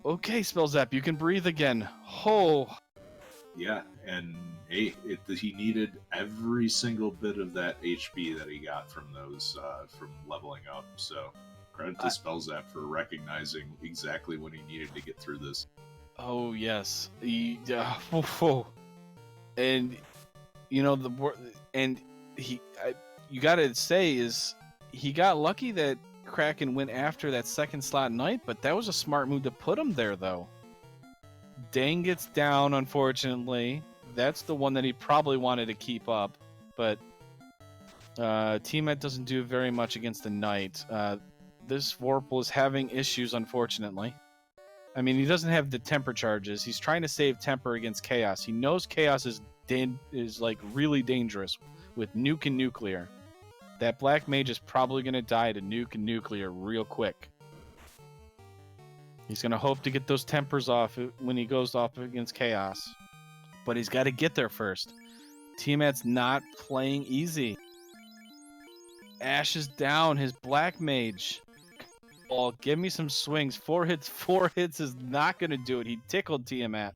Okay, Spellzap, you can breathe again. Oh.
Yeah, and hey, he needed every single bit of that HP that he got from those from leveling up. So credit to Spellzap for recognizing exactly when he needed to get through this.
Oh yes. And you know you gotta say is he got lucky that Kraken went after that second slot knight, but that was a smart move to put him there though. Dang gets down, unfortunately. That's the one that he probably wanted to keep up, but Tiamat doesn't do very much against the knight. This Vorpal is having issues, unfortunately. I mean, he doesn't have the temper charges. He's trying to save temper against Chaos. He knows Chaos is like really dangerous with Nuke and Nuclear. That Black Mage is probably going to die to Nuke and Nuclear real quick. He's going to hope to get those tempers off when he goes off against Chaos. But he's got to get there first. Tiamat's not playing easy. Ash is down. His Black Mage. Oh, give me some swings. 4 hits is not going to do it. He tickled Tiamat.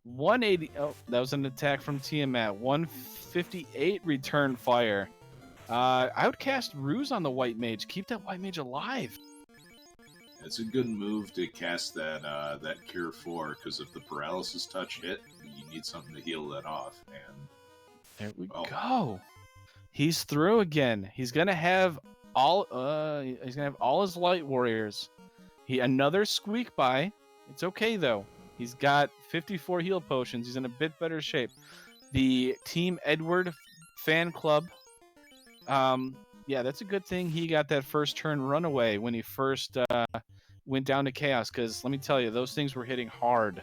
180. Oh, that was an attack from Tiamat. 158 return fire. I would cast Ruse on the White Mage. Keep that White Mage alive.
It's a good move to cast that Cure 4, because if the Paralysis Touch hit, you need something to heal that off. And
there we go. He's through again. He's gonna have all his Light Warriors. Another squeak by. It's okay though. He's got 54 heal potions. He's in a bit better shape. The Team Edward fan club. Yeah, that's a good thing he got that first turn runaway when he first went down to Chaos, because let me tell you, those things were hitting hard.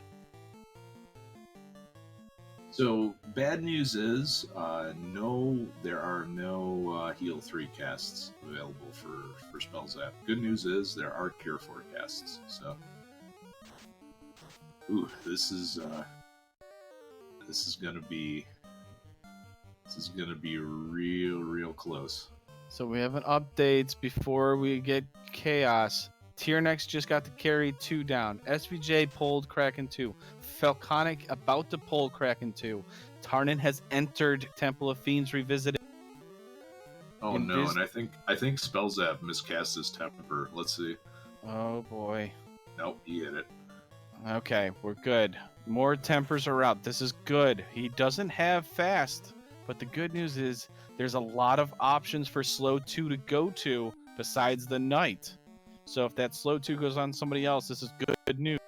So, bad news is, there are no Heal 3 casts available for Spellzap. Good news is, there are Cure 4 casts, so... Ooh, this is gonna be real close.
So we have an update before we get Chaos. Tier Next just got the carry 2 down. SVJ pulled Kraken 2. Falconic about to pull Kraken 2. Tarnin has entered Temple of Fiends Revisited.
Oh no, and I think Spellzap miscast his temper. Let's see.
Oh boy.
Nope, he hit it.
Okay, we're good. More tempers are out. This is good. He doesn't have fast, but the good news is there's a lot of options for slow 2 to go to besides the knight. So if that slow 2 goes on somebody else, this is good news.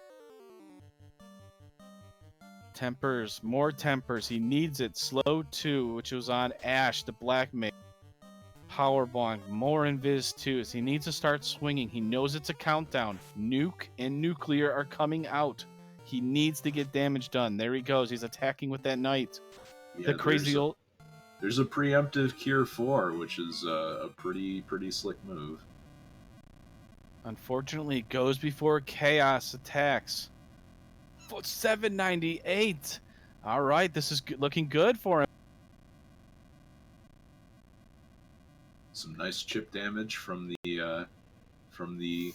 Tempers, more tempers. He needs it. Slow 2, which was on Ash, the black mage. Powerbomb, more Invis 2s. He needs to start swinging. He knows it's a countdown. Nuke and Nuclear are coming out. He needs to get damage done. There he goes. He's attacking with that knight.
Yeah,
The crazy old...
There's a preemptive Cure 4, which is a pretty slick move.
Unfortunately, it goes before Chaos attacks. 798. All right, this is looking good for him.
Some nice chip damage from the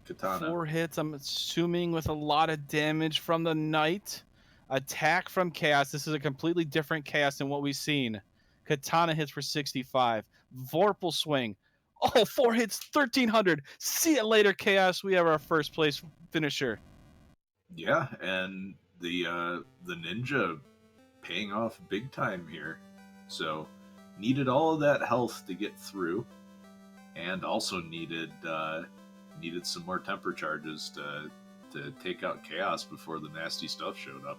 katana.
4 hits, I'm assuming, with a lot of damage from the knight. Attack from Chaos. This is a completely different Chaos than what we've seen. Katana hits for 65. Vorpal swing. Oh, 4 hits, 1300. See it later, Chaos. We have our first place finisher.
Yeah, and the ninja paying off big time here. So needed all of that health to get through, and also needed some more temper charges to take out Chaos before the nasty stuff showed up.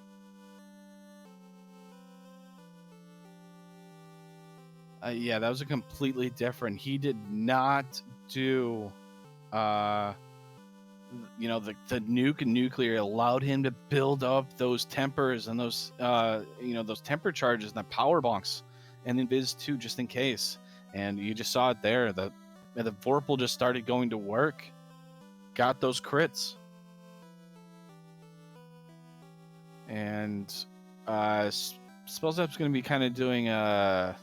Yeah, that was a completely different. He did not do, the nuke and Nuclear allowed him to build up those tempers and those, those temper charges and the power bonks and Invis 2 just in case. And you just saw it there. The Vorpal just started going to work. Got those crits. And Spellzap's going to be kind of doing I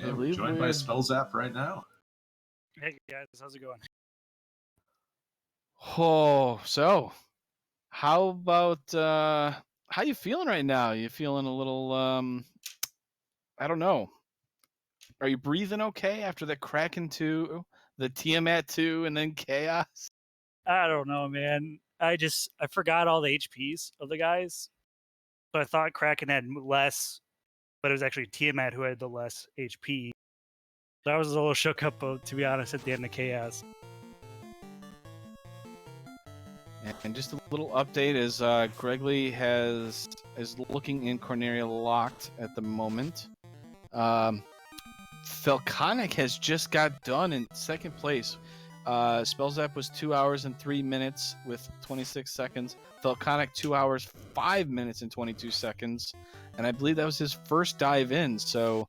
believe
joined by Spellzap right now.
Hey guys, how's it going?
Oh, so how about how you feeling right now? You feeling a little I don't know. Are you breathing okay after the Kraken 2, the Tiamat 2, and then Chaos?
I don't know, man. I forgot all the HPs of the guys. So I thought Kraken had less, but it was actually Tiamat who had the less HP. So I was a little shook up, to be honest, at the end of Chaos.
And just a little update is Gregley is looking in Corneria locked at the moment. Falconic has just got done in second place. Spellzap was 2 hours and 3 minutes with 26 seconds. Falconic 2 hours 5 minutes and 22 seconds, and I believe that was his first dive in. So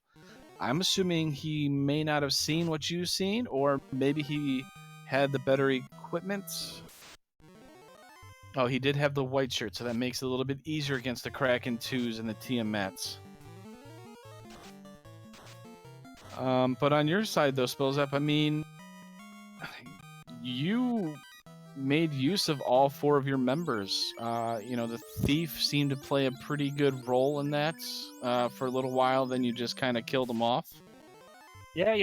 I'm assuming he may not have seen what you've seen, or maybe he had the better equipment. Oh, he did have the white shirt, so that makes it a little bit easier against the Kraken 2s and the Tiamats. But on your side, though, Spellzap, I mean, you made use of all 4 of your members. The Thief seemed to play a pretty good role in that for a little while, then you just kind of killed him off.
Yeah,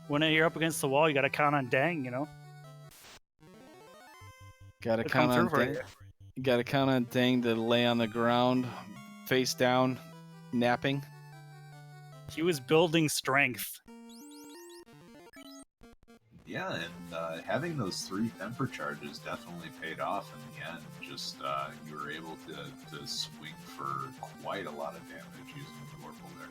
when you're up against the wall, you got to count on Dang,
Gotta count on Dang. You gotta count on Dang to lay on the ground, face down, napping.
He was building strength.
Yeah, and having those 3 temper charges definitely paid off in the end. Just you were able to swing for quite a lot of damage using the Vorpal there.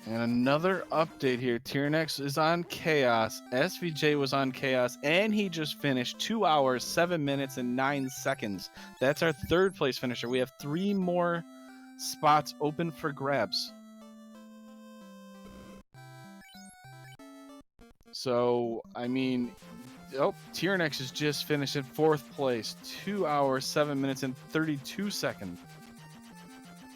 And another update here. Tyrnex is on Chaos. SVJ was on Chaos, and he just finished 2 hours, 7 minutes, and 9 seconds. That's our third place finisher. We have 3 more spots open for grabs. So, I mean, Tyrannix is just finished in 4th place. 2 hours, 7 minutes, and 32 seconds.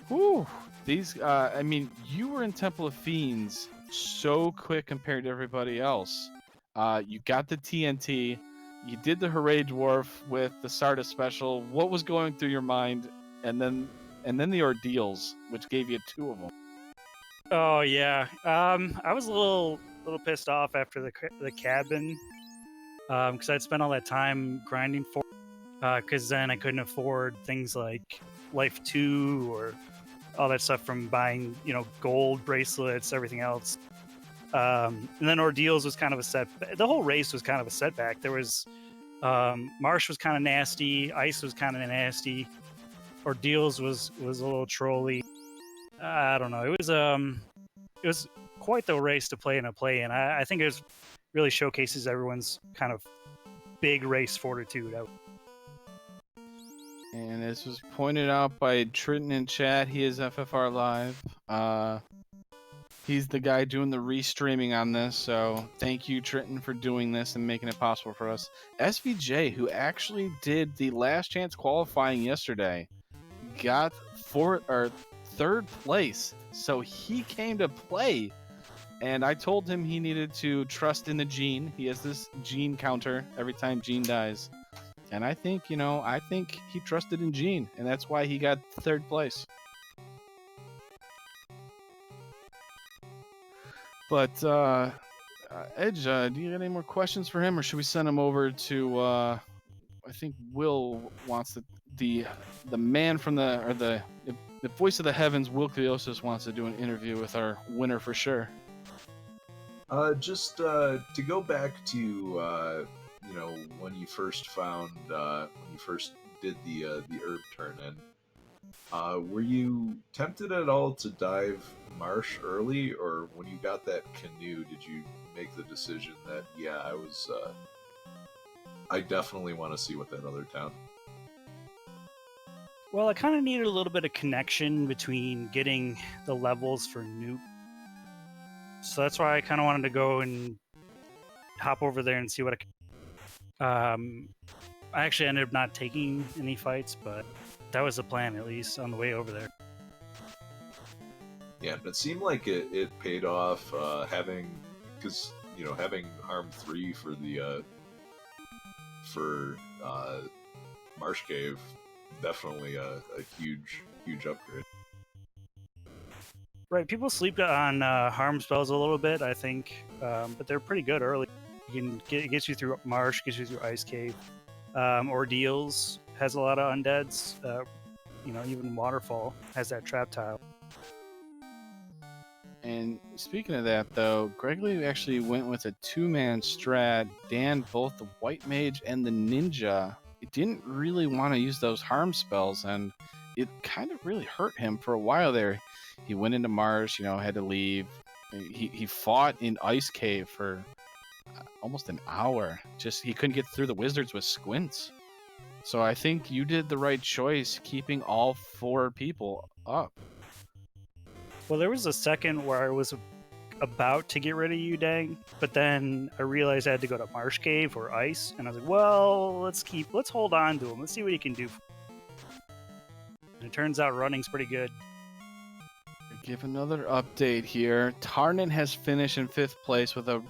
Whew. These, I mean, you were in Temple of Fiends so quick compared to everybody else. You got the TNT. You did the Hooray Dwarf with the Sarda special. What was going through your mind? And then the ordeals, which gave you 2 of them.
Oh yeah. I was a little pissed off after the cabin, because I'd spent all that time grinding for, because then I couldn't afford things like Life 2 or all that stuff from buying, gold bracelets, everything else. And then Ordeals was kind of a setback. The whole race was kind of a setback. There was Marsh was kind of nasty, Ice was kind of nasty, Ordeals was a little trolly. I don't know. It was quite the race to play in. I think it really showcases everyone's kind of big race fortitude.
And as was pointed out by Trenton in chat, he is FFR Live. He's the guy doing the restreaming on this, so thank you, Trenton, for doing this and making it possible for us. SVJ, who actually did the last chance qualifying yesterday, got 3rd place, so he came to play. And I told him he needed to trust in the gene. He has this gene counter every time Gene dies. And I think, he trusted in Gene, and that's why he got 3rd place. But, Edge, do you got any more questions for him, or should we send him over to, I think Will wants the man from the voice of the heavens, Will Cleosis, wants to do an interview with our winner for sure.
Just to go back to when you first did the herb turn-in, were you tempted at all to dive Marsh early, or when you got that canoe, did you make the decision that I definitely want to see what that other town?
Well, I kind of needed a little bit of connection between getting the levels for Nuke. So that's why I kind of wanted to go and hop over there and see what I actually ended up not taking any fights, but that was the plan, at least, on the way over there.
Yeah, it seemed like it paid off having Harm 3 for the Marsh Cave, definitely a huge upgrade.
Right, people sleep on harm spells a little bit, I think, but they're pretty good early. It gets you through Marsh, gets you through Ice Cave. Ordeals has a lot of undeads. Even Waterfall has that trap tile.
And speaking of that, though, Gregory actually went with a 2-man strat. Dan both the White Mage and the Ninja. He didn't really want to use those harm spells, and it kind of really hurt him for a while there. He went into Marsh, had to leave. He fought in Ice Cave for almost an hour. Just he couldn't get through the wizards with squints. So I think you did the right choice, keeping all 4 people up.
Well, there was a second where I was about to get rid of you, Dang, but then I realized I had to go to Marsh Cave or Ice, and I was like, well, let's hold on to him. Let's see what he can do. And it turns out running's pretty good.
Give another update here. Tarnan has finished in 5th place with a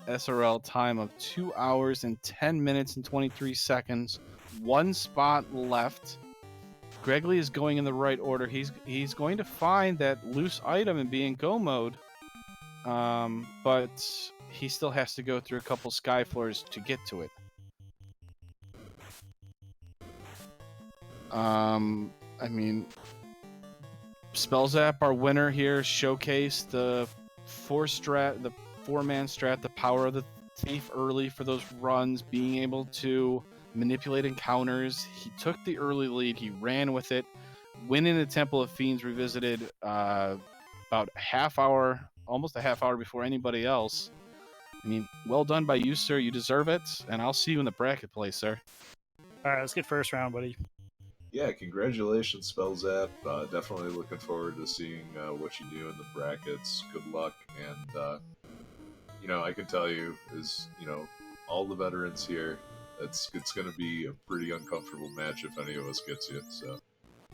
SRL time of 2 hours and 10 minutes and 23 seconds. 1 spot left. Gregory is going in the right order. He's going to find that loose item and be in go mode, but he still has to go through a couple sky floors to get to it. Spellzap, our winner here, showcased the 4-man strat, the power of the thief early for those runs, being able to manipulate encounters. He took the early lead. He ran with it. Winning the Temple of Fiends Revisited about almost a half hour before anybody else. Well done by you, sir. You deserve it. And I'll see you in the bracket play, sir.
All right, let's get first round, buddy.
Yeah, congratulations, Spellzap. Definitely looking forward to seeing what you do in the brackets. Good luck, and I can tell you is, all the veterans here, it's going to be a pretty uncomfortable match if any of us gets you. So,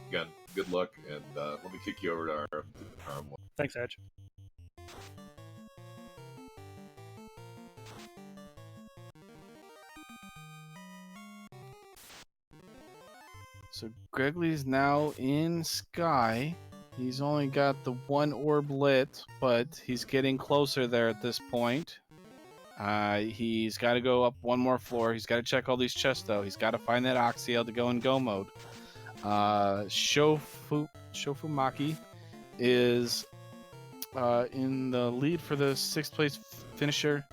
again, good luck, and let me kick you over to RM1.
Thanks, Edge.
So Gregley's now in Sky. He's only got the one orb lit, but he's getting closer there at this point. He's got to go up one more floor. He's got to check all these chests, though. He's got to find that Oxyel to go in go mode. Shofumaki is in the lead for the 6th place finisher.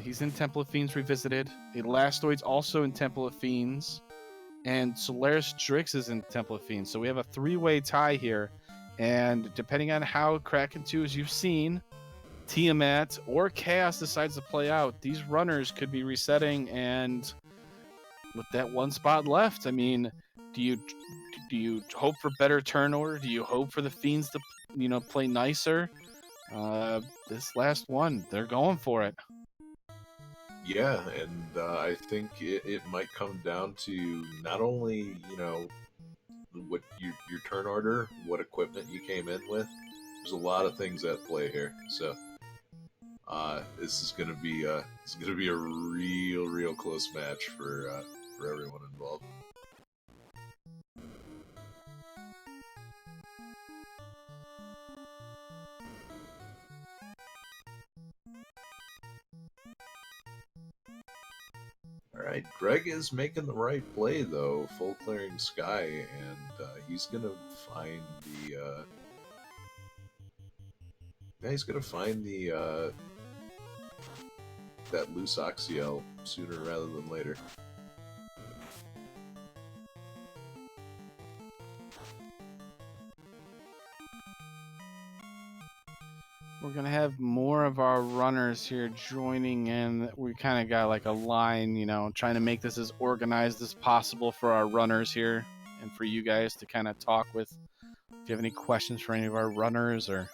He's in Temple of Fiends Revisited. Elastoid's also in Temple of Fiends. And Solaris Drix is in Temple of Fiends. So we have a 3-way tie here. And depending on how Kraken 2, as you've seen, Tiamat or Chaos decides to play out, these runners could be resetting. And with that one spot left, I mean, do you hope for better turn order? Do you hope for the Fiends to, play nicer? This last one, they're going for it.
Yeah, and I think it might come down to not only, what your turn order, what equipment you came in with. There's a lot of things at play here. So this is gonna be a real close match for everyone involved. Alright, Greg is making the right play though, full clearing Sky, and he's gonna find the that loose Oxyel sooner rather than later.
We're going to have more of our runners here joining in. We kind of got like a line, trying to make this as organized as possible for our runners here and for you guys to kind of talk with. If you have any questions for any of our runners or,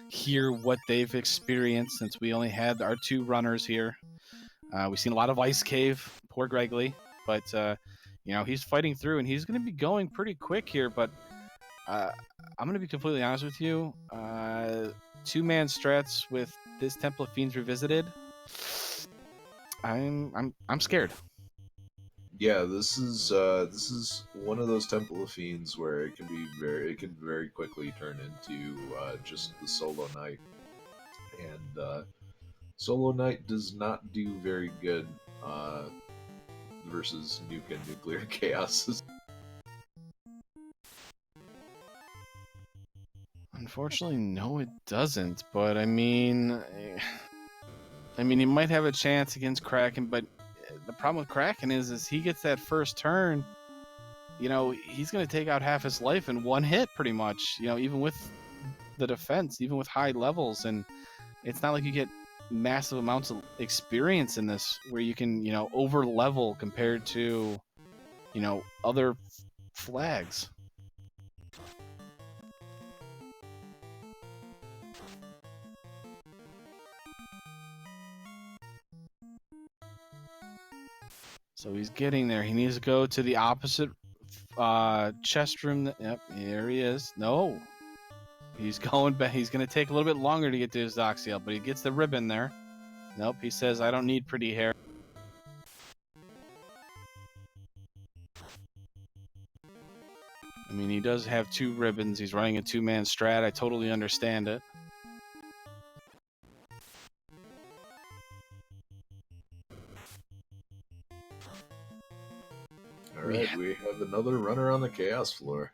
hear what they've experienced since we only had our 2 runners here. We've seen a lot of Ice Cave, poor Gregley, but, he's fighting through and he's going to be going pretty quick here, but I'm going to be completely honest with you. 2-man strats with this Temple of Fiends Revisited, I'm scared.
Yeah, this is one of those Temple of Fiends where it can very quickly turn into just the solo knight, and solo knight does not do very good versus Nuke and Nuclear Chaos.
Unfortunately, no, it doesn't. But I mean, he might have a chance against Kraken, but the problem with Kraken is he gets that first turn. He's going to take out half his life in one hit, pretty much. Even with the defense, even with high levels, and it's not like you get massive amounts of experience in this, where you can, over level compared to, other flags. So he's getting there. He needs to go to the opposite chest room. Yep, here he is. No. He's going back. He's going to take a little bit longer to get to his Oxyel, but he gets the ribbon there. Nope, he says, I don't need pretty hair. I mean, he does have 2 ribbons. He's running a 2-man strat. I totally understand it.
Alright, we have another runner on the Chaos floor.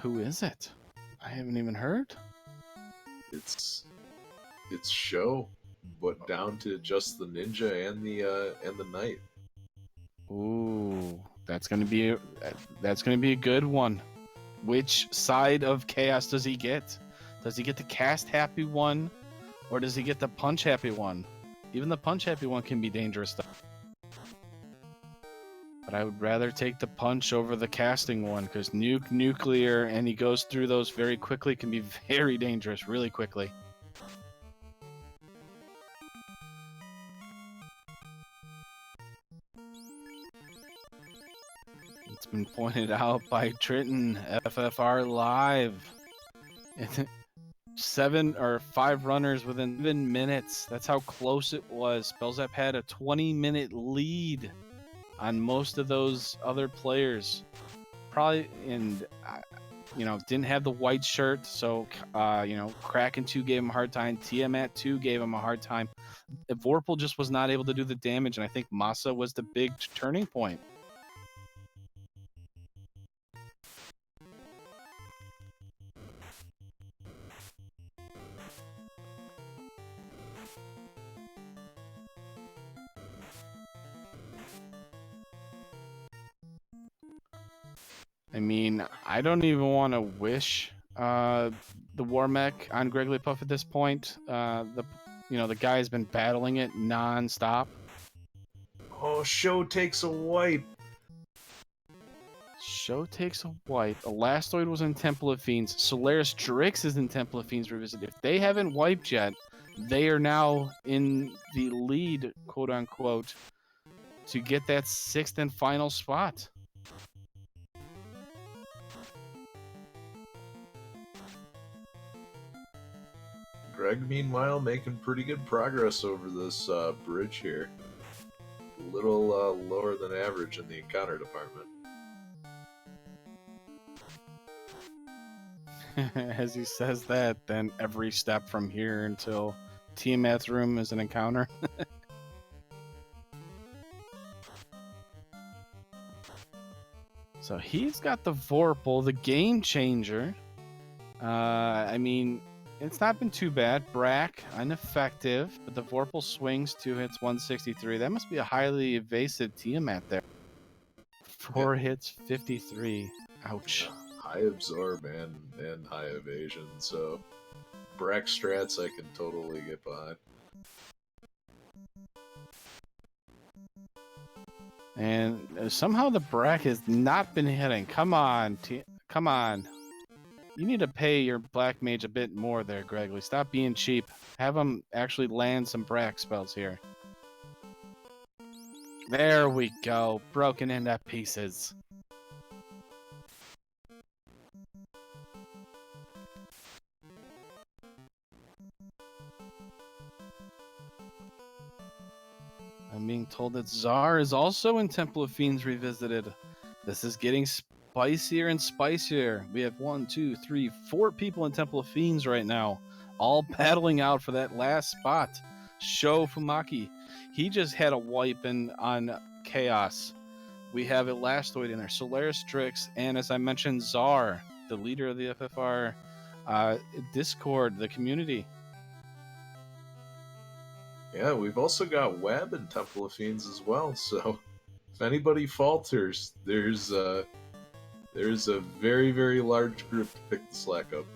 Who is it? I haven't even heard.
It's Show, but down to just the ninja and the knight.
Ooh, that's gonna be a good one. Which side of Chaos does he get? Does he get the cast happy one, or does he get the punch happy one? Even the punch happy one can be dangerous stuff. But I would rather take the punch over the casting one, because nuclear, and he goes through those very quickly, can be very dangerous really quickly. It's been pointed out by Triton, FFR Live. 5 runners within 7 minutes. That's how close it was. Spellzap had a 20-minute lead on most of those other players. Probably, and didn't have the white shirt, so Kraken 2 gave him a hard time. Tiamat 2 gave him a hard time. Vorpal just was not able to do the damage, and I think Masa was the big turning point. I mean, I don't even want to wish the War Mech on Gregory Puff at this point. The guy's been battling it non-stop.
Oh, Show takes a wipe.
Show takes a wipe. Elastoid was in Temple of Fiends. Solaris Drix is in Temple of Fiends Revisited. If they haven't wiped yet, they are now in the lead, quote-unquote, to get that 6th and final spot.
Greg, meanwhile, making pretty good progress over this bridge here. A little lower than average in the encounter department.
As he says that, then every step from here until Tiamat's room is an encounter. So he's got the Vorpal, the game changer. I mean, it's not been too bad. Brack, ineffective, but the Vorpal swings 2 hits, 163. That must be a highly evasive Tiamat there. 4 hits, 53. Ouch.
High absorb and high evasion, so Brack strats I can totally get behind.
And somehow the Brack has not been hitting. Come on, come on. You need to pay your Black Mage a bit more there, Gregory. Stop being cheap. Have him actually land some Brack spells here. There we go. Broken into pieces. I'm being told that Czar is also in Temple of Fiends Revisited. This is getting spicier and spicier. We have 1, 2, 3, 4 people in Temple of Fiends right now, all battling out for that last spot. Sho Fumaki, he just had a wipe on Chaos. We have Elastoid in there, Solaris Strix, and as I mentioned, Czar, the leader of the FFR Discord, the community.
Yeah, we've also got Web and Temple of Fiends as well, so if anybody falters, there's a very, very large group to pick the slack up.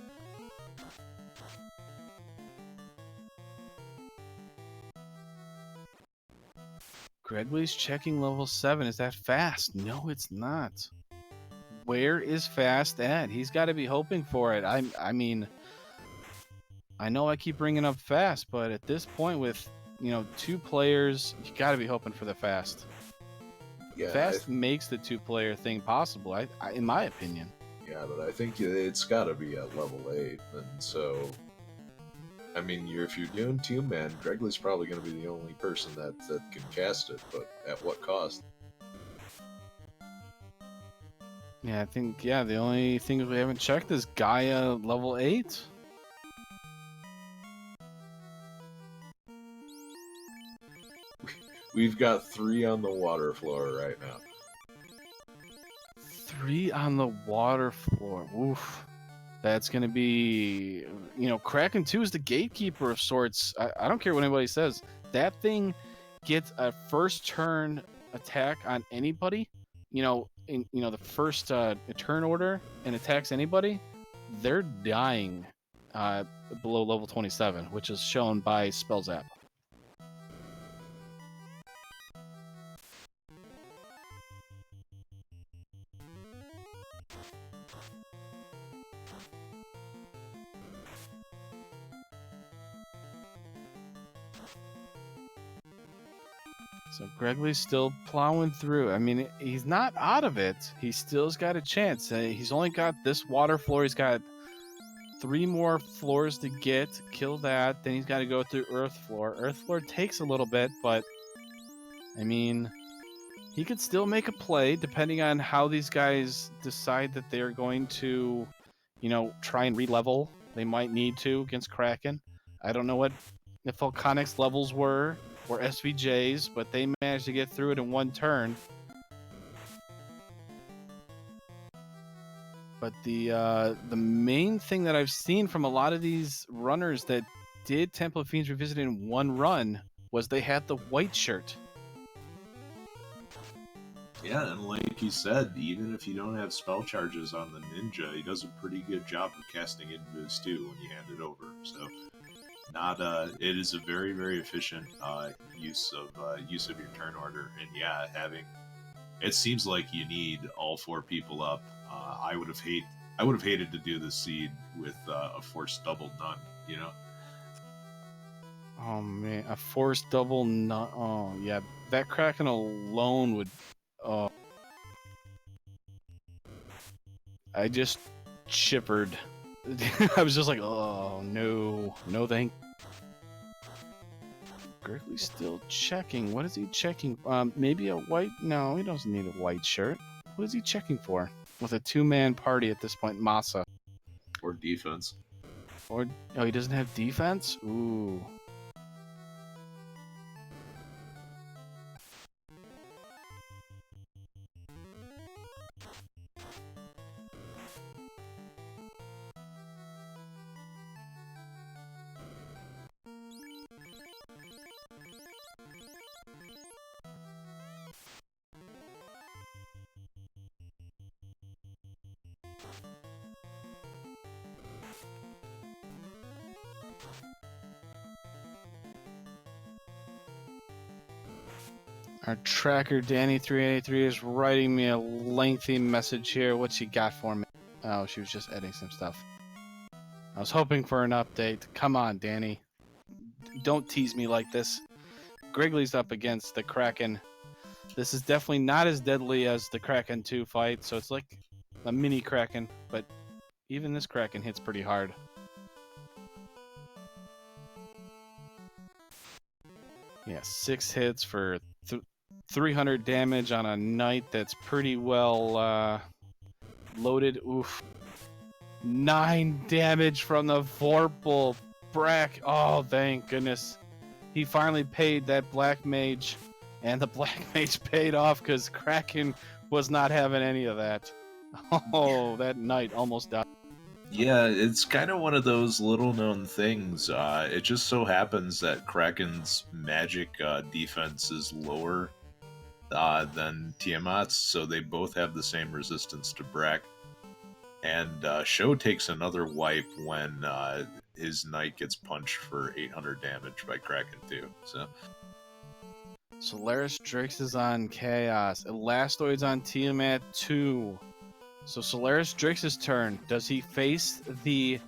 Gregory's checking level 7. Is that fast? No, it's not. Where is fast at? He's got to be hoping for it. I mean, I know I keep bringing up fast, but at this point with 2 players, you got to be hoping for the fast.
Yeah,
Fast makes the 2-player thing possible, in my opinion.
Yeah, but I think it's got to be at level 8, and so, I mean, if you're doing 2-man, Gregory's probably going to be the only person that can cast it, but at what cost?
Yeah, I think, the only thing we haven't checked is Gaia level 8.
We've got 3 on the water floor right now.
3 on the water floor. Oof. That's going to be, Kraken 2 is the gatekeeper of sorts. I don't care what anybody says. That thing gets a first turn attack on anybody, in the first turn order and attacks anybody, they're dying below level 27, which is shown by Spellzap. So Gregley's still plowing through. I mean, he's not out of it. He still's got a chance. He's only got this water floor. He's got 3 more floors to get. Kill that. Then he's got to go through Earth floor. Earth floor takes a little bit, but I mean, he could still make a play depending on how these guys decide that they're going to, try and re-level. They might need to against Kraken. I don't know what the Volcanic's levels were or SVJ's, but they managed to get through it in 1 turn. But the main thing that I've seen from a lot of these runners that did Temple of Fiends Revisited in 1 run was they had the white shirt.
Yeah, and like you said, even if you don't have spell charges on the ninja, he does a pretty good job of casting Invis too when you hand it over. So, it is a very, very efficient use of your turn order. And yeah, it seems like you need all 4 people up. I would have hated to do the seed with a forced double none.
Oh man, a forced double none. Oh yeah, that Kraken alone would. Oh, I just chippered. I was just like, oh no, no thank. Gregley's still checking. What is he checking? Maybe a white? No, he doesn't need a white shirt. What is he checking for? With a 2-man party at this point, Masa.
Or defense.
Or he doesn't have defense? Ooh. Our tracker, Danny383, is writing me a lengthy message here. What's she got for me? Oh, she was just editing some stuff. I was hoping for an update. Come on, Danny. Don't tease me like this. Gregley's up against the Kraken. This is definitely not as deadly as the Kraken 2 fight, so it's like a mini Kraken, but even this Kraken hits pretty hard. Yeah, 6 hits for 300 damage on a knight that's pretty well loaded. Oof. 9 damage from the Vorpal. Brack. Oh, thank goodness. He finally paid that Black Mage, and the Black Mage paid off because Kraken was not having any of that. Oh, that knight almost died.
Yeah, it's kind of one of those little-known things. It just so happens that Kraken's magic defense is lower than Tiamat's, so they both have the same resistance to Brack. And Sho takes another wipe when his knight gets punched for 800 damage by Kraken too. So
Solaris Drix is on Chaos. Elastoid's on Tiamat 2. So Solaris Drix's turn. Does he face the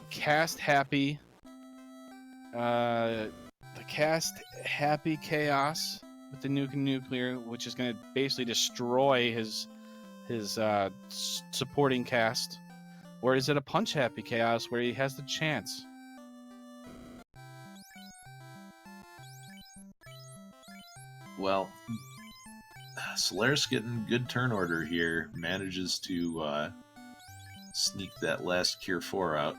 cast happy Chaos with the nuclear, which is going to basically destroy his supporting cast, or is it a punch happy Chaos where he has the chance?
well, Solaris getting good turn order here, manages to sneak that last Cure 4 out.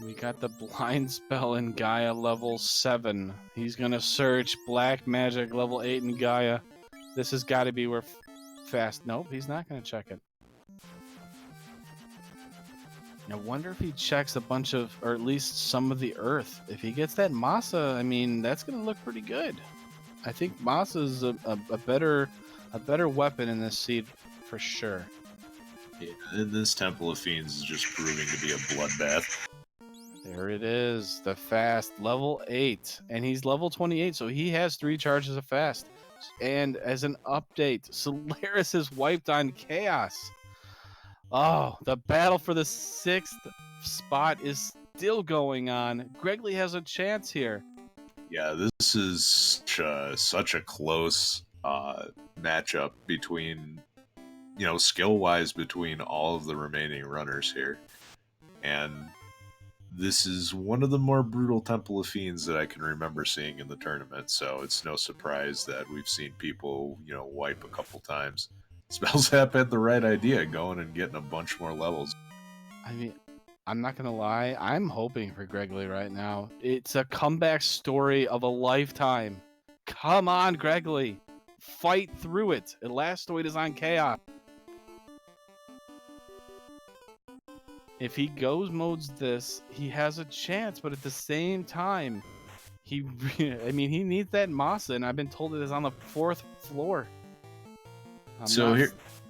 We got the blind spell in Gaia level 7. He's gonna search black magic level 8 in Gaia. This has got to be where fast. Nope, he's not gonna check it. I wonder if he checks a bunch of, or at least some of the earth. If he gets that Masa, I mean, that's gonna look pretty good. I think Masa's a better weapon in this seed for sure.
Yeah, this Temple of Fiends is just proving to be a bloodbath.
There it is, the fast, level 8. And he's level 28, so he has 3 charges of fast. And as an update, Solaris is wiped on Chaos. Oh, the battle for the 6th spot is still going on. Gregley has a chance here.
Yeah, this is such a close matchup between, skill-wise between all of the remaining runners here. And this is one of the more brutal Temple of Fiends that I can remember seeing in the tournament, so it's no surprise that we've seen people, wipe a couple times. Spellzap had the right idea, going and getting a bunch more levels.
I mean, I'm not gonna lie, I'm hoping for Gregley right now. It's a comeback story of a lifetime. Come on, Gregley. Fight through it. Elastoid is on Chaos. If he goes modes this, he has a chance, but at the same time, he needs that Masa, and I've been told it is on the 4th floor.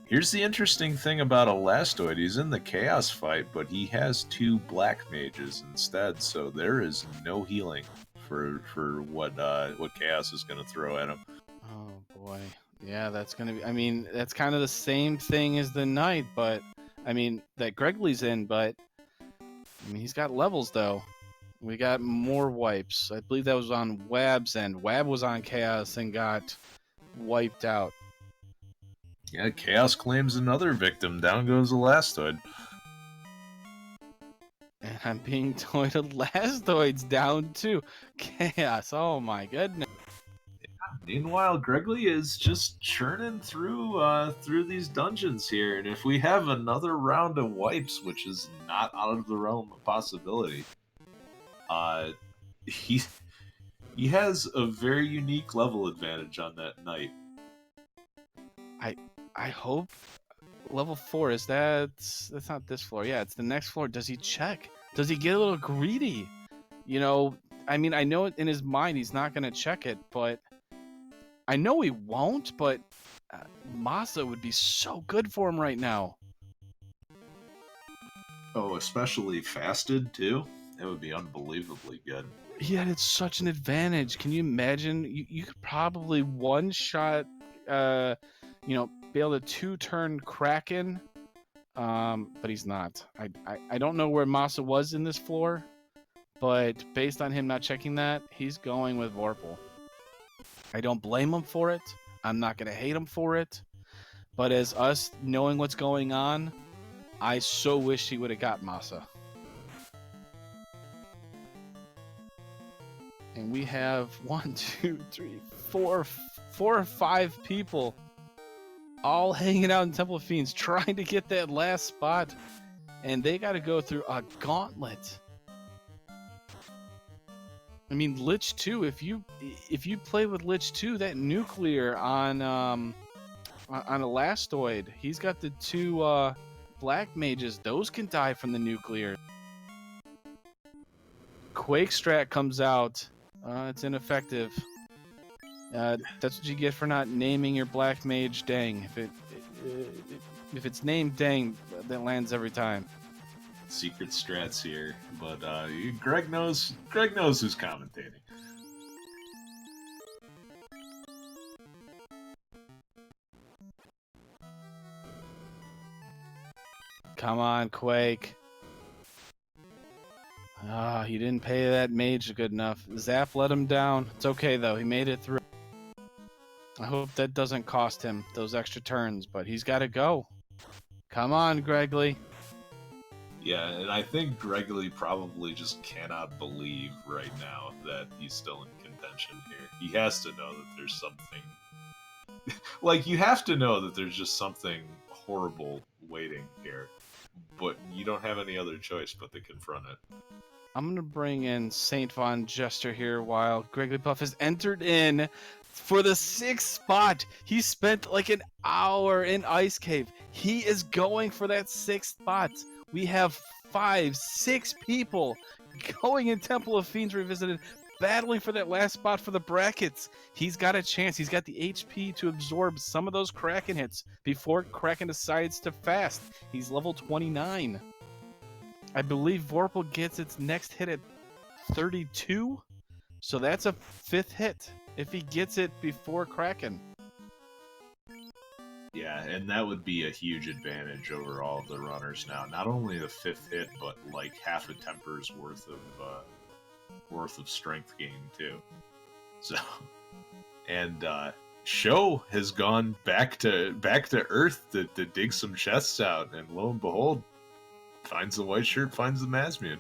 Here's the interesting thing about Elastoid. He's in the Chaos fight, but he has 2 Black Mages instead, so there is no healing for what Chaos is going to throw at him.
Oh boy, yeah, that's gonna be. I mean, that's kind of the same thing as the Knight, but that Gregley's in, but he's got levels though. We got more wipes. I believe that was on Wab's end. Wab was on Chaos and got wiped out.
Yeah, Chaos claims another victim. Down goes Elastoid.
And I'm being told Elastoid's down too. Chaos, oh my goodness.
Meanwhile, Gregley is just churning through these dungeons here, and if we have another round of wipes, which is not out of the realm of possibility, he has a very unique level advantage on that Knight.
I hope level 4 is that's not this floor. Yeah, it's the next floor. Does he check? Does he get a little greedy? I know in his mind he's not gonna check it, but I know he won't, but Masa would be so good for him right now.
Oh, especially fasted, too? It would be unbelievably good.
Yeah, it's such an advantage. Can you imagine? You could probably one-shot, be able to 2-turn Kraken, but he's not. I don't know where Masa was in this floor, but based on him not checking that, he's going with Vorpal. I don't blame him for it. I'm not going to hate him for it. But as us knowing what's going on, I so wish he would have got Masa. And we have 1, 2, 3, 4 or 5 people all hanging out in Temple of Fiends trying to get that last spot. And they got to go through a gauntlet. Lich 2, if you play with Lich 2, that nuclear on Elastoid, he's got the 2 Black Mages. Those can die from the nuclear. Quake Strat comes out. It's ineffective. That's what you get for not naming your Black Mage Dang. If it's named Dang, that lands every time.
Secret strats here, but Greg knows who's commentating.
Come on, Quake. He didn't pay that mage good enough. Zap let him down. It's okay though, he made it through. I hope that doesn't cost him those extra turns, but he's got to go. Come on, Gregley.
Yeah, and I think Gregley probably just cannot believe right now that he's still in contention here. He has to know that there's something... you have to know that there's just something horrible waiting here. But you don't have any other choice but to confront it.
I'm going to bring in Saint Von Jester here while Gregley Puff has entered in for the 6th spot. He spent like an hour in Ice Cave. He is going for that 6th spot. We have 5, 6 people going in Temple of Fiends Revisited, battling for that last spot for the brackets. He's got a chance. He's got the HP to absorb some of those Kraken hits before Kraken decides to fast. He's level 29. I believe Vorpal gets its next hit at 32, so that's a 5th hit. if he gets it before Kraken.
Yeah, and that would be a huge advantage over all of the runners now. Not only the 5th hit, but like half a temper's worth of strength gain too. So, and Sho has gone back to Earth to dig some chests out, and lo and behold, finds the white shirt, finds the Mazmian.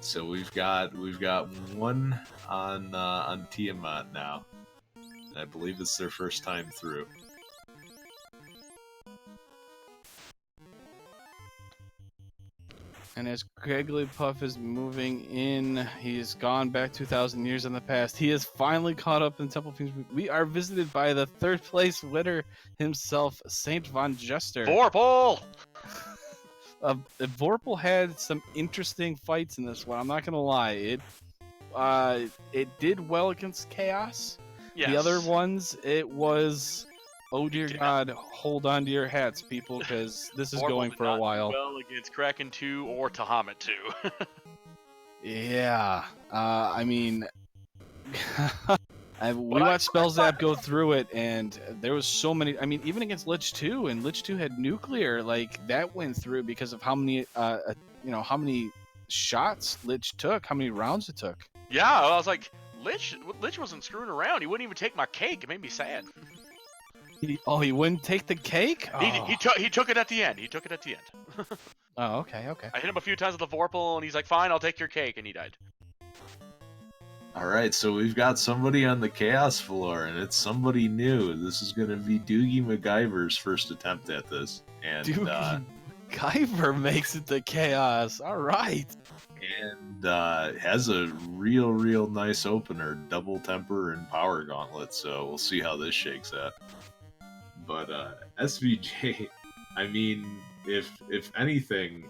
So we've got one on Tiamat now. I believe it's their first time through.
And as Jigglypuff is moving in, he's gone back 2,000 years in the past. He is finally caught up in Temple Fiends. We are visited by the 3rd place winner himself, Saint Von Jester.
Vorpal!
Vorpal had some interesting fights in this one. I'm not gonna lie. It did well against Chaos.
Yes.
The other ones, it was, oh dear
did
God, hold on to your hats, people, because this is
Vorpal
going
did
for
not
a
do
while.
well against Kraken 2 or Tahamet 2.
Yeah, I mean, we
But
watched Spellzap go through it, and there was so many. I mean, even against Lich 2, and Lich 2 had nuclear, like that went through because of how many, how many shots Lich took, how many rounds it took.
Yeah, I was like, Lich wasn't screwing around. He wouldn't even take my cake. It made me sad.
He wouldn't take the cake. Oh,
He took it at the end. He took it at the end.
oh okay.
I hit him a few times with the Vorpal, and he's like, "Fine, I'll take your cake," and he died.
All right, so we've got somebody on the Chaos floor, and it's somebody new. This is going to be Doogie MacGyver's first attempt at this, and
Doogie MacGyver makes it to Chaos. All right.
And has a real nice opener, double temper and power gauntlet. So we'll see how this shakes out. But SVJ, I mean, if anything,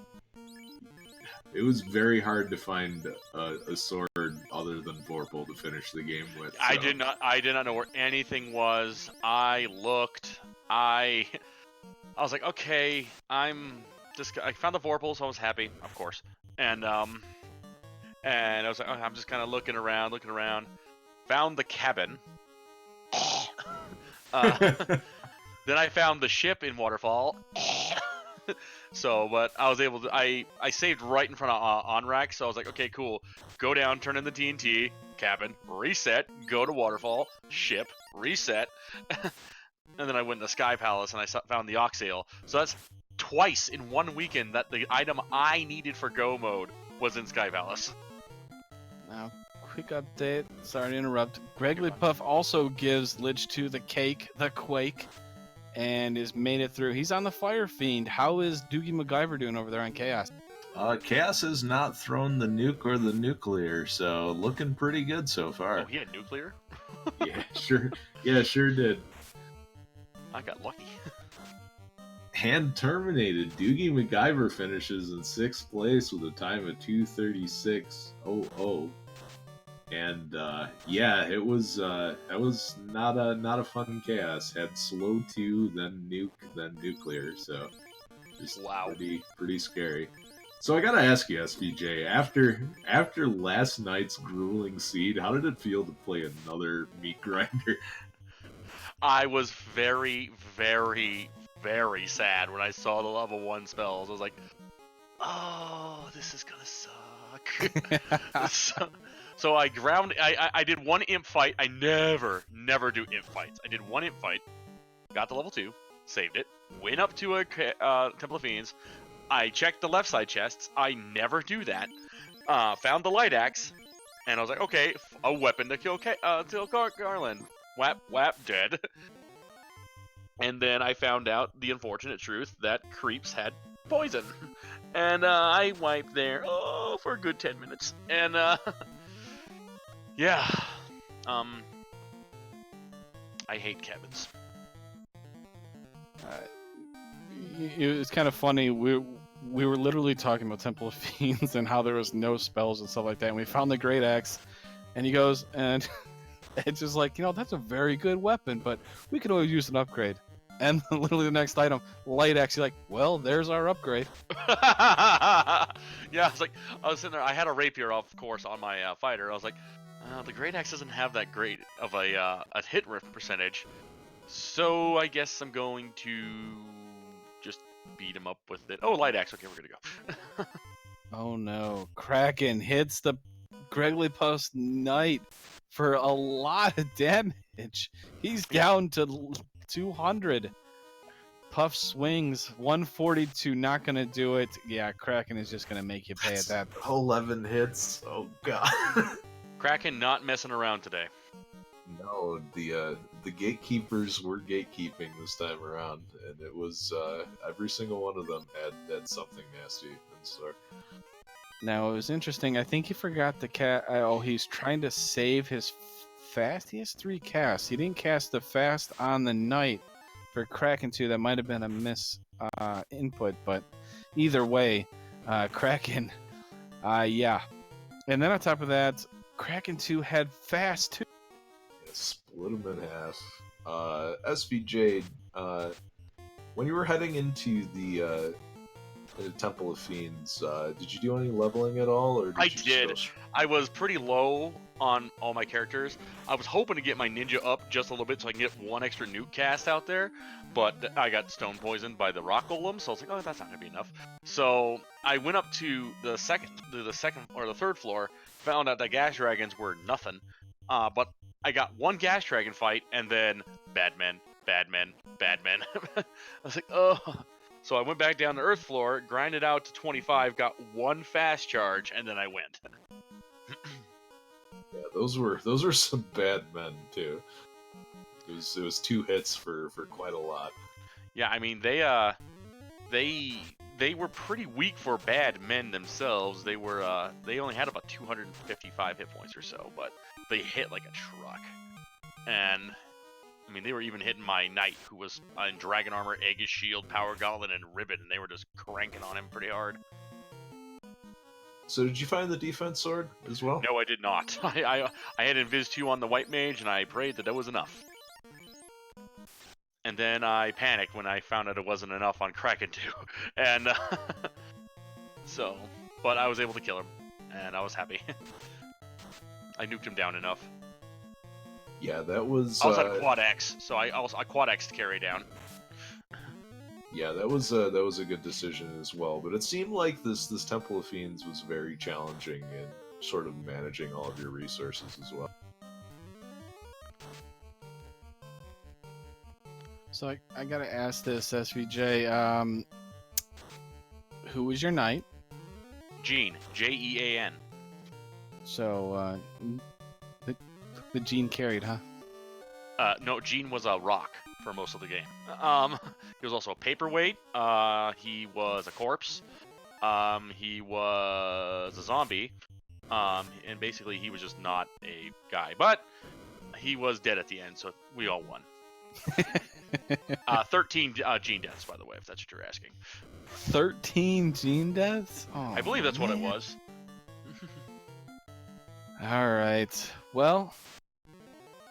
it was very hard to find a sword other than Vorpal to finish the game with. So.
I did not know where anything was. I looked. I was like, okay, I found the Vorpal, so I was happy, of course. And I was like, oh, I'm just kind of looking around. Found the cabin. Then I found the ship in Waterfall. So, but I was able to. I saved right in front of Onrak, so I was like, okay, cool. Go down, turn in the TNT, cabin, reset, go to Waterfall, ship, reset, and then I went to Sky Palace and I found the Oxale. So that's twice in one weekend that the item I needed for Go mode was in Sky Palace.
Now, quick update. Sorry to interrupt. Jigglypuff also gives Lich 2 the cake, the Quake, and has made it through. He's on the Fire Fiend. How is Doogie MacGyver doing over there on Chaos?
Chaos has not thrown the nuke or the nuclear, so looking pretty good so far.
Oh, he had nuclear?
Yeah, sure. Yeah, sure did.
I got lucky.
Hand terminated. Doogie MacGyver finishes in 6th place with a time of 2:36.00. And yeah, it was that was not a fun Chaos. Had slow 2, then nuke, then nuclear. So just
wow,
pretty scary. So I gotta ask you, SVJ, after last night's grueling seed, how did it feel to play another meat grinder?
I was very, very, very sad when I saw the level 1 spells. I was like, oh, this is gonna suck. So I did one imp fight. I never do imp fights. I did one imp fight, got to level 2, saved it, went up to a Temple of Fiends. I checked the left side chests. I never do that. Found the light axe, and I was like, okay, a weapon to kill Garland. Whap, dead. And then I found out the unfortunate truth that creeps had poison. And I wiped there, for a good 10 minutes. And, yeah. I hate cabins.
It's kind of funny. We were literally talking about Temple of Fiends and how there was no spells and stuff like that. And we found the Great Axe, and he goes, and it's just like, that's a very good weapon, but we could always use an upgrade. And literally the next item, light axe. You're like, well, there's our upgrade.
Yeah, I was sitting there. I had a rapier, of course, on my fighter. I was like, the great axe doesn't have that great of a hit percentage, so I guess I'm going to just beat him up with it. Oh, light axe. Okay, we're gonna go.
Oh no, Kraken hits the Gregglypuff's Knight for a lot of damage. He's down to 200. Puff swings 142, not gonna do it. Yeah, Kraken is just gonna make you pay at that.
11 hits. Oh god.
Kraken not messing around today.
No, the gatekeepers were gatekeeping this time around, and it was every single one of them had something nasty in store.
Now it was interesting. I think he forgot the cat. Oh, he's trying to save his fast. He has 3 casts. He didn't cast the fast on the Knight for Kraken 2. That might have been a miss input, but either way, Kraken, yeah. And then on top of that, Kraken 2 had fast too.
Yeah, split them in half. SVJ, when you were heading into the Temple of Fiends, did you do any leveling at all, or
I
you
did. I was pretty low on all my characters. I was hoping to get my ninja up just a little bit so I can get 1 extra nuke cast out there, but I got stone poisoned by the rock golem, so I was like, oh, that's not gonna be enough. So I went up to the second or the third floor, found out that gas dragons were nothing, but I got 1 gas dragon fight, and then bad men. I was like, oh. So I went back down to Earth floor, grinded out to 25, got 1 fast charge, and then I went.
Yeah, those were some bad men too. It was 2 hits for quite a lot.
Yeah, I mean they were pretty weak for bad men themselves. They only had about 255 hit points or so, but they hit like a truck. And I mean, they were even hitting my knight, who was in dragon armor, Aegis shield, power gauntlet, and ribbon, and they were just cranking on him pretty hard.
So did you find the defense sword as well?
No, I did not. I had Invis 2 on the white mage, and I prayed that was enough. And then I panicked when I found out it wasn't enough on Kraken 2. And so, but I was able to kill him, and I was happy. I nuked him down enough.
Yeah, that was.
I was on Quad X, so I Quad X to carry down.
Yeah, that was a good decision as well. But it seemed like this Temple of Fiends was very challenging in sort of managing all of your resources as well.
So I gotta ask this, SVJ. Who was your knight?
Jean, Jean.
So the Gene carried, huh?
No, Jean was a rock for most of the game. He was also a paperweight. He was a corpse. He was a zombie. And basically he was just not a guy. But he was dead at the end, so we all won. 13 Gene deaths, by the way, if that's what you're asking.
13 Gene deaths? Oh,
I believe that's what it was.
All right. Well,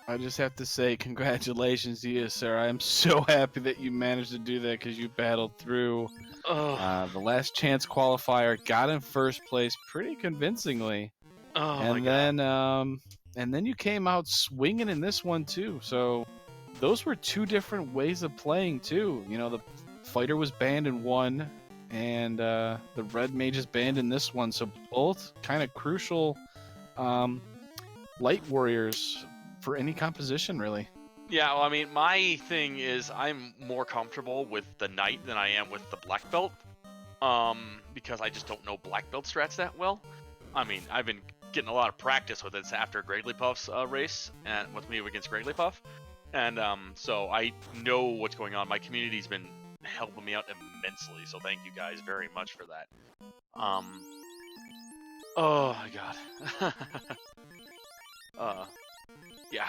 I just have to say congratulations to you, sir. I am so happy that you managed to do that because you battled through the last chance qualifier, got in first place pretty convincingly, and then you came out swinging in this one too. So those were 2 different ways of playing too. You know, the fighter was banned in one, and the red mage is banned in this one. So both kind of crucial light warriors for any composition, really.
Yeah, well, I mean, my thing is I'm more comfortable with the knight than I am with the black belt, because I just don't know black belt strats that well. I mean, I've been getting a lot of practice with it after Gregglypuff's race, and with me against Gregglypuff, and so I know what's going on. My community's been helping me out immensely, so thank you guys very much for that. Oh my god. Yeah.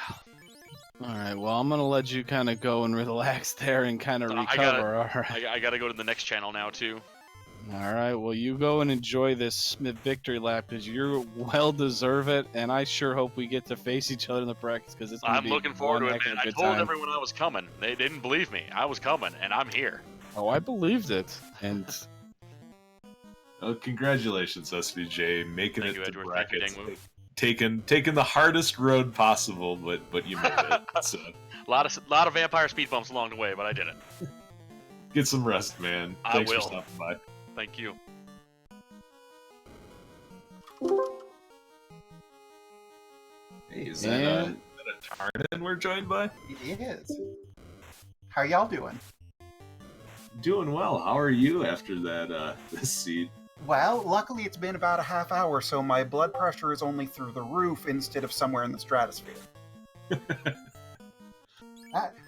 All right. Well, I'm gonna let you kind of go and relax there and kind of recover. All right.
I gotta go to the next channel now too.
All right, well, you go and enjoy this Smith victory lap because you well deserve it, and I sure hope we get to face each other in the brackets because it's going to
I'm
be
looking forward
one
to it,
heck of
man.
a
I
good
told
time.
everyone I was coming. They didn't believe me. I was coming, and I'm here.
Oh, I believed it, and
Well, congratulations, SVJ, making
Thank
it
you,
to
Edward. Thank you,
brackets.
Dangwoo.
Taking the hardest road possible, but you made it. So
A lot of vampire speed bumps along the way, but I did it.
get some rest, man.
I
Thanks
will.
for stopping by.
Thank you.
Hey, is that a Tarnan we're joined by?
It is. How y'all doing?
Doing well. How are you after that this seed?
Well, luckily it's been about a half hour, so my blood pressure is only through the roof instead of somewhere in the stratosphere.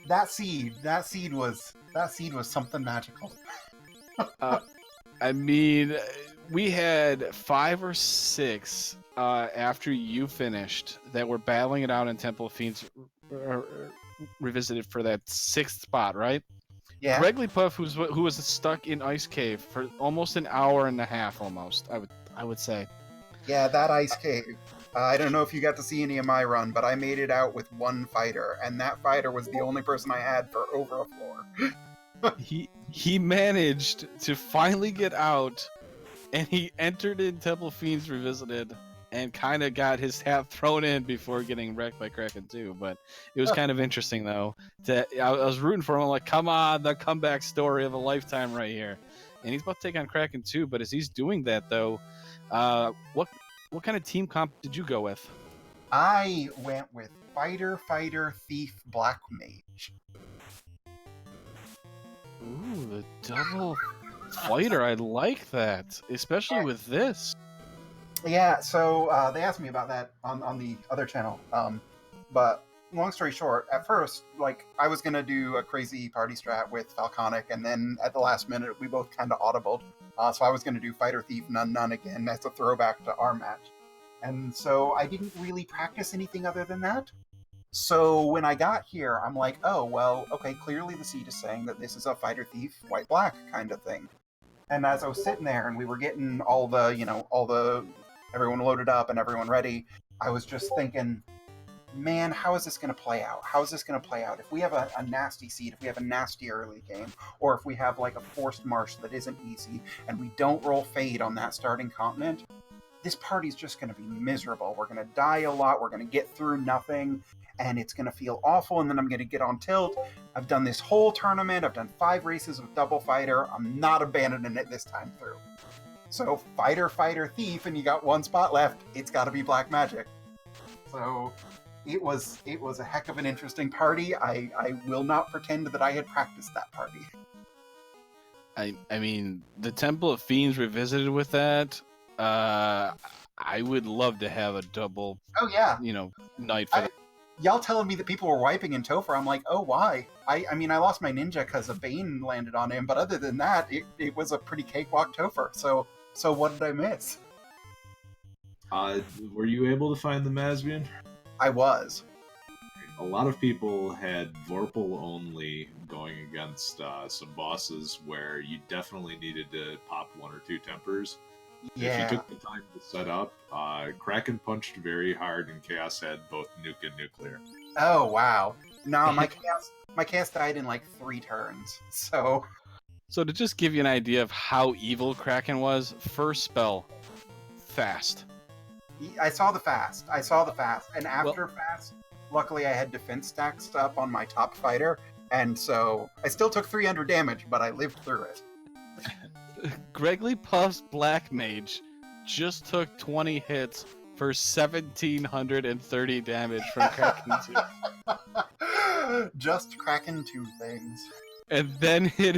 that seed was something magical.
I mean, we had 5 or 6 after you finished that were battling it out in Temple of Fiends Revisited for that 6th spot, right?
Yeah.
Gregory Puff, who was stuck in Ice Cave for almost an hour and a half, almost. I would say.
Yeah, that ice cave. I don't know if you got to see any of my run, but I made it out with one fighter, and that fighter was the only person I had for over a floor.
He managed to finally get out, and he entered in Temple Fiends Revisited, and kind of got his hat thrown in before getting wrecked by Kraken too. But it was kind of interesting though. I was rooting for him. I'm like, come on, the comeback story of a lifetime right here. And he's about to take on Kraken too. But as he's doing that though, what kind of team comp did you go with?
I went with fighter, thief, black mage.
Ooh, the double fighter. I like that, especially with this.
Yeah, so they asked me about that on the other channel. But long story short, at first, like, I was going to do a crazy party strat with Falconic, and then at the last minute, we both kind of audibled. So I was going to do Fighter, Thief, None again as a throwback to our match. And so I didn't really practice anything other than that. So when I got here, I'm like, oh, well, okay, clearly the seed is saying that this is a Fighter, Thief, White-Black kind of thing. And as I was sitting there and we were getting everyone loaded up and everyone ready, I was just thinking, man, how is this going to play out? How is this going to play out? If we have a nasty seed, if we have a nasty early game, or if we have like a forced march that isn't easy, and we don't roll Fade on that starting continent, this party's just going to be miserable. We're going to die a lot, we're going to get through nothing, and it's going to feel awful, and then I'm going to get on tilt. I've done this whole tournament, I've done 5 races with double fighter, I'm not abandoning it this time through. So fighter, thief, and you got 1 spot left. It's got to be black magic. So it was a heck of an interesting party. I will not pretend that I had practiced that party.
I mean, the Temple of Fiends Revisited with that. I would love to have a double.
Oh yeah.
Night for that.
Y'all telling me that people were wiping in Topher, I'm like, oh, why? I mean, I lost my ninja because a Bane landed on him, but other than that, it was a pretty cakewalk Topher. So what did I miss?
Were you able to find the Masbian?
I was.
A lot of people had Vorpal only going against some bosses where you definitely needed to pop 1 or 2 tempers.
Yeah.
If you took the time to set up, Kraken punched very hard and Chaos had both nuke and nuclear.
Oh wow. No, my chaos died in like 3 turns. So
to just give you an idea of how evil Kraken was, first spell, fast.
I saw the fast. And after fast, luckily I had defense stacks up on my top fighter, and so I still took 300 damage, but I lived through it.
Gregory Puff's Black Mage just took 20 hits for 1,730 damage from Kraken 2.
Just Kraken 2 things.
And then hit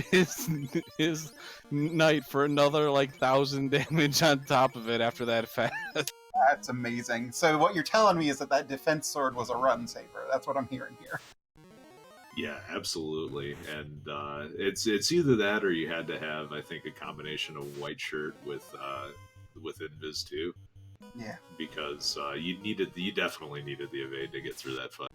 his knight for another 1,000 damage on top of it after that fast.
That's amazing. So what you're telling me is that defense sword was a run saver. That's what I'm hearing here.
Yeah, absolutely. And it's either that or you had to have, I think, a combination of white shirt with Invis too.
Yeah.
Because you definitely needed the evade to get through that fight.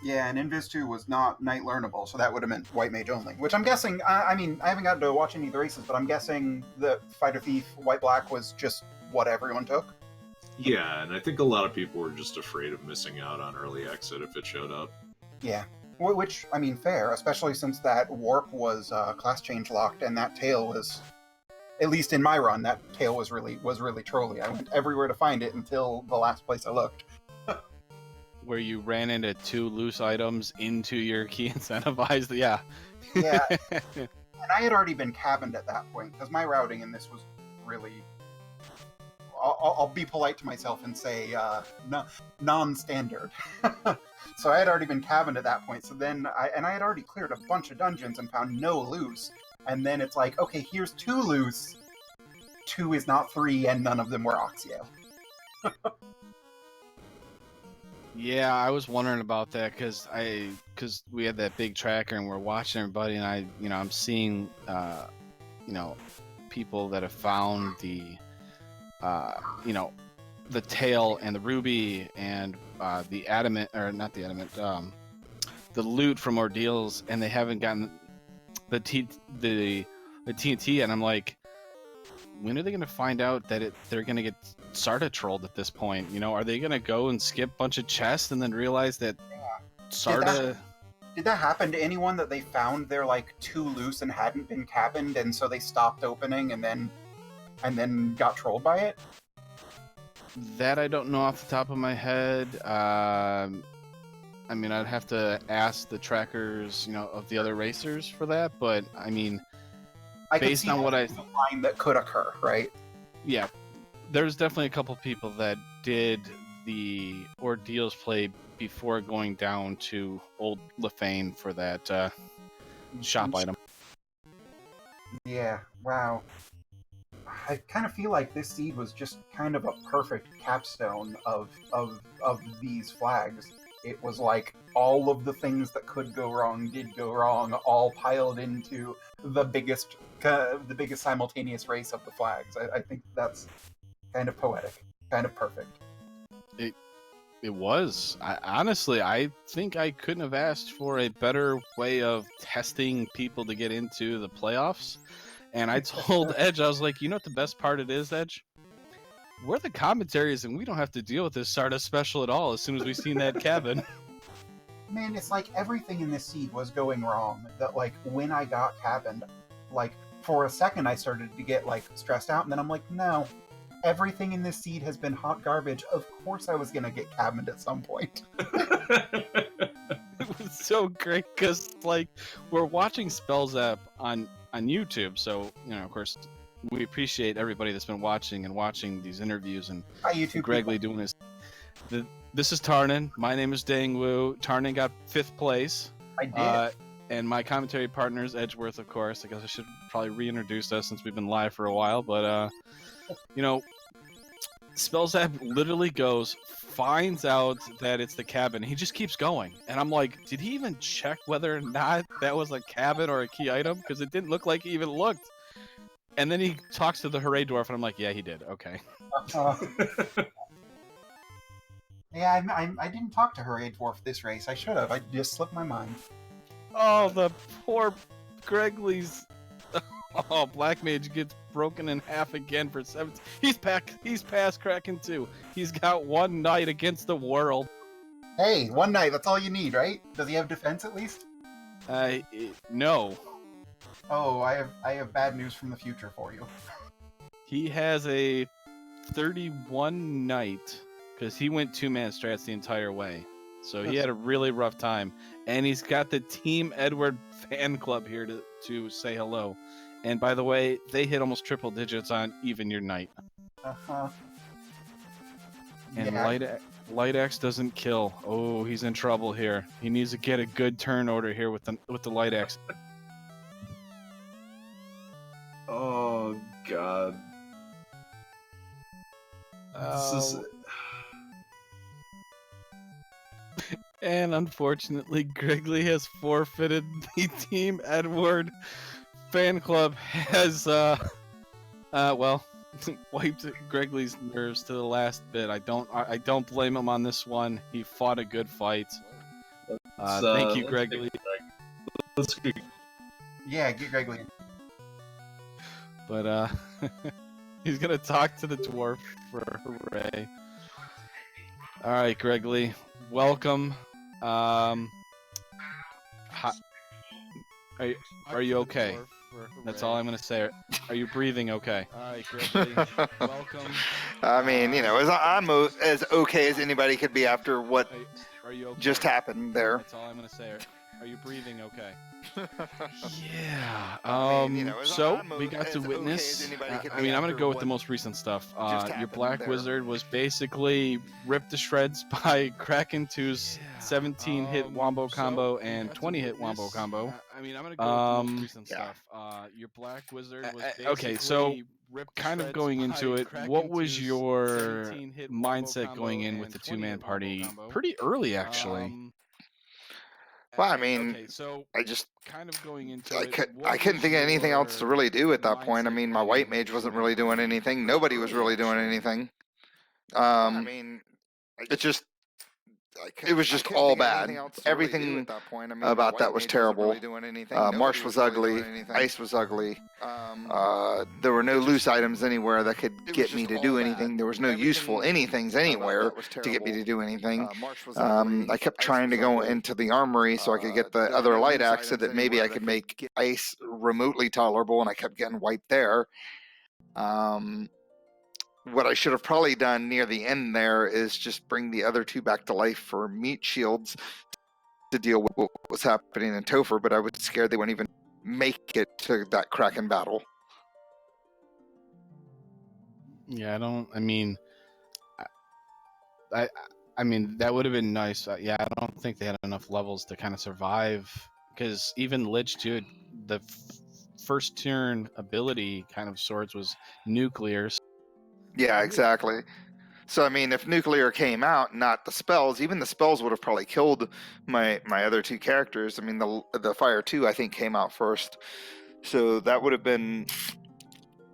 Yeah, and Invis 2 was not night learnable, so that would have meant White Mage only. Which I'm guessing, I mean, I haven't gotten to watch any of the races, but I'm guessing that Fighter Thief White Black was just what everyone took.
Yeah, and I think a lot of people were just afraid of missing out on early exit if it showed up.
Yeah. Which, I mean, fair, especially since that Warp was class change locked, and that tail was, at least in my run, that tail was really trolly. I went everywhere to find it until the last place I looked.
Where you ran into 2 loose items into your key incentivized. Yeah.
Yeah. And I had already been cabined at that point, because my routing in this was really... I'll be polite to myself and say non-standard. So I had already been cabined at that point. So then I had already cleared a bunch of dungeons and found no loose. And then it's like, okay, here's 2 loose. 2 is not 3, and none of them were Oxio.
Yeah, I was wondering about that because we had that big tracker and we're watching everybody, and I'm seeing people that have found the the tail and the ruby and the adamant, or not the adamant, the loot from ordeals, and they haven't gotten the TNT, and I'm like, when are they going to find out that they're going to get Sarda trolled at this point? Are they going to go and skip a bunch of chests and then realize that Sarda...
Did that happen to anyone, that they found they're like 2 loose and hadn't been cabined, and so they stopped opening and then got trolled by it?
That I don't know off the top of my head. I mean, I'd have to ask the trackers, of the other racers for that, but I mean... based on what I
line that could occur, right?
Yeah, there's definitely a couple people that did the ordeals play before going down to Old Lefane for that shop item.
Yeah, wow. I kind of feel like this seed was just kind of a perfect capstone of these flags. It was like all of the things that could go wrong did go wrong, all piled into the biggest simultaneous race of the flags. I think that's kind of poetic, kind of perfect.
It was. Honestly, I think I couldn't have asked for a better way of testing people to get into the playoffs. And I told Edge, I was like, what the best part it is, Edge? We're the commentaries, and we don't have to deal with this Stardust special at all as soon as we seen that cabin.
Man, it's like everything in this seed was going wrong. That, like, when I got cabined, like, for a second I started to get, like, stressed out, and then I'm like, no, everything in this seed has been hot garbage. Of course I was gonna get cabined at some point.
It was so great, because, like, we're watching Spells app on YouTube, so, of course... we appreciate everybody that's been watching these interviews, and
Hi, YouTube
Greg Lee doing this. This is Tarnan. My name is Dang Wu. Tarnan got 5th place.
I did.
And my commentary partner is Edgeworth, of course. I guess I should probably reintroduce us since we've been live for a while. But, Spellzap literally goes, finds out that it's the cabin. He just keeps going. And I'm like, did he even check whether or not that was a cabin or a key item? Because it didn't look like he even looked. And then he talks to the Hooray Dwarf, and I'm like, yeah, he did. Okay.
Yeah, I didn't talk to Hooray Dwarf this race. I should have. I just slipped my mind.
Oh, the poor Gregley's. Oh, Black Mage gets broken in half again for 17. He's past Kraken 2. He's got 1 night against the world.
Hey, 1 night. That's all you need, right? Does he have defense at least?
No.
Oh, I have bad news from the future for you.
He has a 31 night because he went 2-man strats the entire way. So he had a really rough time. And he's got the Team Edward fan club here to say hello. And by the way, they hit almost triple digits on even your night. And
Yeah.
Light Axe doesn't kill. Oh, he's in trouble here. He needs to get a good turn order here with the Light Axe.
Oh God. This is...
And unfortunately, Gregley has forfeited. The Team Edward fan club has, wiped Gregley's nerves to the last bit. I don't blame him on this one. He fought a good fight. Thank you,
let's
Gregory.
Let's go.
Yeah, get Gregory.
But he's gonna talk to the dwarf for hooray. All right, Gregory, welcome. Hi, are you okay? That's all I'm gonna say. Are you breathing okay? All right, Gregory, welcome.
I mean, I'm as okay as anybody could be after what
Are you okay?
just happened there.
That's all I'm gonna say. Are you breathing okay? Yeah.
I mean,
So
I'm
we got
as
to
okay
witness.
as anybody could
I
be
mean, I'm gonna
after
go with
what
the most recent stuff.
just
Your
happened
black
there.
wizard was basically ripped to shreds by Kraken 2's 17-hit wombo combo and 20-hit wombo combo. I mean, I'm gonna go with the most recent stuff. Your black wizard was okay. So kind of going into it, what was your mindset going in with the two-man party? Pretty early, actually.
Well, I mean,
okay, so
I just
kind of going into
I
it,
couldn't think of anything else to really do at that point. I mean, my white mage wasn't really doing anything. Nobody was really doing anything. I mean, it just it was just all bad. Everything about that was terrible. Marsh was ugly. Ice was ugly. There were no loose items anywhere that could get me to do anything. There was no useful anythings anywhere to get me to do anything. I kept trying to go into the armory so I could get the other light axe so that maybe I could make ice remotely tolerable, and I kept getting wiped there. What I should have probably done near the end there is just bring the other two back to life for meat shields to deal with what was happening in Topher, but I was scared they wouldn't even make it to that Kraken battle.
Yeah, I mean, that would have been nice. Yeah, I don't think they had enough levels to kind of survive, because even Lich 2, the first turn ability kind of sorts was nuclear.
Yeah, exactly. So, I mean, if nuclear came out, not the spells, even the spells would have probably killed my other two characters. I mean, the Fire 2, I think, came out first. So that would have been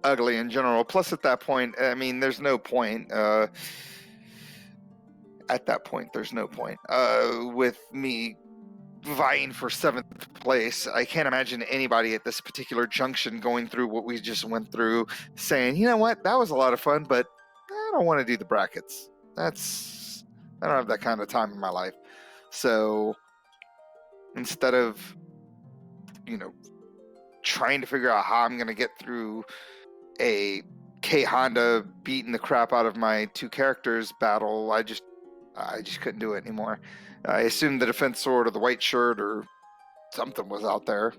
ugly in general. Plus, at that point, I mean, there's no point. At that point, there's no point. With me vying for 7th place, I can't imagine anybody at this particular junction going through what we just went through saying, you know what, that was a lot of fun, but I don't want to do the brackets. I don't have that kind of time in my life. So instead of, trying to figure out how I'm going to get through a K Honda beating the crap out of my two characters battle, I just couldn't do it anymore. I assumed the defense sword or the white shirt or something was out there.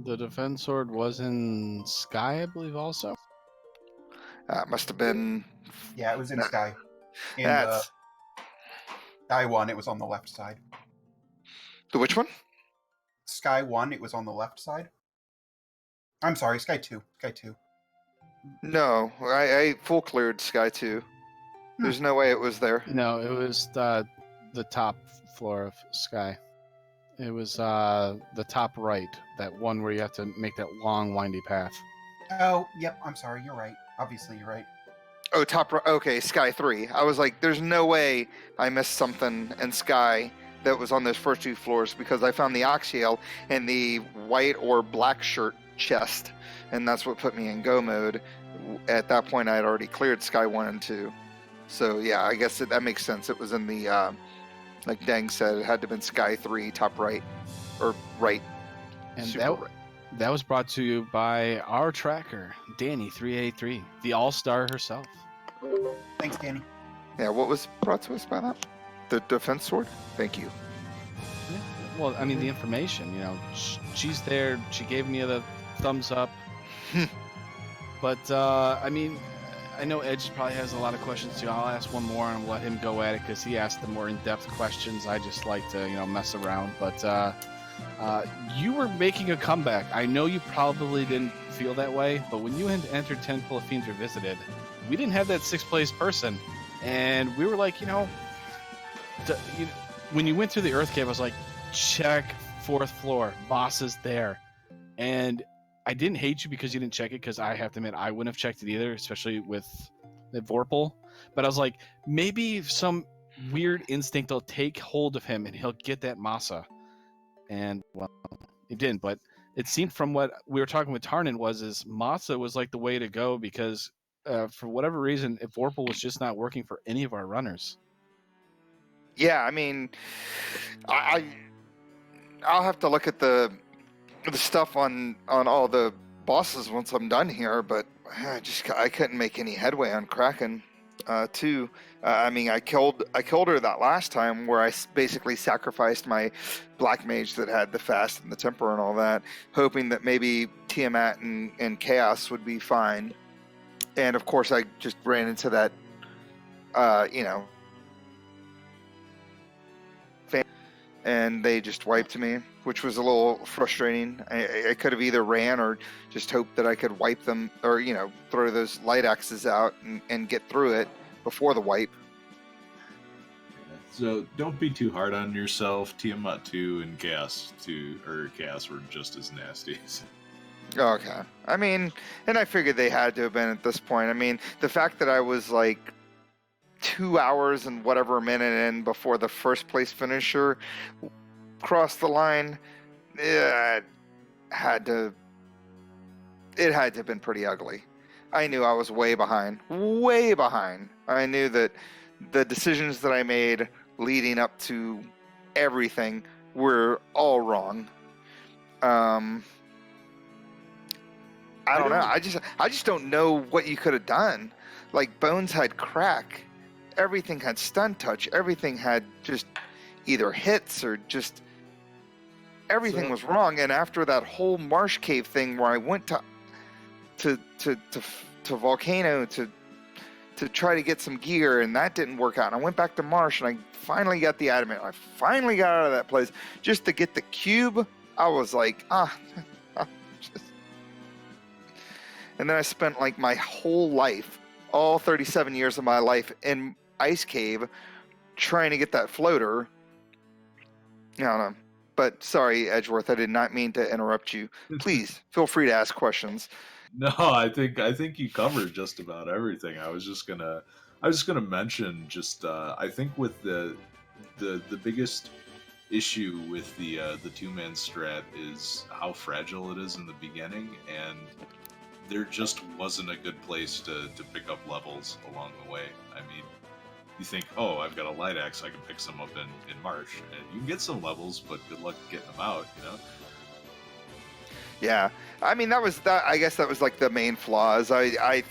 The defense sword was in Sky, I believe, also.
Must have been.
Yeah, it was in Sky. In
That's
Sky 1, it was on the left side.
the which one?
Sky 1, it was on the left side. I'm sorry, Sky 2. Sky 2.
No, I full cleared Sky 2. There's no way it was there.
No, it was the top floor of Sky. It was the top right, that one where you have to make that long, windy path.
Oh, yep, I'm sorry, you're right. Obviously, you're right.
Oh, top right. Okay, Sky 3. I was like, there's no way I missed something in Sky that was on those first two floors, because I found the Oxyale in the white or black shirt chest, and that's what put me in go mode. At that point, I had already cleared Sky 1 and 2. So, yeah, I guess that makes sense. It was in the, like Dang said, it had to have been Sky 3, top right. Or right.
And
Super right.
that was brought to you by our tracker, Danny383, the all-star herself.
Thanks, Danny.
Yeah, what was brought to us by that? The defense sword? Thank you.
Yeah. Well, I mean, the information, she's there. She gave me the thumbs up. But, I mean, I know Edge probably has a lot of questions too. I'll ask one more and let him go at it, because he asked the more in-depth questions. I just like to, mess around. But you were making a comeback. I know you probably didn't feel that way, but when you had entered Temple of Fiends Revisited, we didn't have that 6th place person. And we were like, when you went through the Earth Cave, I was like, check 4th floor. Boss is there. And I didn't hate you because you didn't check it, because I have to admit I wouldn't have checked it either, especially with the Vorpal. But I was like, maybe some weird instinct will take hold of him and he'll get that masa. And well, he didn't, but it seemed from what we were talking with Tarnin is masa was like the way to go because for whatever reason, if Vorpal was just not working for any of our runners.
Yeah, I mean, I'll have to look at the stuff on all the bosses once I'm done here, but I couldn't make any headway on Kraken. Too. I mean, I killed her that last time where I basically sacrificed my black mage that had the fast and the temper and all that, hoping that maybe Tiamat and Chaos would be fine. And of course, I just ran into that, and they just wiped me, which was a little frustrating. I could have either ran or just hoped that I could wipe them, or throw those light axes out and get through it before the wipe.
So don't be too hard on yourself. Tiamat 2 and Chaos were just as nasty.
Okay. I mean, and I figured they had to have been at this point. I mean, the fact that I was like 2 hours and whatever minute in before the first place finisher crossed the line, it had to have been pretty ugly. I knew I was way behind. I knew that the decisions that I made leading up to everything were all wrong. I don't know. I just don't know what you could have done. Like, Bones had crack. Everything had stun touch. Everything had just either hits or just everything was wrong. And after that whole marsh cave thing where I went to Volcano to try to get some gear, and that didn't work out, and I went back to marsh, and I finally got the adamant. I finally got out of that place just to get the cube. I was like, and then I spent like my whole life, all 37 years of my life, in Ice Cave trying to get that floater. I don't know. But sorry, Edgeworth, I did not mean to interrupt you. Please feel free to ask questions.
No, I think you covered just about everything. I was just gonna mention I think with the biggest issue with the 2-man strat is how fragile it is in the beginning, and there just wasn't a good place to pick up levels along the way. I mean, you think, oh, I've got a light axe, I can pick some up in Marsh, and you can get some levels, but good luck getting them out,
Yeah, I mean I guess that was like the main flaws. I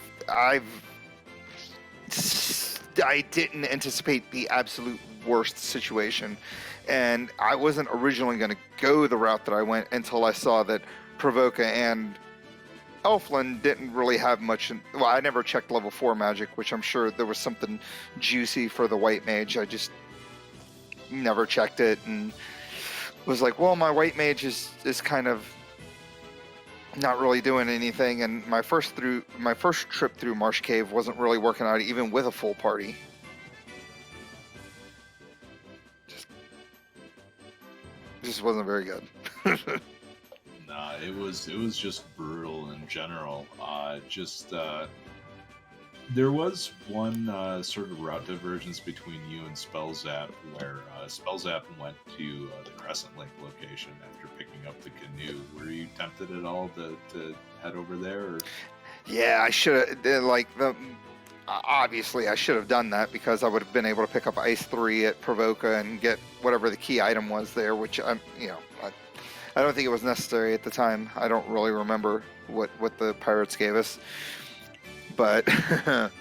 didn't anticipate the absolute worst situation, and I wasn't originally going to go the route that I went until I saw that Provoca and Elfland didn't really have much. Well, I never checked level 4 magic, which I'm sure there was something juicy for the white mage. I just never checked it and was like, well, my white mage is kind of not really doing anything, and my first trip through Marsh Cave wasn't really working out even with a full party. Just wasn't very good.
Nah, it was just brutal in general. There was one sort of route divergence between you and Spellzap, where Spellzap went to the Crescent Lake location after picking up the canoe. Were you tempted at all to head over there? Or?
Yeah, I should have. Obviously, I should have done that because I would have been able to pick up Ice 3 at Provoca and get whatever the key item was there, which I don't think it was necessary at the time. I don't really remember what the pirates gave us. But I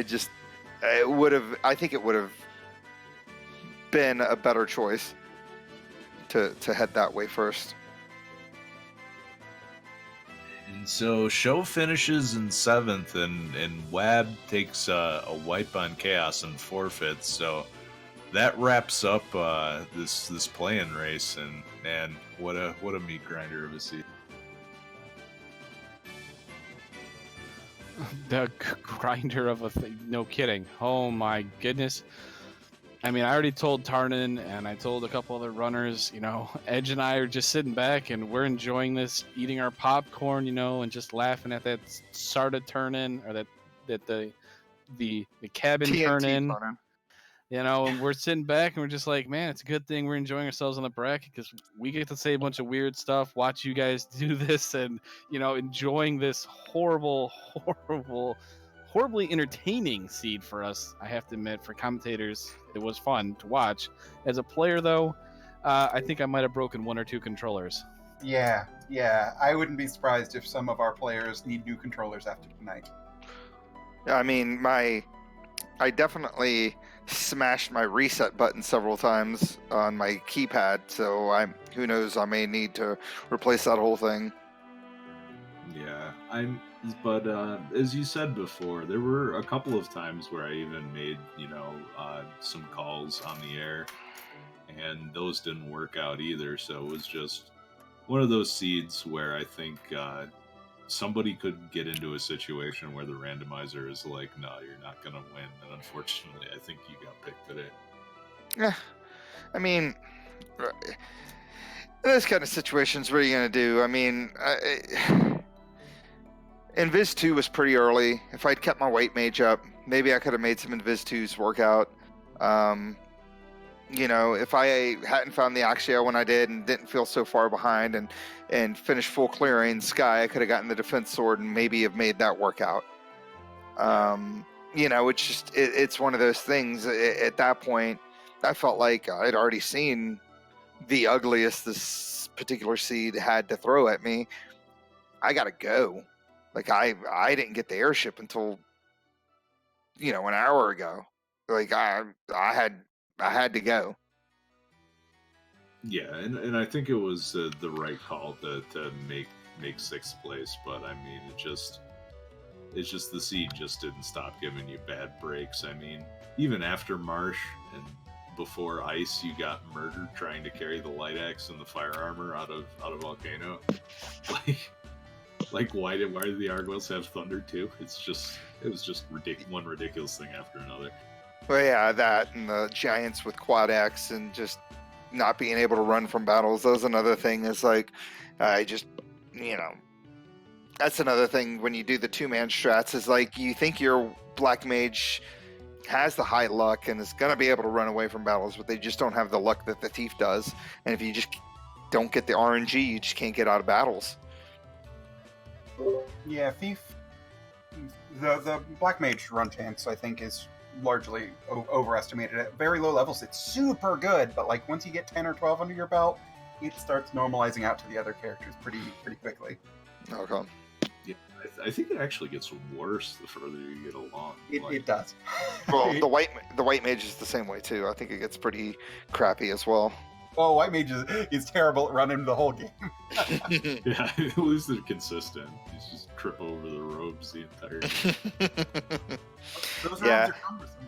think it would have been a better choice to head that way first.
And so show finishes in 7th, and Wab takes a wipe on Chaos and forfeits. So that wraps up this play-in race, and man, what a meat grinder of a season.
The grinder of a thing. No kidding. Oh my goodness. I mean, I already told Tarnin and I told a couple other runners, Edge and I are just sitting back and we're enjoying this, eating our popcorn, and just laughing at that Sarda turn in, or that the cabin
TNT
turn in. And we're sitting back and we're just like, man, it's a good thing we're enjoying ourselves on the bracket because we get to say a bunch of weird stuff, watch you guys do this, and enjoying this horribly entertaining seed for us. I have to admit, for commentators, it was fun to watch. As a player, though, I think I might have broken one or two controllers.
Yeah. I wouldn't be surprised if some of our players need new controllers after tonight.
I mean, I definitely smashed my reset button several times on my keypad, so who knows, I may need to replace that whole thing.
Yeah, but as you said before, there were a couple of times where I even made, some calls on the air, and those didn't work out either. So it was just one of those seeds where I think somebody could get into a situation where the randomizer is like, no, you're not going to win. And unfortunately, I think you got picked today.
Yeah, I mean, in those kind of situations, what are you going to do? I mean, Invis 2 was pretty early. If I'd kept my white mage up, maybe I could have made some Invis 2s work out. If I hadn't found the Axio when I did and didn't feel so far behind and finished full clearing Sky, I could have gotten the defense sword and maybe have made that work out. It's just, it's one of those things. At that point, I felt like I'd already seen the ugliest this particular seed had to throw at me. I gotta go. Like, I didn't get the airship until, an hour ago. Like, I had to go.
Yeah, and I think it was the right call to make sixth place, but I mean, it's just the seed just didn't stop giving you bad breaks. I mean, even after Marsh and before Ice, you got murdered trying to carry the light axe and the fire armor out of Volcano. Like why did the Argos have Thunder too? It was just one ridiculous thing after another.
Well, yeah, that and the Giants with Quad X and just not being able to run from battles. That was another thing. Is like, that's another thing when you do the 2-man strats. Is like you think your Black Mage has the high luck and is going to be able to run away from battles, but they just don't have the luck that the Thief does. And if you just don't get the RNG, you just can't get out of battles.
Yeah, Thief. The Black Mage run chance, I think, is largely overestimated. At very low levels, it's super good, but like once you get 10 or 12 under your belt, it starts normalizing out to the other characters pretty quickly.
Okay.
Yeah, I think it actually gets worse the further you get along.
It does.
Well, the white mage is the same way too. I think it gets pretty crappy as well.
Oh, White Mage is terrible at running the whole game.
Yeah, at least they're consistent. You just trip over the ropes the entire game.
Those robes
Yeah.
are cumbersome.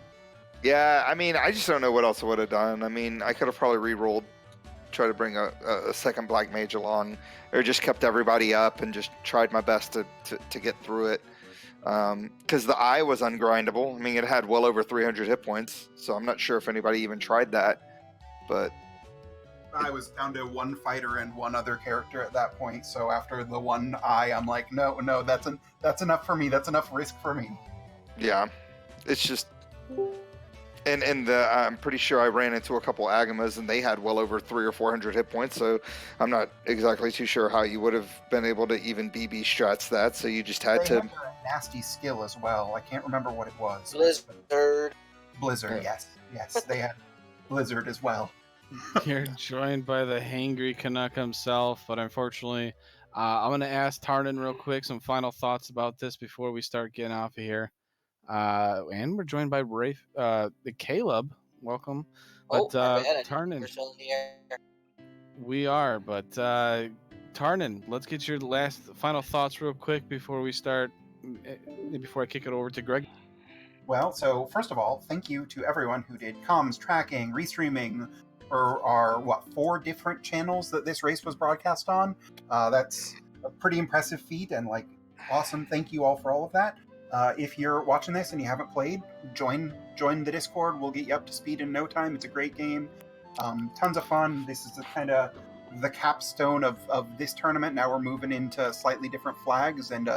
Yeah, I mean, I just don't know what else I would have done. I mean, I could have probably re-rolled, try to bring a second Black Mage along, or just kept everybody up and just tried my best to get through it. Because the eye was ungrindable. I mean, it had well over 300 hit points, so I'm not sure if anybody even tried that. But
I was down to one fighter and one other character at that point, so after the one eye, I'm like, no, that's enough for me. That's enough risk for me.
yeah, it's just... And I'm pretty sure I ran into a couple Agamas, and they had well over 300 or 400 hit points. So I'm not exactly too sure how you would have been able to even BB strats that. So you just had
They
to.
had a nasty skill as well. I can't remember what it was. Blizzard,
Yeah.
yes, they had Blizzard as well.
You're joined by the hangry Canuck himself, but unfortunately, I'm going to ask Tarnan real quick some final thoughts about this before we start getting off of here. And we're joined by Rafe, the Caleb. Welcome. But Tarnan, we are. But Tarnan, let's get your final thoughts real quick before we start. Before I kick it over to Greg.
Well, so first of all, thank you to everyone who did comms, tracking, restreaming for our 4 different channels that this race was broadcast on. That's a pretty impressive feat and awesome. Thank you all for all of that. If you're watching this and you haven't played, join the Discord. We'll get you up to speed in no time. It's a great game. Tons of fun. This is kind of the capstone of this tournament. Now we're moving into slightly different flags, and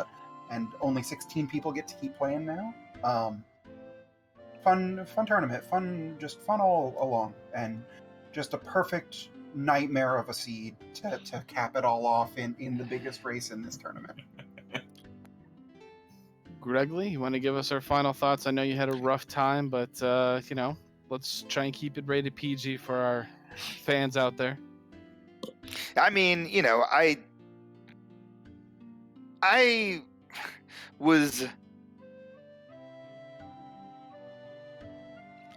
only 16 people get to keep playing now. fun tournament, just fun all along, and just a perfect nightmare of a seed to cap it all off in the biggest race in this tournament.
Gregley, you want to give us our final thoughts? I know you had a rough time, but let's try and keep it rated PG for our fans out there.
I mean, I was.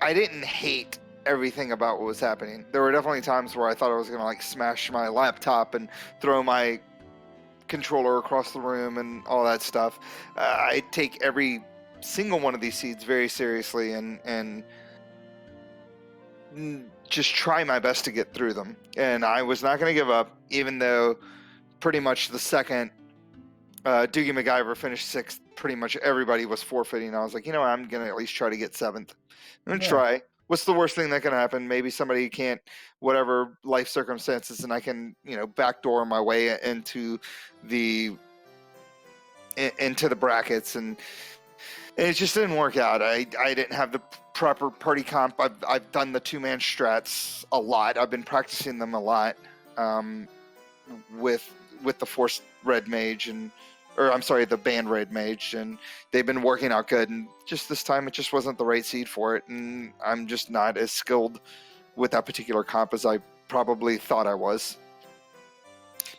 I didn't hate everything about what was happening. There were definitely times where I thought I was gonna smash my laptop and throw my controller across the room and all that stuff. I take every single one of these seeds very seriously and just try my best to get through them. And I was not going to give up, even though pretty much the second Doogie MacGyver finished 6th, pretty much everybody was forfeiting. I was like, I'm going to at least try to get 7th. I'm going to try. What's the worst thing that can happen? Maybe somebody can't, whatever life circumstances, and I can, backdoor my way into the brackets, and it just didn't work out. I didn't have the proper party comp. I've done the 2-man strats a lot. I've been practicing them a lot with the forced red mage the banned red mage, and they've been working out good. And just this time, it just wasn't the right seed for it, and I'm just not as skilled with that particular comp as I probably thought I was.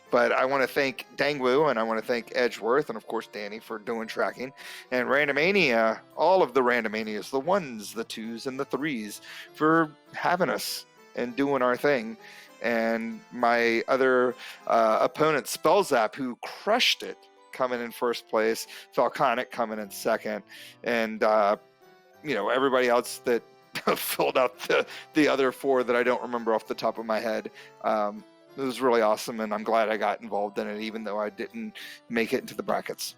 But I want to thank Dangwoo, and I want to thank Edgeworth, and of course Danny for doing tracking, and Randomania, all of the Randomanias, the 1s, the 2s, and the 3s, for having us and doing our thing. And my other opponent, Spellzap, who crushed it, coming in first place, Falconic coming in second, and everybody else that filled out the other 4 that I don't remember off the top of my head. It was really awesome, and I'm glad I got involved in it, even though I didn't make it into the brackets.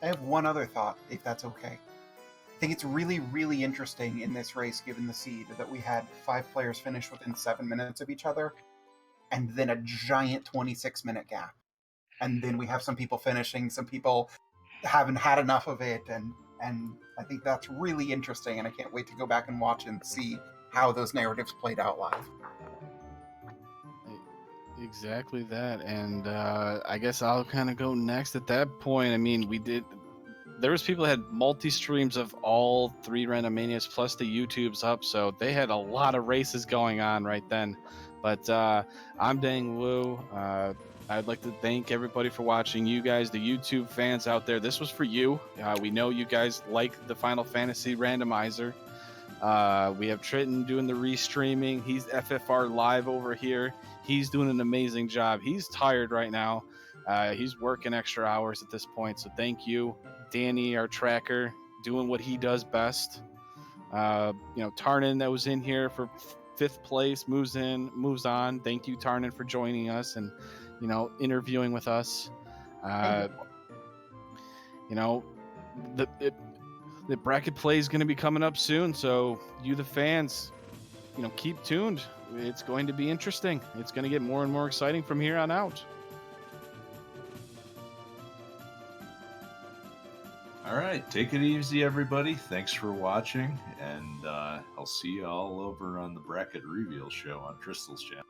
I have one other thought, if that's okay. I think it's really, really interesting in this race, given the seed, that we had 5 players finish within 7 minutes of each other, and then a giant 26-minute gap. And then we have some people finishing, some people haven't had enough of it, and I think that's really interesting, and I can't wait to go back and watch and see how those narratives played out live.
Exactly that, and I guess I'll kind of go next at that point. I mean, there was people that had multi-streams of all 3 Randomanias plus the YouTubes up, so they had a lot of races going on right then. But I'm Dang Woo. I'd like to thank everybody for watching. You guys, the YouTube fans out there, this was for you. We know you guys like the Final Fantasy Randomizer. We have Triton doing the restreaming. He's FFR live over here. He's doing an amazing job. He's tired right now. He's working extra hours at this point. So thank you, Danny, our tracker, doing what he does best. Tarnan, that was in here for 5th place, moves on. Thank you, Tarnan, for joining us and interviewing with us. The bracket play is going to be coming up soon, so you, the fans, keep tuned. It's going to be interesting. It's going to get more and more exciting from here on out.
All right, take it easy, everybody. Thanks for watching, and I'll see you all over on the Bracket Reveal show on Crystal's channel.